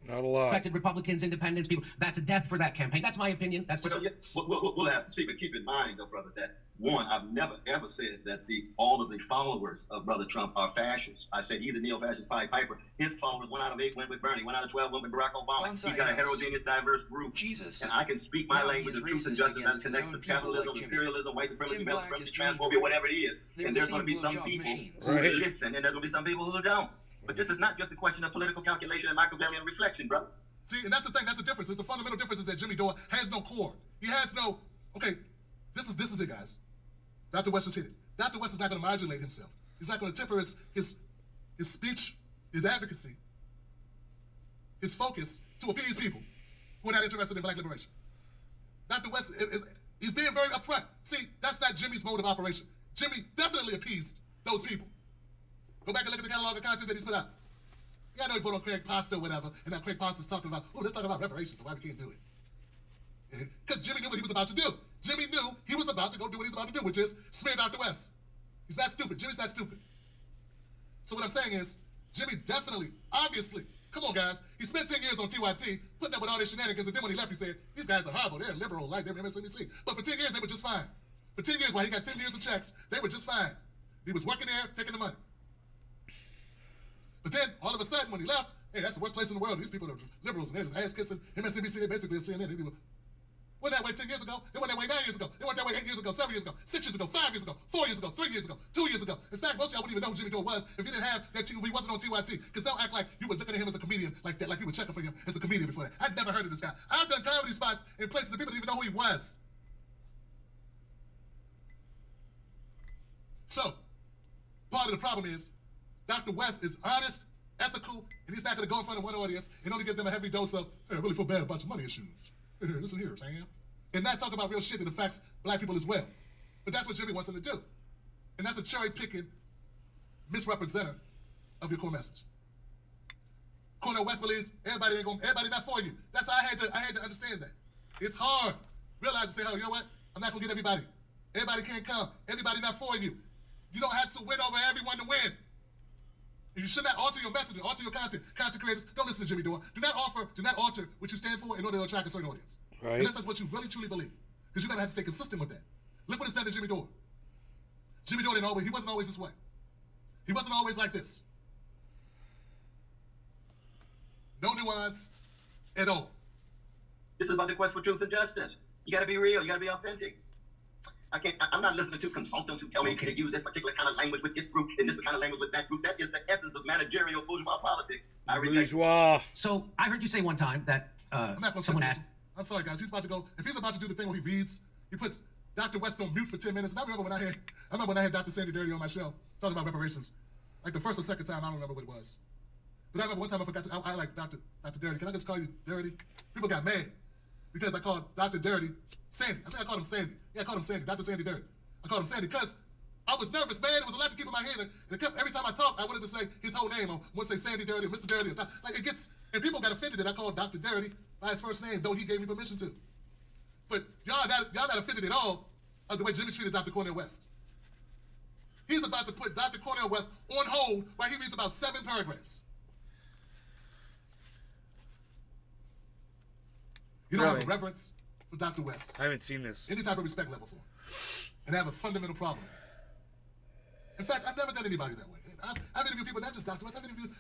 Not a lot. Affected Republicans, independents, people. That's a death for that campaign. That's my opinion. That's just... We'll have to see, but keep in mind, though, brother, that one, I've never ever said that all of the followers of Brother Trump are fascists. I said he's a neo-fascist Pied Piper. His followers, 1 out of 8 went with Bernie, 1 out of 12 went with Barack Obama. He's got a heterogeneous, diverse group. Jesus. And I can speak my language of truth and justice that connects with capitalism, imperialism, white supremacy, male supremacy, transphobia, whatever it is. And there's going to be some people who listen, and there's going to be some people who don't. But this is not just a question of political calculation and Machiavellian reflection, brother. See, and that's the thing. That's the difference. It's the fundamental difference is that Jimmy Dore has no core. He has no. Okay, this is it, guys. Dr. West is hit it. Dr. West is not going to modulate himself. He's not going to temper his speech, his advocacy, his focus to appease people who are not interested in black liberation. Dr. West he's being very upfront. See, that's not Jimmy's mode of operation. Jimmy definitely appeased those people. Go back and look at the catalog of content that he's put out. Yeah, I know he put on Craig Pasta or whatever, and now Craig Pasta's talking about, let's talk about reparations and why we can't do it. Because Jimmy knew what he was about to do. Jimmy knew he was about to go do what he's about to do, which is smear Dr. West. He's not stupid. Jimmy's not stupid. So what I'm saying is, Jimmy definitely, obviously, come on, guys, he spent 10 years on TYT, putting up with all their shenanigans, and then when he left, he said, these guys are horrible. They're liberal, like they're MSNBC. But for 10 years, they were just fine. For 10 years, while he got 10 years of checks, they were just fine. He was working there, taking the money. But then, all of a sudden, when he left, hey, that's the worst place in the world. These people are liberals, and they're just ass-kissing MSNBC. They basically are CNN. They people weren't that way 10 years ago. They weren't that way 9 years ago. They weren't that way 8 years ago, 7 years ago, 6 years ago, 5 years ago, 4 years ago, 3 years ago, 2 years ago. In fact, most of y'all wouldn't even know who Jimmy Dore was if he didn't have that if he wasn't on TYT. Because they'll act like you was looking at him as a comedian like that, like you were checking for him as a comedian before that. I'd never heard of this guy. I've done comedy spots in places that people didn't even know who he was. So, part of the problem is Dr. West is honest, ethical, and he's not going to go in front of one audience and only give them a heavy dose of, hey, I really feel bad about your money issues. Hey, listen here, Sam. And not talk about real shit that affects black people as well. But that's what Jimmy wants them to do. And that's a cherry-picking misrepresenter of your core message. Cornel West believes everybody not for you. That's how I had to understand that. It's hard. Realize and say, oh, you know what? I'm not going to get everybody. Everybody can't come. Everybody not for you. You don't have to win over everyone to win. You should not alter your messaging, alter your content. Content creators, don't listen to Jimmy Dore. Do not alter what you stand for in order to attract a certain audience. Right. Unless that's what you really, truly believe. Because you're going to have to stay consistent with that. Look what it's done to Jimmy Dore. Jimmy Dore he wasn't always this way. He wasn't always like this. No nuance at all. This is about the quest for truth and justice. You got to be real. You got to be authentic. I'm not listening to consultants who tell me to use this particular kind of language with this group and this kind of language with that group. That is the essence of managerial bourgeois politics. I reject. So I heard you say one time that someone asked. I'm sorry, guys. He's about to go. If he's about to do the thing where he reads, he puts Dr. West on mute for 10 minutes. And I remember when I had Dr. Sandy Dirty on my show talking about reparations. Like the first or second time, I don't remember what it was. But I remember one time I forgot to. I like Dr. Dirty. Can I just call you Dirty? People got mad because I called Dr. Dirty Sandy. I think I called him Sandy. Yeah, I called him Sandy. Dr. Sandy Dirty. I called him Sandy because I was nervous, man. It was a lot to keep in my head, and it kept, every time I talked, I wanted to say his whole name. I want to say Sandy Dirty or Mr. Dirty. Or like it gets, and people got offended that I called Dr. Dirty by his first name, though he gave me permission to. But y'all not offended at all of the way Jimmy treated Dr. Cornel West. He's about to put Dr. Cornel West on hold while he reads about 7 paragraphs. You don't have a reverence for Dr. West. I haven't seen this. Any type of respect level for him. And I have a fundamental problem with it. In fact, I've never done anybody that way. I've interviewed people, not just Dr. West. I've interviewed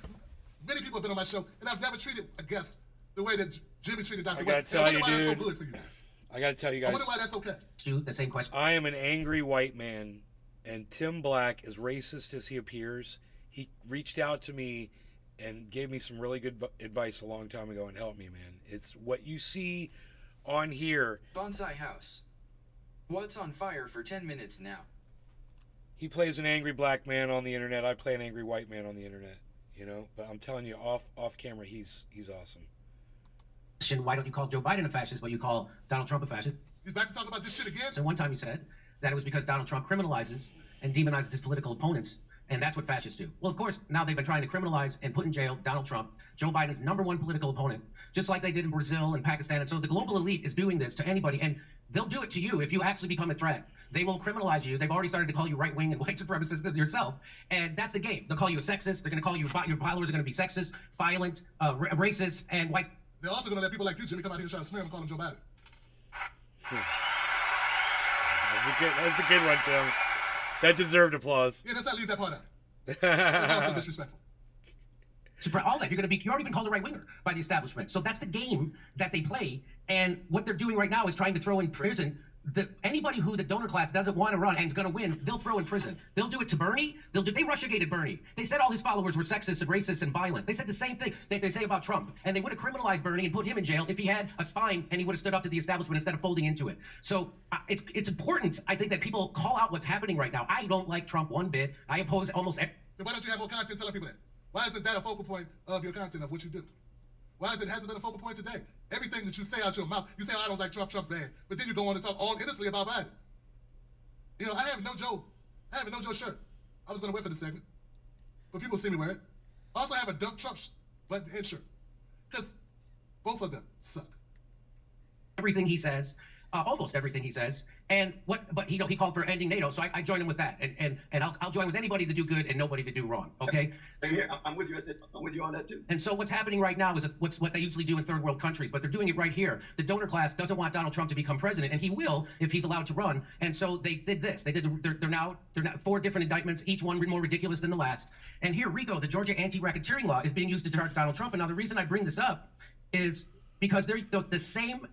many people have been on my show, and I've never treated a guest the way that Jimmy treated Dr. West. I wonder why that's so good for you guys. I got to tell you guys. I wonder why that's okay. The same question. I am an angry white man, and Tim Black, as racist as he appears, he reached out to me and gave me some really good advice a long time ago and helped me, man. It's what you see on here. Bonsai House. What's on fire for 10 minutes now? He plays an angry black man on the internet. I play an angry white man on the internet, you know. But I'm telling you, off camera, he's awesome. Why don't you call Joe Biden a fascist, but you call Donald Trump a fascist? He's back to talk about this shit again? So one time you said that it was because Donald Trump criminalizes and demonizes his political opponents. And that's what fascists do. Well, of course, now they've been trying to criminalize and put in jail Donald Trump, Joe Biden's #1 political opponent, just like they did in Brazil and Pakistan. And so the global elite is doing this to anybody, and they'll do it to you if you actually become a threat. They will criminalize you. They've already started to call you right-wing and white supremacist yourself, and that's the game. They'll call you a sexist. They're going to call you, your followers are going to be sexist, violent, racist, and white. They're also going to let people like you, Jimmy, come out here and try to smear him and call him Joe Biden. That's a good one, Tim. That deserved applause. Yeah, let's not leave that part out. That's also disrespectful. All that you've already been called a right winger by the establishment. So that's the game that they play. And what they're doing right now is trying to throw in prison anybody who the donor class doesn't want to run and is going to win. They'll throw in prison. They'll do it to Bernie. They russiagated Bernie. They said all his followers were sexist and racist and violent. They said the same thing they say about Trump. And they would have criminalized Bernie and put him in jail if he had a spine and he would have stood up to the establishment instead of folding into it. So it's important, I think, that people call out what's happening right now. I don't like Trump one bit. I oppose almost every. Then why don't you have more content telling people that? Why isn't that a focal point of your content, of what you do? Why hasn't been a focal point today? Everything that you say out your mouth, you say, oh, I don't like Trump, Trump's bad. But then you go on and talk all innocently about Biden. You know, I have a no Joe shirt. I was going to wait for the segment, but people see me wear it. I also have a Dump Trump button head shirt, because both of them suck. Everything he says, almost everything he says, but he called for ending NATO, so I join him with that, and I'll join with anybody to do good and nobody to do wrong. Okay. Here, I'm with you. I'm with you on that too. And so what's happening right now is what they usually do in third world countries, but they're doing it right here. The donor class doesn't want Donald Trump to become president, and he will if he's allowed to run. And so they did this. They're now 4 different indictments, each one more ridiculous than the last. And here, RICO, the Georgia anti-racketeering law, is being used to charge Donald Trump. And now the reason I bring this up is because they're the same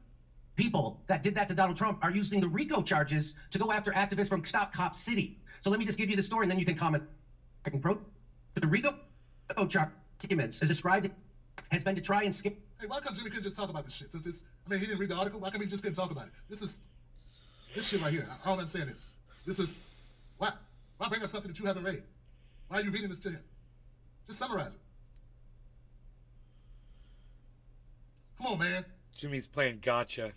people that did that to Donald Trump are using the RICO charges to go after activists from Stop Cop City. So let me just give you the story, and then you can comment. The RICO charge documents is described has been to try and skip. Hey, why come Jimmy couldn't just talk about this shit? Since he didn't read the article. Why come he just couldn't talk about it? This shit right here. I don't understand this. This is why bring up something that you haven't read? Why are you reading this to him? Just summarize it. Come on, man. Jimmy's playing gotcha.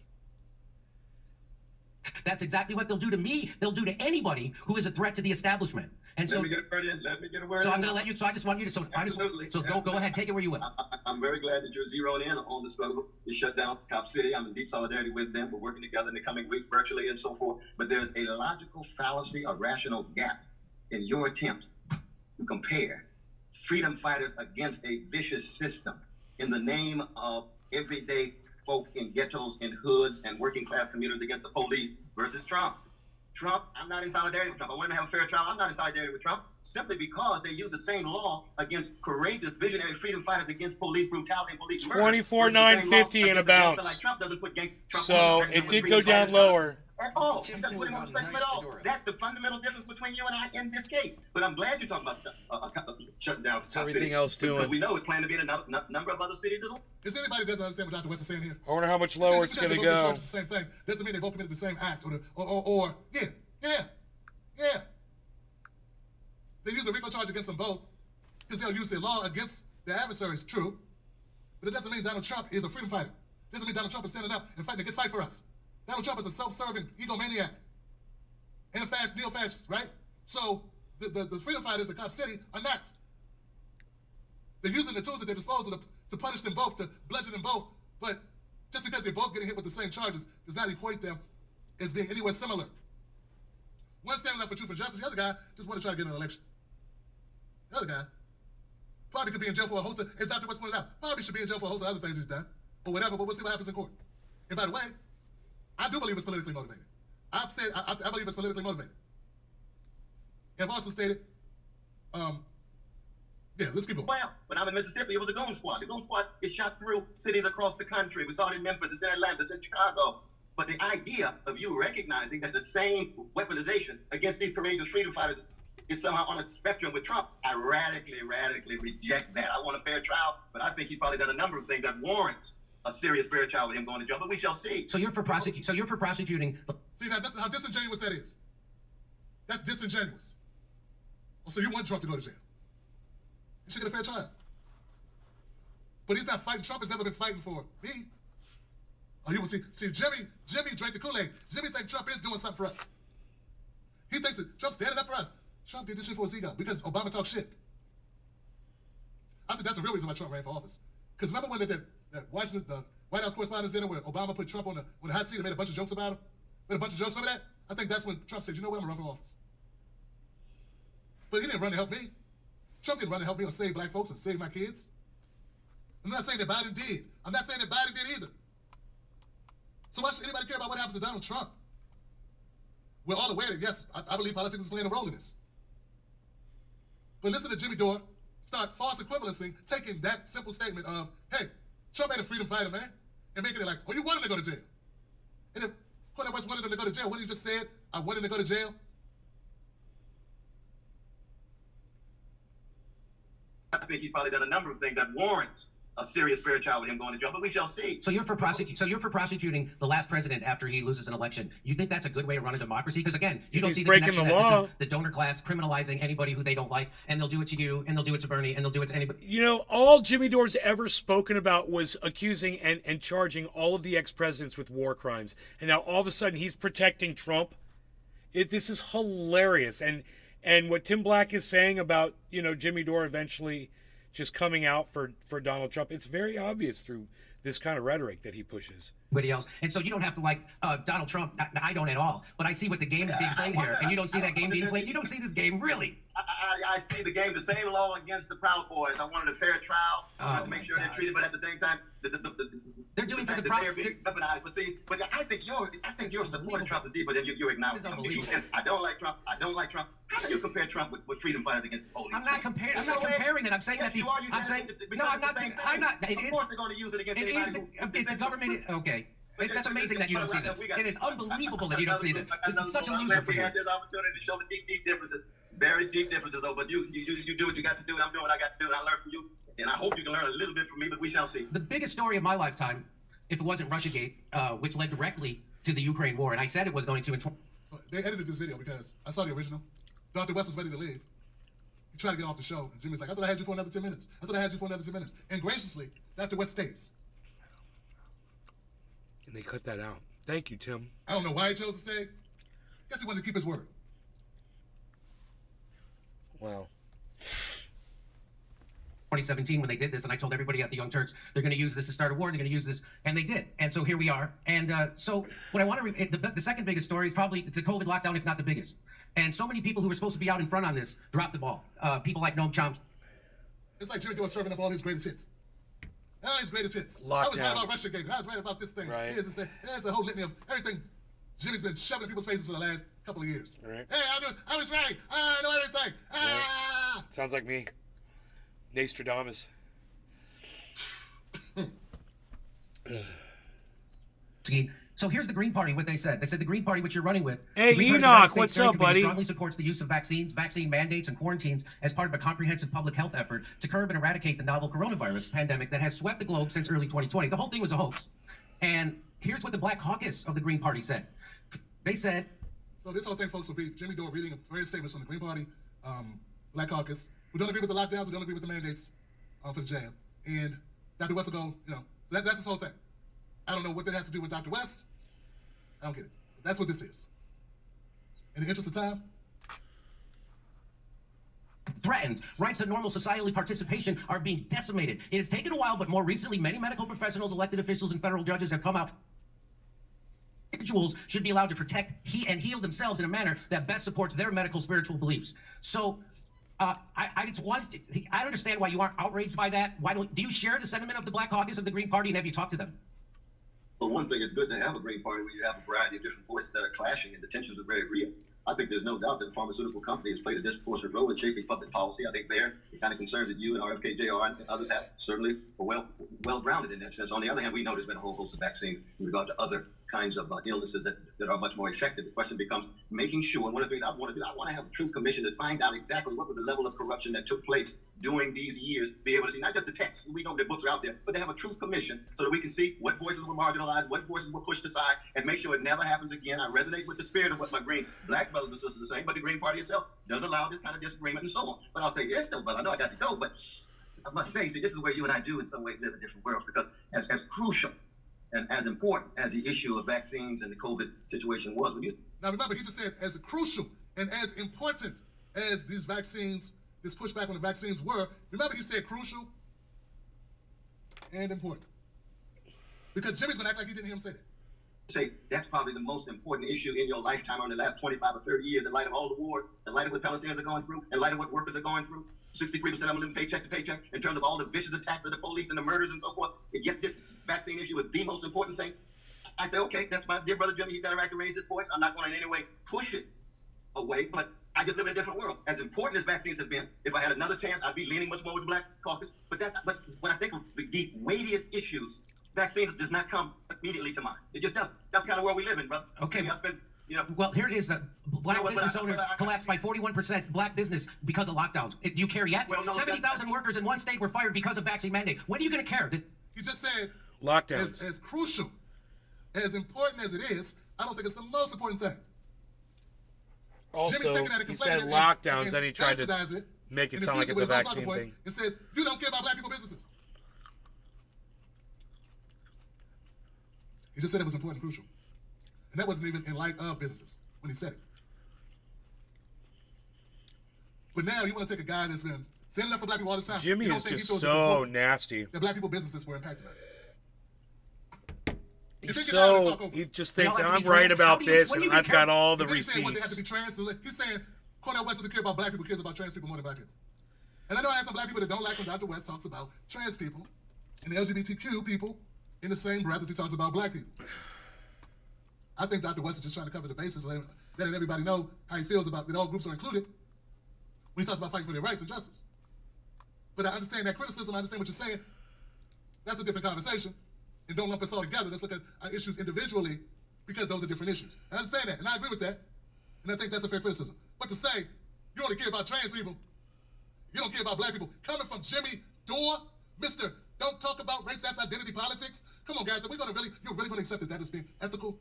That's exactly what they'll do to me. They'll do to anybody who is a threat to the establishment. And so, let me get a word in. So I'm going to let you. So I just want you to. Absolutely. Go ahead. Take it where you will. I'm very glad that you're zeroing in on the struggle to shut down Cop City. I'm in deep solidarity with them. We're working together in the coming weeks, virtually and so forth. But there's a logical fallacy, a rational gap in your attempt to compare freedom fighters against a vicious system in the name of everyday folk in ghettos, in hoods, and working class communities against the police versus Trump. Trump, I'm not in solidarity with Trump. I want to have a fair trial. I'm not in solidarity with Trump simply because they use the same law against courageous, visionary freedom fighters against police brutality and police murder. 24,950 and about. Like Trump doesn't put Trump so it did go down lower. At all. He doesn't put him on spectrum at all. That's the fundamental difference between you and I in this case. But I'm glad you're talking about shutting down Cop everything City, else doing. because we know it's planned to be in a number of other cities as well. Is anybody doesn't understand what Dr. West is saying here? I wonder how much lower it's going to go. The same thing doesn't mean they both committed the same act yeah. They use a RICO charge against them both because they'll use their law against their adversaries. True, but it doesn't mean Donald Trump is a freedom fighter. It doesn't mean Donald Trump is standing up and fighting a good fight for us. Donald Trump is a self-serving egomaniac and a neo-fascist, right? So the freedom fighters at Cop City are not. They're using the tools at their disposal to punish them both, to bludgeon them both. But just because they're both getting hit with the same charges does not equate them as being anywhere similar. One standing up for truth and justice, the other guy just want to try to get an election. The other guy probably could be in jail for a host of, as Dr. West pointed out, probably should be in jail for a host of other things he's done, or whatever, but we'll see what happens in court. And by the way, I do believe it's politically motivated. I believe it's politically motivated. And I've also stated, let's keep going. Well, when I'm in Mississippi, it was a goon squad. The goon squad is shot through cities across the country. We saw it in Memphis, it's in Atlanta, it's in Chicago. But the idea of you recognizing that the same weaponization against these courageous freedom fighters is somehow on a spectrum with Trump, I radically reject that. I want a fair trial, but I think he's probably done a number of things that warrants a serious fair trial with him going to jail. But we shall see. So you're for prosecuting. See, now that's how disingenuous that is. That's disingenuous. Oh, so you want Trump to go to jail? You should get a fair trial. But he's not fighting. Trump has never been fighting for me. Oh, you will see. Jimmy drank the Kool-Aid. Jimmy thinks Trump is doing something for us. He thinks that Trump's standing up for us. Trump did this shit for his ego because Obama talked shit. I think that's the real reason why Trump ran for office. Because remember when that Washington, the White House Correspondents' Dinner where Obama put Trump on the hot seat and made a bunch of jokes about him? Made a bunch of jokes about that? I think that's when Trump said, you know what, I'm going to run for office. But he didn't run to help me. Trump didn't run to help me or save black folks or save my kids. I'm not saying that Biden did. I'm not saying that Biden did either. So why should anybody care about what happens to Donald Trump? We're all aware that, yes, I believe politics is playing a role in this. But listen to Jimmy Dore start false equivalencing, taking that simple statement of, hey, Trump ain't a freedom fighter, man, and making it like, oh, you wanted to go to jail. And if Cornel West wanted him to go to jail, what he just said, I wanted to go to jail. I think he's probably done a number of things that warrant a serious fair trial with him going to jail, but we shall see. So you're for prosecuting the last president after he loses an election. You think that's a good way to run a democracy? Because again, you don't see the connection that this is the donor class criminalizing anybody who they don't like, and they'll do it to you, and they'll do it to Bernie, and they'll do it to anybody. You know, all Jimmy Dore's ever spoken about was accusing and charging all of the ex-presidents with war crimes, and now all of a sudden he's protecting Trump. This is hilarious, and what Tim Black is saying about, you know, Jimmy Dore eventually just coming out for Donald Trump, it's very obvious through this kind of rhetoric that he pushes. Everybody else. And so you don't have to like Donald Trump. I don't at all. But I see what the game is being played here. And you don't see that game being played. You don't see this game, really. I see the game, the same law against the Proud Boys. I wanted a fair trial. I wanted to make sure they're treated, but at the same time, they're doing the to the they're being weaponized. But see, but I think your support of Trump is deeper than you acknowledge. I don't like Trump. I don't like Trump. How do you compare Trump with freedom fighters against the police? I'm not comparing. I'm not comparing that. I'm saying that. I'm saying no. I'm not saying. I'm not. Of course, they're going to use it against anybody. It's the government. Okay. That's amazing that you don't see this. It is unbelievable that you don't see this. This is such a loser for you. We had this opportunity to show the deep differences, very deep differences, though. But you do what you got to do, and I'm doing what I got to do, and I learn from you. And I hope you can learn a little bit from me, but we shall see. The biggest story of my lifetime, if it wasn't Russiagate, which led directly to the Ukraine war, and I said it was going to. So they edited this video because I saw the original. Dr. West was ready to leave. He tried to get off the show, and Jimmy's like, I thought I had you for another 10 minutes. I thought I had you for another 10 minutes. And graciously, Dr. West stays. And they cut that out. Thank you, Tim. I don't know why he chose to stay. Guess he wanted to keep his word. Wow. 2017 when they did this, and I told everybody at the Young Turks they're going to use this to start a war. They're going to use this, and they did. And so here we are. And so what I want to the second biggest story is probably the COVID lockdown, if not the biggest. And so many people who were supposed to be out in front on this dropped the ball. People like Noam Chomsky. It's like Jimmy Dore serving up all his greatest hits. All his greatest hits. Lockdown. I was right about Russiagate. I was right about this thing. Right. Here's this thing. There's a whole litany of everything Jimmy's been shoving in people's faces for the last couple of years. Right. Hey, I was right. I know everything. Ah! Right. Sounds like me. Nostradamus. So here's the Green Party, what they said. They said the Green Party, which you're running with. Hey, Enoch, what's up, buddy? Strongly supports the use of vaccines, vaccine mandates, and quarantines as part of a comprehensive public health effort to curb and eradicate the novel coronavirus pandemic that has swept the globe since early 2020. The whole thing was a hoax. And here's what the Black Caucus of the Green Party said. They said... So this whole thing, folks, will be Jimmy Dore reading various statements from the Green Party, Black Caucus. We don't agree with the lockdowns. We don't agree with the mandates for the jab. And Dr. West will go, you know, that's this whole thing. I don't know what that has to do with Dr. West. I don't get it. But that's what this is. In the interest of time. Threatened. Rights to normal societal participation are being decimated. It has taken a while, but more recently, many medical professionals, elected officials, and federal judges have come out. Individuals should be allowed to protect and heal themselves in a manner that best supports their medical spiritual beliefs. So, I understand why you aren't outraged by that. Do you share the sentiment of the Black Caucus of the Green Party, and have you talked to them? Well, one thing, it's good to have a Green Party where you have a variety of different voices that are clashing, and the tensions are very real. I think there's no doubt that the pharmaceutical company has played a disproportionate role in shaping public policy. I think the kind of concerns that you and RFK Jr. and others have certainly are well-grounded in that sense. On the other hand, we know there's been a whole host of vaccines in regard to other kinds of illnesses that are much more effective. The question becomes making sure, and one of the things I want to do, I want to have a truth commission to find out exactly what was the level of corruption that took place during these years, be able to see not just the text, we know the books are out there, but to have a truth commission so that we can see what voices were marginalized, what voices were pushed aside, and make sure it never happens again. I resonate with the spirit of what my green black brothers and sisters are saying, but the Green Party itself does allow this kind of disagreement and so on. But I'll say this though, but I know I got to go, but I must say, see, this is where you and I do in some ways live in different worlds, because as crucial and as important as the issue of vaccines and the COVID situation was, Now remember, he just said as crucial and as important as these vaccines, this pushback on the vaccines were, remember he said crucial and important. Because Jimmy's gonna act like he didn't hear him say that. Say that's probably the most important issue in your lifetime or in the last 25 or 30 years in light of all the wars, in light of what Palestinians are going through, in light of what workers are going through. 63% of them living paycheck to paycheck in terms of all the vicious attacks of the police and the murders and so forth. And yet this vaccine issue is the most important thing. I say, okay, that's my dear brother Jimmy. He's got a right to raise his voice. I'm not going to in any way push it away, but I just live in a different world. As important as vaccines have been, if I had another chance, I'd be leaning much more with the Black caucus. But when I think of the weightiest issues, vaccines does not come immediately to mind. It just doesn't. That's the kind of world we live in, brother. Okay. I mean, I spend, you know, well, here it is. Black business owners collapsed by 41%. Black business because of lockdowns. Do you care yet? Well, no, 70,000 workers in one state were fired because of vaccine mandate. When are you going to care? He just said lockdowns. As crucial, as important as it is, I don't think it's the most important thing. Also, Jimmy's taking that and he said conflating it lockdowns, and then he tried to bastardize make it and sound like infuse it's a with his own vaccine talking points. thing. It says, you don't care about black people businesses. He just said it was important and crucial. And that wasn't even in light of businesses when he said it. But now you want to take a guy that's been standing up for black people all this time. Jimmy you don't is think just he feels it's so important nasty. that black people businesses were impacted by this. He just thinks I'm right about this and I've got all the receipts. They have to be receipts. trans. He's saying Cornel West doesn't care about black people, cares about trans people more than black people. And I know I have some black people that don't like when Dr. West talks about trans people and LGBTQ people in the same breath as he talks about black people. I think Dr. West is just trying to cover the bases, letting everybody know how he feels about that all groups are included when he talks about fighting for their rights and justice. But I understand that criticism. I understand what you're saying. That's a different conversation. And don't lump us all together. Let's look at our issues individually because those are different issues. I understand that, and I agree with that. And I think that's a fair criticism. But to say you only care about trans people, you don't care about black people, coming from Jimmy Dore, Mr. Don't talk about race, that's identity politics. Come on, guys, you're really going to accept that is being ethical?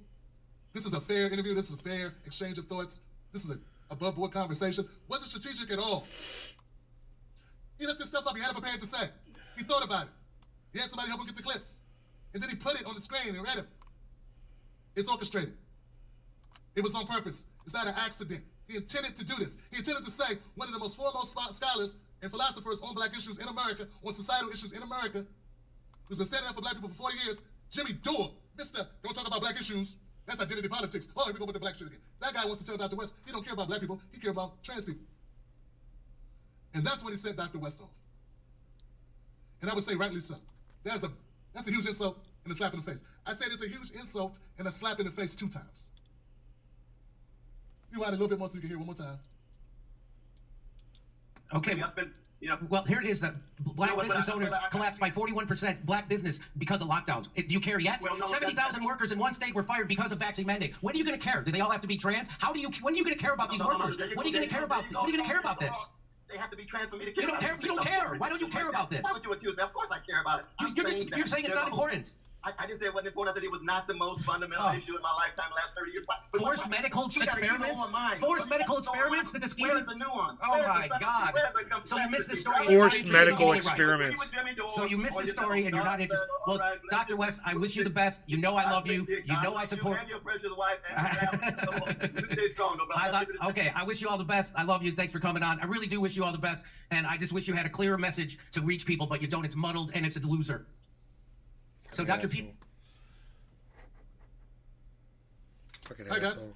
This is a fair interview. This is a fair exchange of thoughts. This is an above-board conversation. Wasn't strategic at all. He looked this stuff up. He had it prepared to say. He thought about it. He had somebody help him get the clips. And then he put it on the screen and read it. It's orchestrated. It was on purpose. It's not an accident. He intended to do this. He intended to say one of the most foremost scholars and philosophers on black issues in America, on societal issues in America, who's been standing up for black people for 40 years, Jimmy Dore, Mr. Don't talk about black issues. That's identity politics. Oh, here we go with the black shit again. That guy wants to tell Dr. West he don't care about black people. He cares about trans people. And that's when he sent Dr. West off. And I would say rightly so. That's a huge insult and a slap in the face. I said it's a huge insult and a slap in the face 2 times. You want a little bit more so you can hear one more time. Okay. Well, here it is. Black business owners collapsed by 41%. Black business because of lockdowns. Do you care yet? Well, no, 70,000 workers in one state were fired because of vaccine mandate. When are you going to care? Do they all have to be trans? When are you going to care about these workers? When are you going to care about this? When are you going to care about this? They have to be trans for me to care. You don't care. Why don't you care about this? Why would you accuse me? Of course I care about it. You're saying it's not important. I didn't say it wasn't important. I said it was not the most fundamental issue in my lifetime the last 30 years. Forced medical experiments? Forced medical experiments? Where is the nuance? Oh my God. So you missed the story. Forced medical experiments. So you missed the story and you're not interested. Well, Dr. West, I wish you the best. You know I love you. You know I support. Okay, I wish you all the best. I love you. Thanks for coming on. I really do wish you all the best. And I just wish you had a clearer message to reach people, but you don't. It's muddled and it's a loser. So, Dr. Pete. Hi, guys.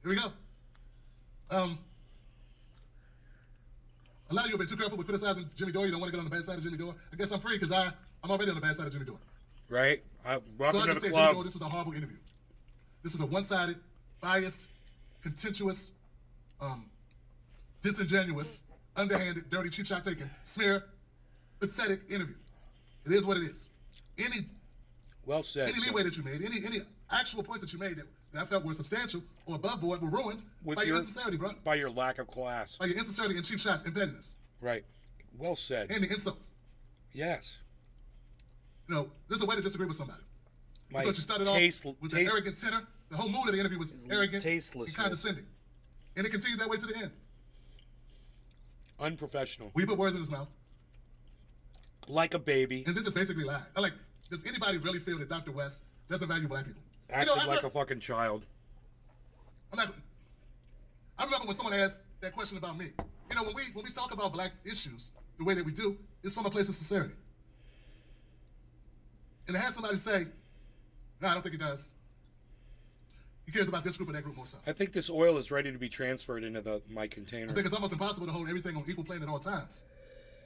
Here we go. A lot of you have been too careful with criticizing Jimmy Dore. You don't want to get on the bad side of Jimmy Dore. I guess I'm free because I'm already on the bad side of Jimmy Dore. Right. So I just said Jimmy Dore, this was a horrible interview. This was a one-sided, biased, contentious, disingenuous, underhanded, dirty, cheap shot taking, smear, pathetic interview. It is what it is. Well said. Any leeway that you made, any actual points that you made that I felt were substantial or above board were ruined by your insincerity, bro. By your lack of class. By your insincerity and cheap shots and pettiness. Right. Well said. And the insults. Yes. You know, there's a way to disagree with somebody. Because you started off with an arrogant tenor. The whole mood of the interview was arrogant and condescending. And it continued that way to the end. Unprofessional. We put words in his mouth. Like a baby. And then just basically lied. Does anybody really feel that Dr. West doesn't value black people? Acted like a fucking child. I remember when someone asked that question about me. You know, when we talk about black issues the way that we do, it's from a place of sincerity. And to have somebody say, no, I don't think he does. He cares about this group or that group more so. I think this oil is ready to be transferred into my container. I think it's almost impossible to hold everything on equal plane at all times.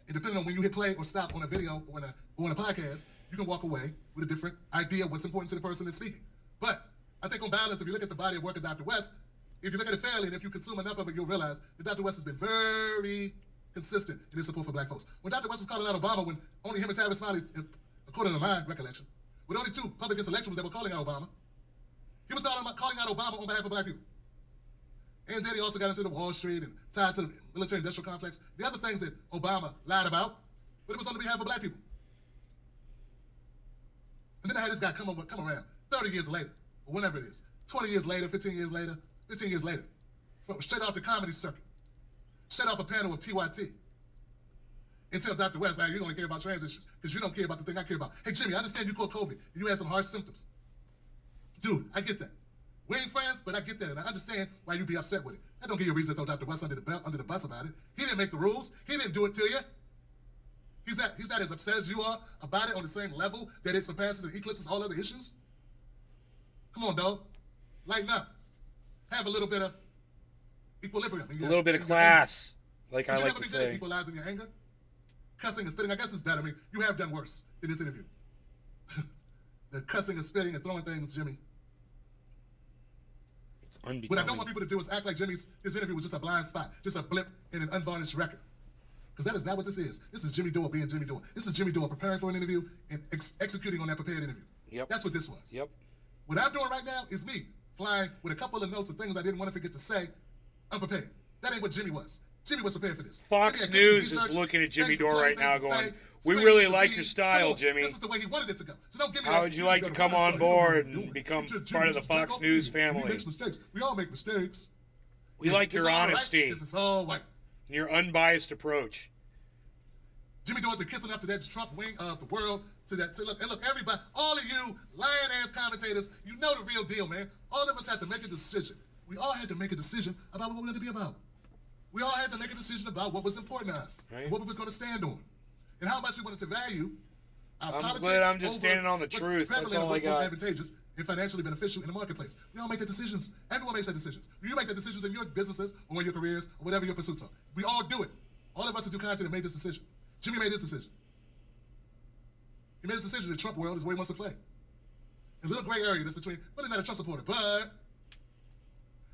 And depending on when you hit play or stop on a video or on a podcast, you can walk away with a different idea of what's important to the person that's speaking. But I think on balance, if you look at the body of work of Dr. West, if you look at it fairly, and if you consume enough of it, you'll realize that Dr. West has been very consistent in his support for black folks. When Dr. West was calling out Obama, when only him and Tavis Smiley, according to my recollection, with only two public intellectuals that were calling out Obama, he was calling out Obama on behalf of black people. And then he also got into the Wall Street and tied to the military-industrial complex, the other things that Obama lied about, but it was on behalf of black people. And then I had this guy come around 30 years later, or whenever it is, 20 years later, 15 years later, straight off the comedy circuit, straight off a panel of TYT, and tell Dr. West, hey, you only care about trans issues because you don't care about the thing I care about. Hey, Jimmy, I understand you caught COVID and you had some harsh symptoms. Dude, I get that. We ain't friends, but I get that, and I understand why you'd be upset with it. That don't give you a reason to throw Dr. West under the bus about it. He didn't make the rules. He didn't do it to you. He's not as upset as you are about it on the same level that it surpasses and eclipses all other issues. Come on, dog. Lighten up. Have a little bit of equilibrium. A little bit of class, like I like to say. Equalizing your anger, cussing and spitting. I guess it's better. I mean, you have done worse in this interview. The cussing and spitting and throwing things, Jimmy. What I don't want people to do is act like this interview was just a blind spot, just a blip in an unvarnished record. Because that is not what this is. This is Jimmy Dore being Jimmy Dore. This is Jimmy Dore preparing for an interview and executing on that prepared interview. Yep. That's what this was. Yep. What I'm doing right now is me flying with a couple of notes of things I didn't want to forget to say, unprepared. That ain't what Jimmy was. Jimmy was prepared for this. Fox News is looking at Jimmy Dore right now going, we really like your style, Jimmy. This is the way he wanted it to go. So don't give me How would you like to come on board and become part of the Fox News family? He makes mistakes. We all make mistakes. We like your honesty. This is all right. Your unbiased approach. Jimmy Dore's been kissing up to that Trump wing of the world. Look, everybody, all of you lion-ass commentators, you know the real deal, man. All of us had to make a decision. We all had to make a decision about what we wanted to be about. We all had to make a decision about what was important to us, right, what we was going to stand on, and how much we wanted to value our politics. I'm glad I'm just standing on the truth. That's all I got. What's advantageous and financially beneficial in the marketplace. We all make the decisions. Everyone makes that decisions. You make the decisions in your businesses or in your careers or whatever your pursuits are. We all do it. All of us who do content have made this decision. Jimmy made this decision. He made this decision that Trump world is where he wants to play. A little gray area that's between, well, he's not a Trump supporter, but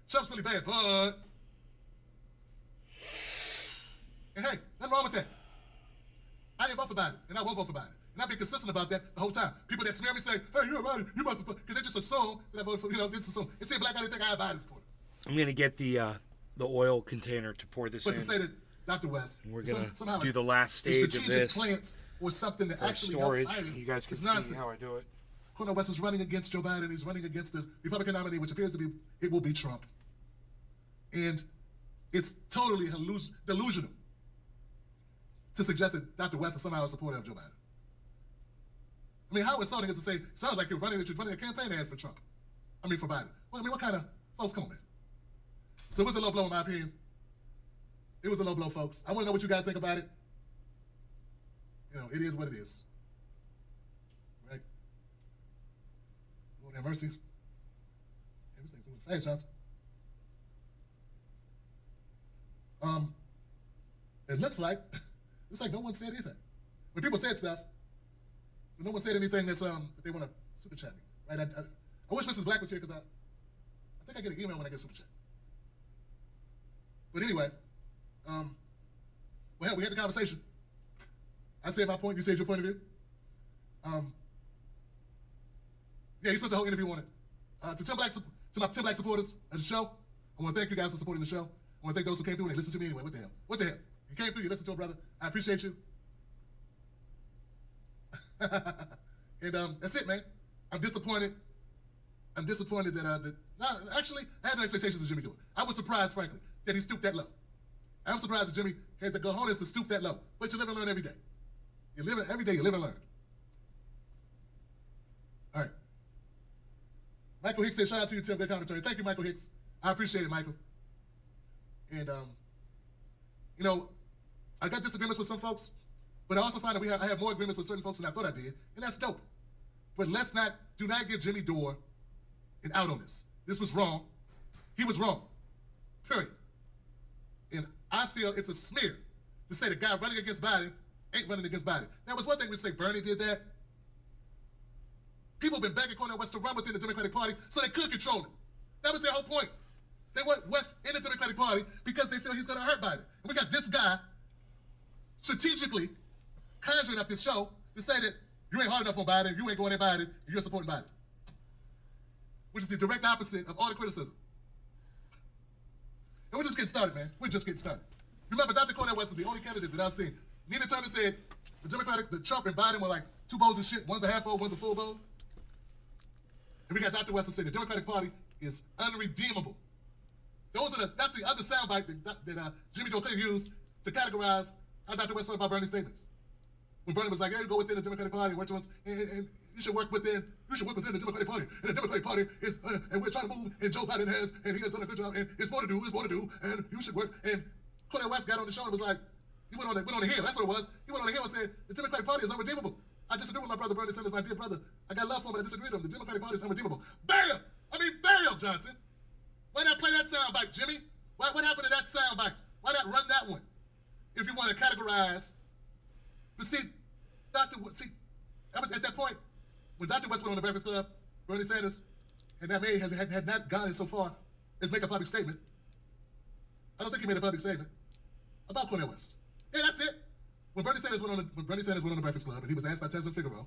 Trump's really bad, but. And hey, nothing wrong with that. I didn't vote for Biden, and I won't vote for Biden. And I've been consistent about that the whole time. People that smear me say, hey, you're a Biden, you must support, because they just assume that I voted for, just assume. And see a black guy, they think I have Biden support. I'm going to get the oil container to pour this in. But to say that Dr. West, and we're going to do the last stage of this. Plants or something that actually storage. Helped Biden. You guys can see nonsense. how I do it. Cornel West is running against Joe Biden. He's running against the Republican nominee, which appears to be, it will be Trump. And it's totally delusional to suggest that Dr. West is somehow a supporter of Joe Biden. I mean, how insulting is to say, sounds like you're running a campaign ad for Trump. I mean, for Biden. Well, I mean, what kind of folks, come on, man. So it was a low blow in my opinion. It was a low blow, folks. I want to know what you guys think about it. It is what it is. Right? Lord have mercy. Everything's moving fast, Johnson. It looks like no one said anything. When people said stuff, but no one said anything that they want to super chat me. Right? I wish Mrs. Black was here because I think I get an email when I get super chat. But anyway, well, hell, we had the conversation. I said my point, you said your point of view. Yeah, you spent the whole interview on it. To my 10 black supporters of the show, I want to thank you guys for supporting the show. I want to thank those who came through and they listened to me anyway. What the hell? What the hell? You came through, you listened to a brother. I appreciate you. And that's it, man. I'm disappointed. That actually, I had no expectations of Jimmy Dore. I was surprised, frankly, that he stooped that low. I'm surprised that Jimmy had the cojones to stoop that low. But you live and learn every day. Every day you live and learn. All right. Michael Hicks said, shout out to you, Tim. Good commentary. Thank you, Michael Hicks. I appreciate it, Michael. And You know, I got disagreements with some folks, but I also find that I have more agreements with certain folks than I thought I did, and that's dope. But do not give Jimmy Dore an out on this. This was wrong. He was wrong. Period. And I feel it's a smear to say the guy running against Biden ain't running against Biden. Now, it was one thing to say Bernie did that. People have been begging Cornel West to run within the Democratic Party so they could control him. That was their whole point. They want West in the Democratic Party because they feel he's going to hurt Biden. And we got this guy strategically conjuring up this show to say that you ain't hard enough on Biden, you ain't going at Biden, and you're supporting Biden. Which is the direct opposite of all the criticism. And we're just getting started, man. We're just getting started. Remember, Dr. Cornel West is the only candidate that I've seen. Nina Turner said the Trump and Biden were like two bowls of shit. One's a half bowl, one's a full bowl. And we got Dr. West to say the Democratic Party is unredeemable. That's the other soundbite that Jimmy Dore could use to categorize how Dr. West felt about Bernie's statements. When Bernie was like, hey, go within the Democratic Party, and you should work within the Democratic Party. And the Democratic Party is, and we're trying to move, and Joe Biden has, and he has done a good job, and it's more to do, and you should work. And Cornel West got on the show and was like, he went on the hill, that's what it was. He went on the hill and said, the Democratic Party is unredeemable. I disagree with my brother Bernie Sanders, my dear brother. I got love for him, but I disagree with him. The Democratic Party is unredeemable. Bam! Bam, Johnson. Why not play that soundbite, Jimmy? What happened to that soundbite? Why not run that one? If you want to categorize. But see, at that point, when Dr. West went on the Breakfast Club, Bernie Sanders, and that man had not gone so far as make a public statement. I don't think he made a public statement about Cornel West. Yeah, that's it. When Bernie Sanders went on the Breakfast Club and he was asked by Tessa Figueroa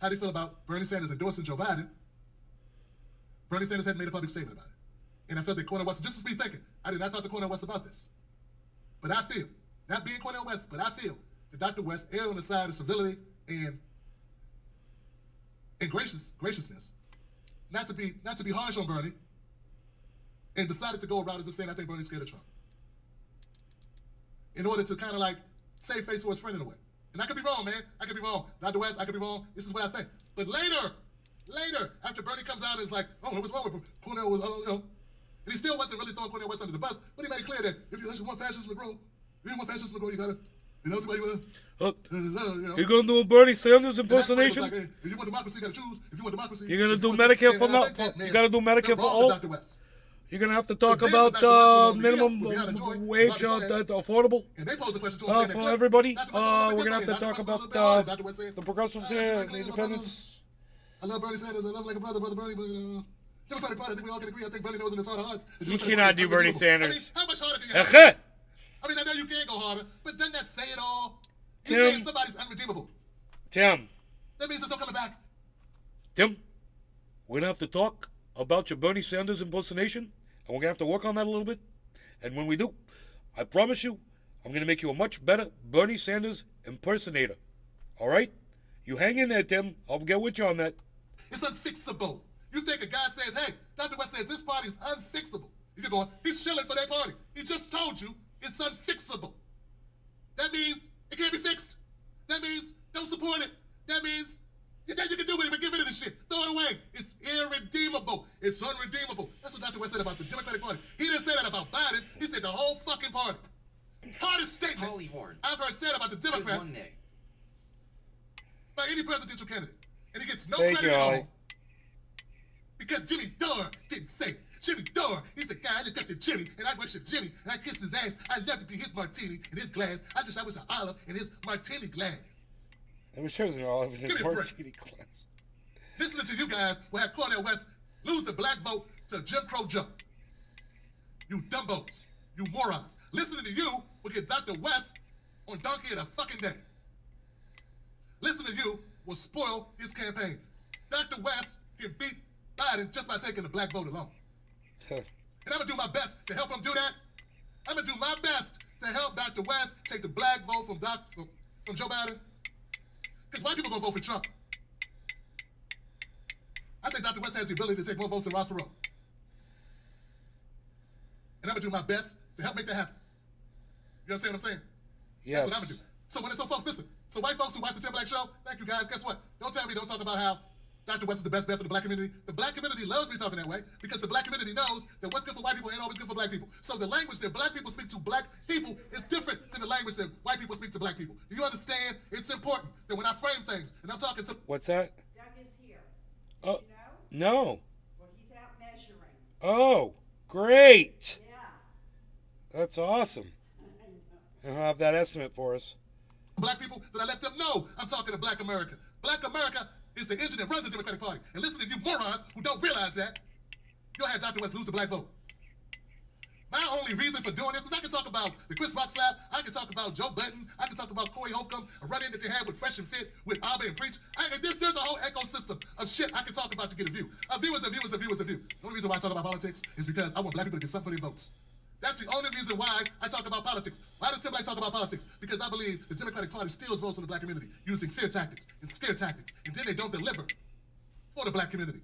how do you feel about Bernie Sanders endorsing Joe Biden, Bernie Sanders hadn't made a public statement about it. And I felt that Cornel West, just as me thinking, I did not talk to Cornel West about this. But I feel, not being Cornel West, but I feel that Dr. West erred on the side of civility and graciousness, not to be harsh on Bernie, and decided to go around as just saying I think Bernie's scared of Trump. In order to kind of like save face for his friend in a way. And I could be wrong, man. I could be wrong. Dr. West, I could be wrong. This is what I think. But later, after Bernie comes out and is like, oh, what was wrong with Cornel? And he still wasn't really throwing Cornel West under the bus, but he made it clear that if you want fascism to grow, you gotta, somebody You gonna do a Bernie Sanders impersonation? Like, hey, if you want democracy, you gotta choose. If you want democracy, you're gonna do Medicare for all. You gotta do Medicare for all. You're gonna have to talk about minimum wage, affordable for everybody. We're gonna have to talk about the progressives here, the independents. I love Bernie Sanders. I love him like a brother Bernie, but Democratic Party, I think we all can agree. I think Bernie knows in his heart of hearts. You cannot do Bernie Sanders. How much harder can you have? I know you can go harder, but doesn't that say it all? He's saying somebody's unredeemable. Tim. That means there's no coming back. Tim, we're gonna have to talk about your Bernie Sanders impersonation, and we're gonna have to work on that a little bit. And when we do, I promise you, I'm gonna make you a much better Bernie Sanders impersonator. All right? You hang in there, Tim. I'll get with you on that. It's unfixable. You think a guy says, hey, Dr. West says this party is unfixable. You're going, he's shilling for their party. He just told you it's unfixable. That means it can't be fixed. That means don't support it. That means you can do it, but get rid of this shit. Throw it away. It's irredeemable. It's unredeemable. That's what Dr. West said about the Democratic Party. He didn't say that about Biden. He said the whole fucking party. Hardest statement I've heard said about the Democrats by any presidential candidate. And he gets no credit at all. Because Jimmy Dore didn't say it. Jimmy Dore, he's the guy. I look up to Jimmy, and I worship Jimmy, and I kiss his ass. I love to be his martini in his glass. I wish I was an olive in his martini glass. I wish I was an olive in his martini glass. Listening to you guys will have Cornel West lose the black vote to Jim Crow Joe. You dumbos. You morons. Listening to you will get Dr. West on Donkey of the fucking Day. Listening to you will spoil his campaign. Dr. West can beat Biden just by taking the black vote alone. And I'm going to do my best to help him do that. I'm going to do my best to help Dr. West take the black vote from Joe Biden. Because white people going to vote for Trump. I think Dr. West has the ability to take more votes than Ross Perot. And I'm going to do my best to help make that happen. You understand what I'm saying? Yes. That's what I'm going to do. So folks, listen. So white folks who watch the Tim Black Show, thank you guys. Guess what? Don't tell me don't talk about how Dr. West is the best bet for the black community. The black community loves me talking that way because the black community knows that what's good for white people ain't always good for black people. So the language that black people speak to black people is different than the language that white people speak to black people. Do you understand? It's important that when I frame things and I'm talking to... What's that? Doug is here. Oh, You know? no. Well, he's out measuring. Oh, great. Yeah. That's awesome. And he'll have that estimate for us. black people, that I let them know I'm talking to black America. Black America is the engine that runs the Democratic Party. And listen to you morons who don't realize that, you'll have Dr. West lose the black vote. My only reason for doing this is I can talk about the Chris Rock slap, I can talk about Joe Budden, I can talk about Corey Holcomb, a run-in that they had with Fresh and Fit, with Abba and Preach. There's a whole ecosystem of shit I can talk about to get a view. A view is a view is a view is a view. The only reason why I talk about politics is because I want black people to get something for their votes. That's the only reason why I talk about politics. Why does Tim Black talk about politics? Because I believe the Democratic Party steals votes from the black community using fear tactics and scare tactics, and then they don't deliver for the black community.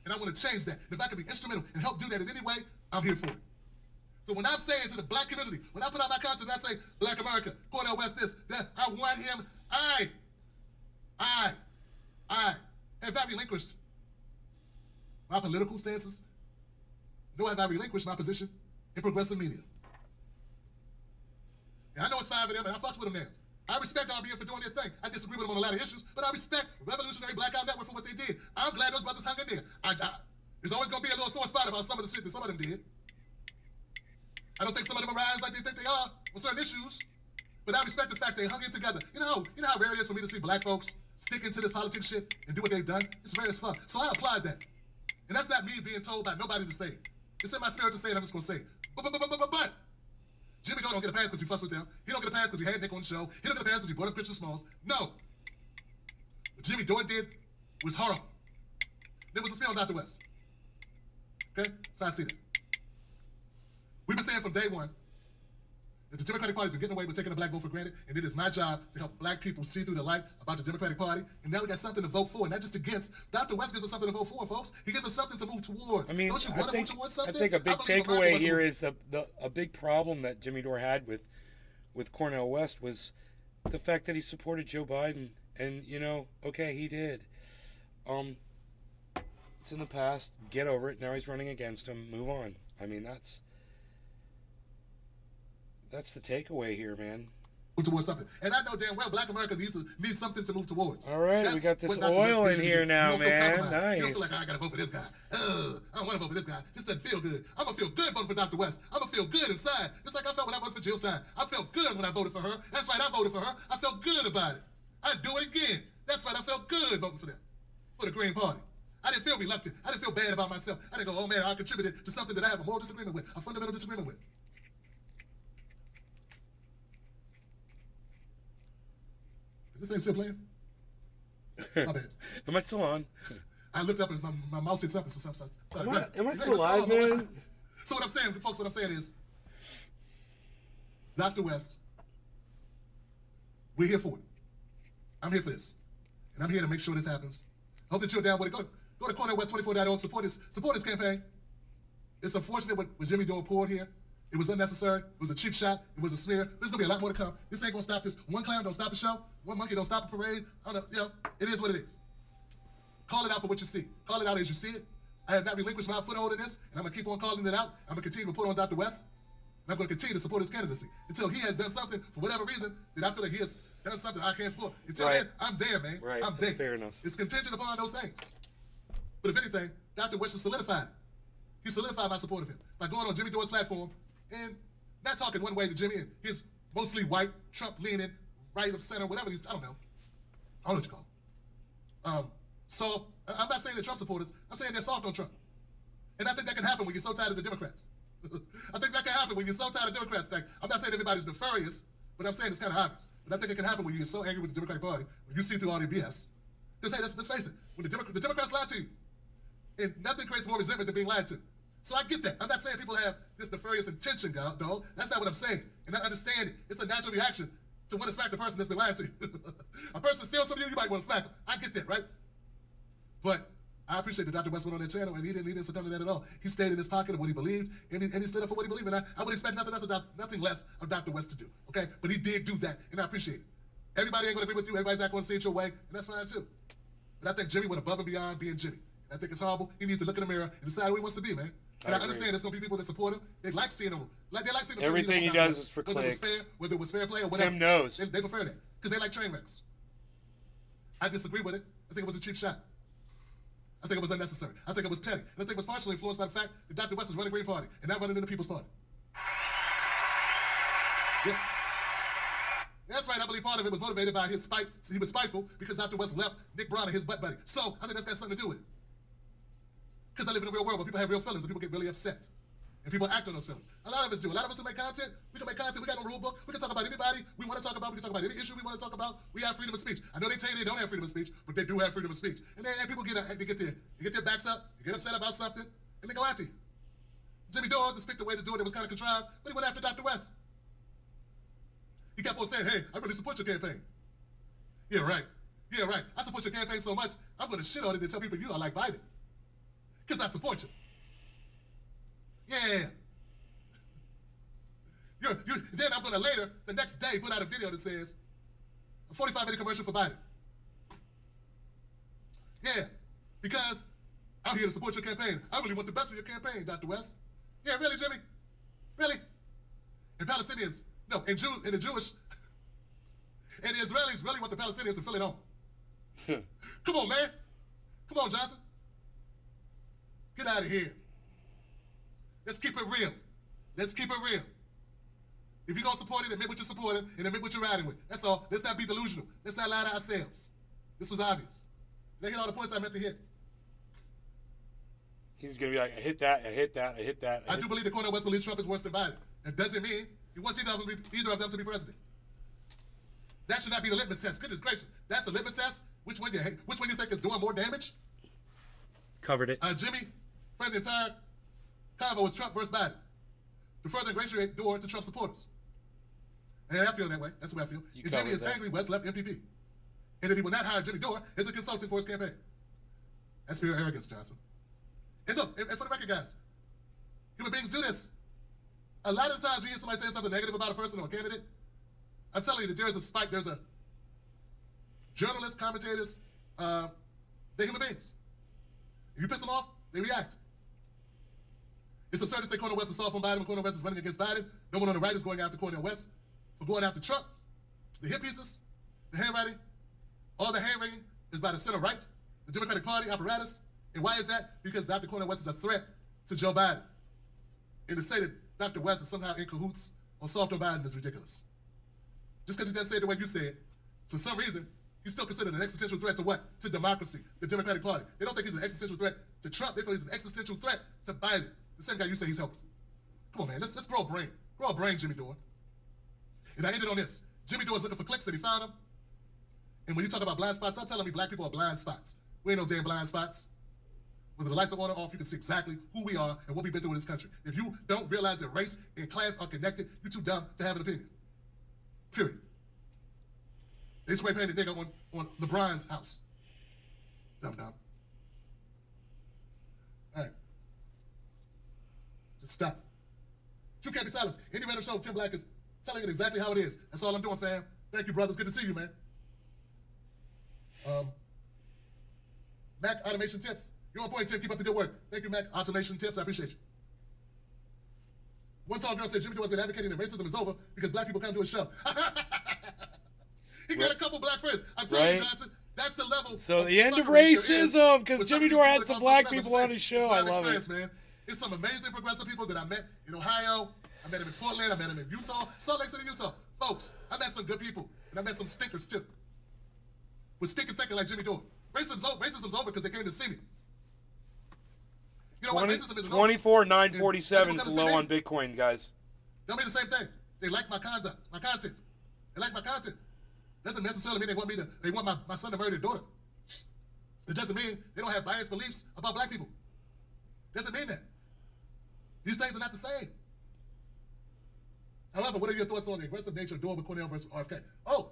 And I want to change that. And if I can be instrumental and help do that in any way, I'm here for it. So when I'm saying to the black community, when I put out my content and I say, Black America, Cornel West this, that, I want him, I have not relinquished my political stances, nor have I relinquished my position in progressive media. And I know it's 5 of them, and I fucks with them now. I respect RBN for doing their thing. I disagree with them on a lot of issues, but I respect Revolutionary Blackout Network for what they did. I'm glad those brothers hung in there. There's always going to be a little sore spot about some of the shit that some of them did. I don't think some of them are rise like they think they are on certain issues, but I respect the fact they hung in together. You know how rare it is for me to see black folks stick into this politics shit and do what they've done? It's rare as fuck. So I applied that. And that's not me being told by nobody to say it. It's in my spirit to say it, I'm just going to say it. But Jimmy Dore don't get a pass because he fussed with them. He don't get a pass because he had Nick on the show. He don't get a pass because he brought up Christian Smalls. No. What Jimmy Dore did was horrible. There was a smear on Dr. West. Okay? So I see that. We've been saying from day one that the Democratic Party's been getting away with taking the black vote for granted, and it is my job to help black people see through the light about the Democratic Party, and now we got something to vote for, and not just against. Dr. West gives us something to vote for, folks. He gives us something to move towards. I mean, don't you want to move towards something? I think a big takeaway here is a big problem that Jimmy Dore had with Cornel West was the fact that he supported Joe Biden, and okay, he did. It's in the past. Get over it. Now he's running against him. Move on. I mean, that's the takeaway here, man. Move towards something. And I know damn well black America needs something to move towards. All right, we got this oil in here now, man. Nice. You don't feel like I gotta vote for this guy. I don't want to vote for this guy. This doesn't feel good. I'm gonna feel good voting for Dr. West. I'm gonna feel good inside. Just like I felt when I voted for Jill Stein. I felt good when I voted for her. That's right, I voted for her. I felt good about it. I'd do it again. That's right, I felt good voting for them. For the Green Party. I didn't feel reluctant. I didn't feel bad about myself. I didn't go, oh man, I contributed to something that I have a moral disagreement with, a fundamental disagreement with. Is this thing still playing? My bad. Am I still on? I looked up and my mouse hit something. So sorry. Am I still live, man? So what I'm saying, folks, what I'm saying is, Dr. West, we're here for it. I'm here for this. And I'm here to make sure this happens. Hope that you're down with it. Go to CornelWest24.org, support his campaign. It's unfortunate what Jimmy Dore poured here. It was unnecessary. It was a cheap shot. It was a smear. There's gonna be a lot more to come. This ain't gonna stop this. One clown don't stop a show. One monkey don't stop a parade. I don't know. It is what it is. Call it out for what you see. Call it out as you see it. I have not relinquished my foothold in this, and I'm gonna keep on calling it out. I'm gonna continue to put on Dr. West, and I'm gonna continue to support his candidacy until he has done something for whatever reason that I feel like he has done something I can't support. Until then, I'm there, man. Right. I'm there. Fair enough. It's contingent upon those things. But if anything, Dr. West has solidified it. He solidified my support of him by going on Jimmy Dore's platform and not talking one way to Jimmy and his mostly white, Trump-leaning, right of center, whatever these, I don't know what you call them. So I'm not saying they're Trump supporters. I'm saying they're soft on Trump. And I think that can happen when you're so tired of the Democrats. I think that can happen when you're so tired of Democrats. Like, I'm not saying everybody's nefarious, but I'm saying it's kind of obvious. But I think it can happen when you're so angry with the Democratic Party, when you see through all their BS. Because, hey, let's face it, when the Democrats lie to you, and nothing creates more resentment than being lied to. So I get that. I'm not saying people have this nefarious intention, dog. That's not what I'm saying. And I understand it. It's a natural reaction to want to smack the person that's been lying to you. A person steals from you, you might want to smack them. I get that, right? But I appreciate that Dr. West went on that channel, and he didn't succumb to that at all. He stayed in his pocket of what he believed, and he stood up for what he believed. And I would expect nothing less of Dr. West to do, okay? But he did do that, and I appreciate it. Everybody ain't going to agree with you. Everybody's not going to see it your way, and that's fine, too. But I think Jimmy went above and beyond being Jimmy. And I think it's horrible. He needs to look in the mirror and decide who he wants to be, man. And I understand there's going to be people that support him. They like seeing him. They like seeing him. Everything he does is for clicks. Whether it was fair play or whatever. Tim knows. They prefer that because they like train wrecks. I disagree with it. I think it was a cheap shot. I think it was unnecessary. I think it was petty. And I think it was partially influenced by the fact that Dr. West is running Green Party and not running in the People's Party. Yeah. That's right. I believe part of it was motivated by his spite. So he was spiteful because Dr. West left Nick Brown and his butt buddy. So I think that's got something to do with it. Because I live in a real world where people have real feelings and people get really upset. And people act on those feelings. A lot of us do. A lot of us who make content, we can make content. We got no rule book. We can talk about anybody we want to talk about. We can talk about any issue we want to talk about. We have freedom of speech. I know they tell you they don't have freedom of speech, but they do have freedom of speech. And people get their backs up, they get upset about something, and they go after you. Jimmy Dore, to speak the way to do it, it was kind of contrived, but he went after Dr. West. He kept on saying, hey, I really support your campaign. Yeah, right. Yeah, right. I support your campaign so much, I'm going to shit on it and tell people you don't like Biden. Because I support you. Yeah. Then I'm going to later, the next day, put out a video that says, a 45-minute commercial for Biden. Yeah, because I'm here to support your campaign. I really want the best for your campaign, Dr. West. Yeah, really, Jimmy? Really? And Palestinians, no, and the Jewish, and the Israelis really want the Palestinians to fill it on. Come on, man. Come on, Johnson. Get out of here. Let's keep it real. Let's keep it real. If you're going to support it, admit what you're supporting and admit what you're riding with. That's all. Let's not be delusional. Let's not lie to ourselves. This was obvious. They hit all the points I meant to hit. He's going to be like, I hit that, I hit that, I hit that. I do believe that Cornel West believes Trump is worse than Biden. That doesn't mean he wants either of them to be president. That should not be the litmus test. Goodness gracious. That's the litmus test? Which one do you think is doing more damage? Covered it. Jimmy, friend, the entire convo was Trump versus Biden. To further ingratiate Dore to Trump supporters. And I feel that way. That's the way I feel. And Jimmy is angry West left MPP. And that he will not hire Jimmy Dore as a consultant for his campaign. That's pure arrogance, Johnson. And look, and for the record, guys, human beings do this. A lot of times we hear somebody say something negative about a person or a candidate. I'm telling you that there's a spike. There's a journalists, commentators, they're human beings. If you piss them off, they react. It's absurd to say Cornel West is soft on Biden when Cornel West is running against Biden. No one on the right is going after Cornel West for going after Trump. The hit pieces, the handwriting, all the hand-wringing is by the center right, the Democratic Party apparatus. And why is that? Because Dr. Cornel West is a threat to Joe Biden. And to say that Dr. West is somehow in cahoots or soft on Biden is ridiculous. Just because he doesn't say it the way you say it, for some reason, he's still considered an existential threat to what? To democracy, the Democratic Party. They don't think he's an existential threat to Trump. They feel he's an existential threat to Biden. The same guy you say he's helping. Come on, man. Let's grow a brain. Grow a brain, Jimmy Dore. And I ended on this. Jimmy Dore is looking for clicks and he found them. And when you talk about blind spots, stop telling me black people are blind spots. We ain't no damn blind spots. Whether the lights are on or off, you can see exactly who we are and what we've been through in this country. If you don't realize that race and class are connected, you're too dumb to have an opinion. Period. They spray painted nigga on LeBron's house. Dumb. All right. Just stop. Truth can't be silenced. Any random show, Tim Black is telling it exactly how it is. That's all I'm doing, fam. Thank you, brothers. Good to see you, man. Mac Automation Tips. You're on point, Tim. Keep up the good work. Thank you, Mac Automation Tips. I appreciate you. One tall girl said Jimmy Dore's been advocating that racism is over because black people come to his show. He got a couple black friends. I'm telling you, Johnson, that's the level. So the end of racism, because Jimmy Dore had some black people on his show. I love it. Man. It's some amazing progressive people that I met in Ohio. I met him in Portland. I met him in Utah, Salt Lake City, Utah. Folks, I met some good people, and I met some stinkers too. With stinking thinking like Jimmy Dore. Racism's over because they came to see me. You know what? Racism isn't over. 24,947 is low on Bitcoin, guys. They'll mean the same thing. They like my content. They like my content. Doesn't necessarily mean they want my son to marry their daughter. It doesn't mean they don't have biased beliefs about black people. Doesn't mean that. These things are not the same. However, what are your thoughts on the aggressive nature of Dore with Cornel versus RFK? Oh,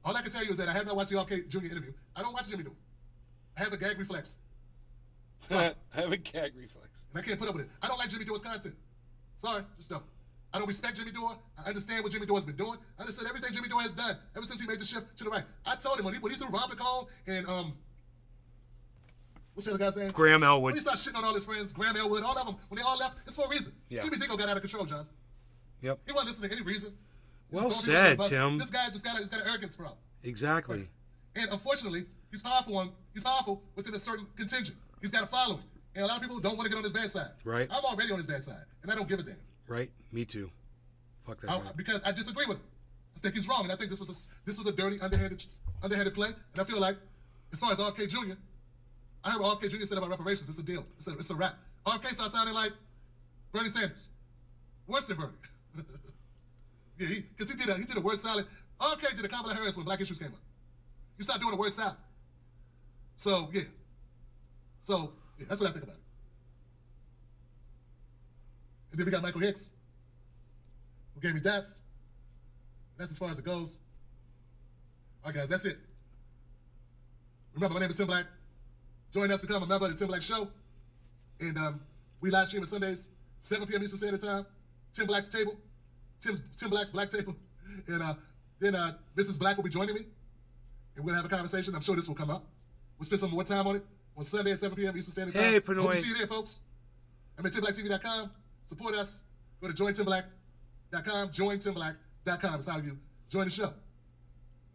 all I can tell you is that I have not watched the RFK Jr. interview. I don't watch Jimmy Dore. I have a gag reflex. I have a gag reflex. And I can't put up with it. I don't like Jimmy Dore's content. Sorry, just don't. I don't respect Jimmy Dore. I understand what Jimmy Dore's been doing. I understood everything Jimmy Dore has done ever since he made the shift to the right. I told him when he threw Robert Cole and what's the other guy's name? Graham Elwood. When he started shitting on all his friends, Graham Elwood, all of them, when they all left, it's for a reason. Yeah. Jimmy's ego got out of control, Johnson. Yep. He wasn't listening to any reason. Well said, Tim. This guy just got an arrogance problem. Exactly. Right. And unfortunately, he's powerful within a certain contingent. He's got a following. And a lot of people don't want to get on his bad side. Right. I'm already on his bad side, and I don't give a damn. Right. Me too. Fuck that guy. Because I disagree with him. I think he's wrong, and I think this was a dirty, underhanded play. And I feel like, as far as RFK Jr., I heard what RFK Jr. said about reparations. It's a deal. It's a wrap. RFK started sounding like Bernie Sanders. Worse than Bernie. Yeah, because he did a word salad. RFK did a Kamala Harris when black issues came up. You start doing a word salad. So yeah, that's what I think about it. And then we got Michael Hicks, who gave me daps. That's as far as it goes. All right, guys, that's it. Remember, my name is Tim Black. Join us, become a member of the Tim Black Show. And we live stream on Sundays, 7 p.m. Eastern Standard Time. Tim Black's Table. Tim Black's Black Table. And then Mrs. Black will be joining me. And we'll have a conversation. I'm sure this will come up. We'll spend some more time on it on Sunday at 7 p.m. Eastern Standard Time. Hey, Hope to see you there, folks. I'm at TimBlackTV.com. Support us. Go to jointimblack.com. Jointimblack.com is how you join the show. All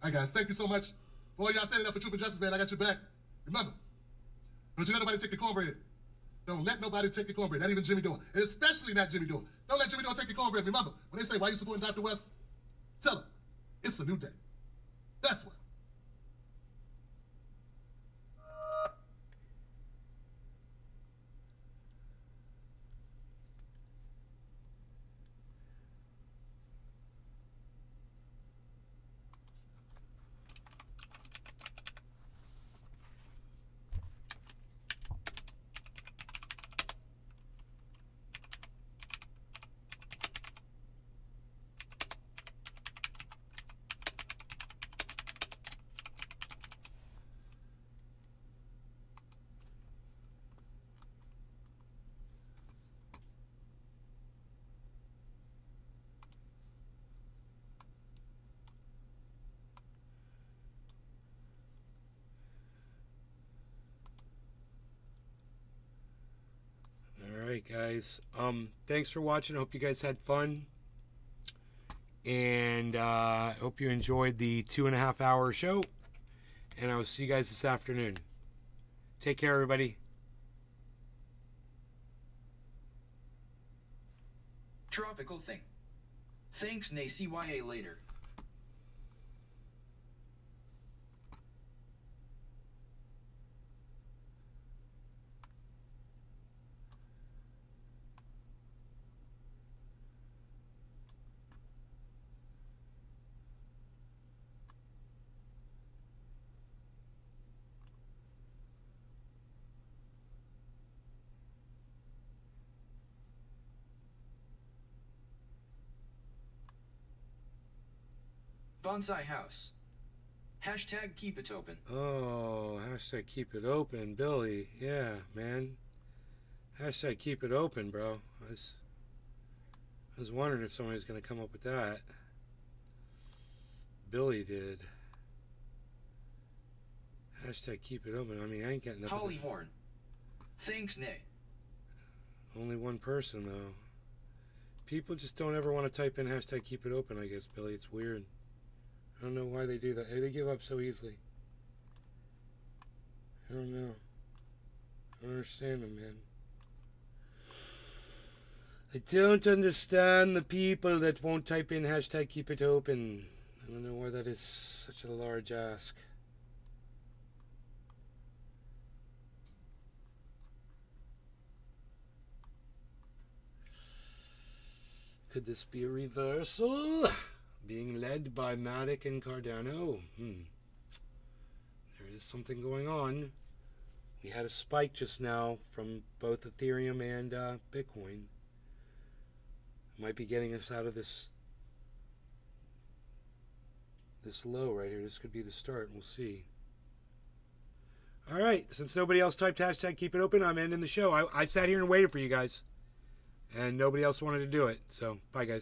right, guys. Thank you so much for all y'all standing up for truth and justice, man. I got your back. Remember, don't you let nobody take your cornbread. Don't let nobody take your cornbread, not even Jimmy Dore, and especially not Jimmy Dore. Don't let Jimmy Dore take your cornbread. Remember, when they say, why you supporting Dr. West? Tell them, it's a new day. That's why. All right, guys. Thanks for watching. I hope you guys had fun. And I hope you enjoyed the 2.5 hour show. And I will see you guys this afternoon. Take care, everybody. Tropical thing. Thanks, CYA later. Bonsai House. Hashtag keep it open. Oh, hashtag keep it open, Billy. Yeah, man. Hashtag keep it open, bro. I was wondering if somebody was going to come up with that. Billy did. Hashtag keep it open. I mean, I ain't got nothing. Holly Horn. Thanks, Nay. Only one person, though. People just don't ever want to type in hashtag keep it open, I guess, Billy. It's weird. I don't know why they do that. They give up so easily. I don't know. I don't understand them, man. I don't understand the people that won't type in hashtag keep it open. I don't know why that is such a large ask. Could this be a reversal? Being led by Matic and Cardano. There is something going on. We had a spike just now from both Ethereum and Bitcoin. Might be getting us out of this low right here. This could be the start. We'll see. All right. Since nobody else typed hashtag keep it open, I'm ending the show. I sat here and waited for you guys. And nobody else wanted to do it. So, bye, guys.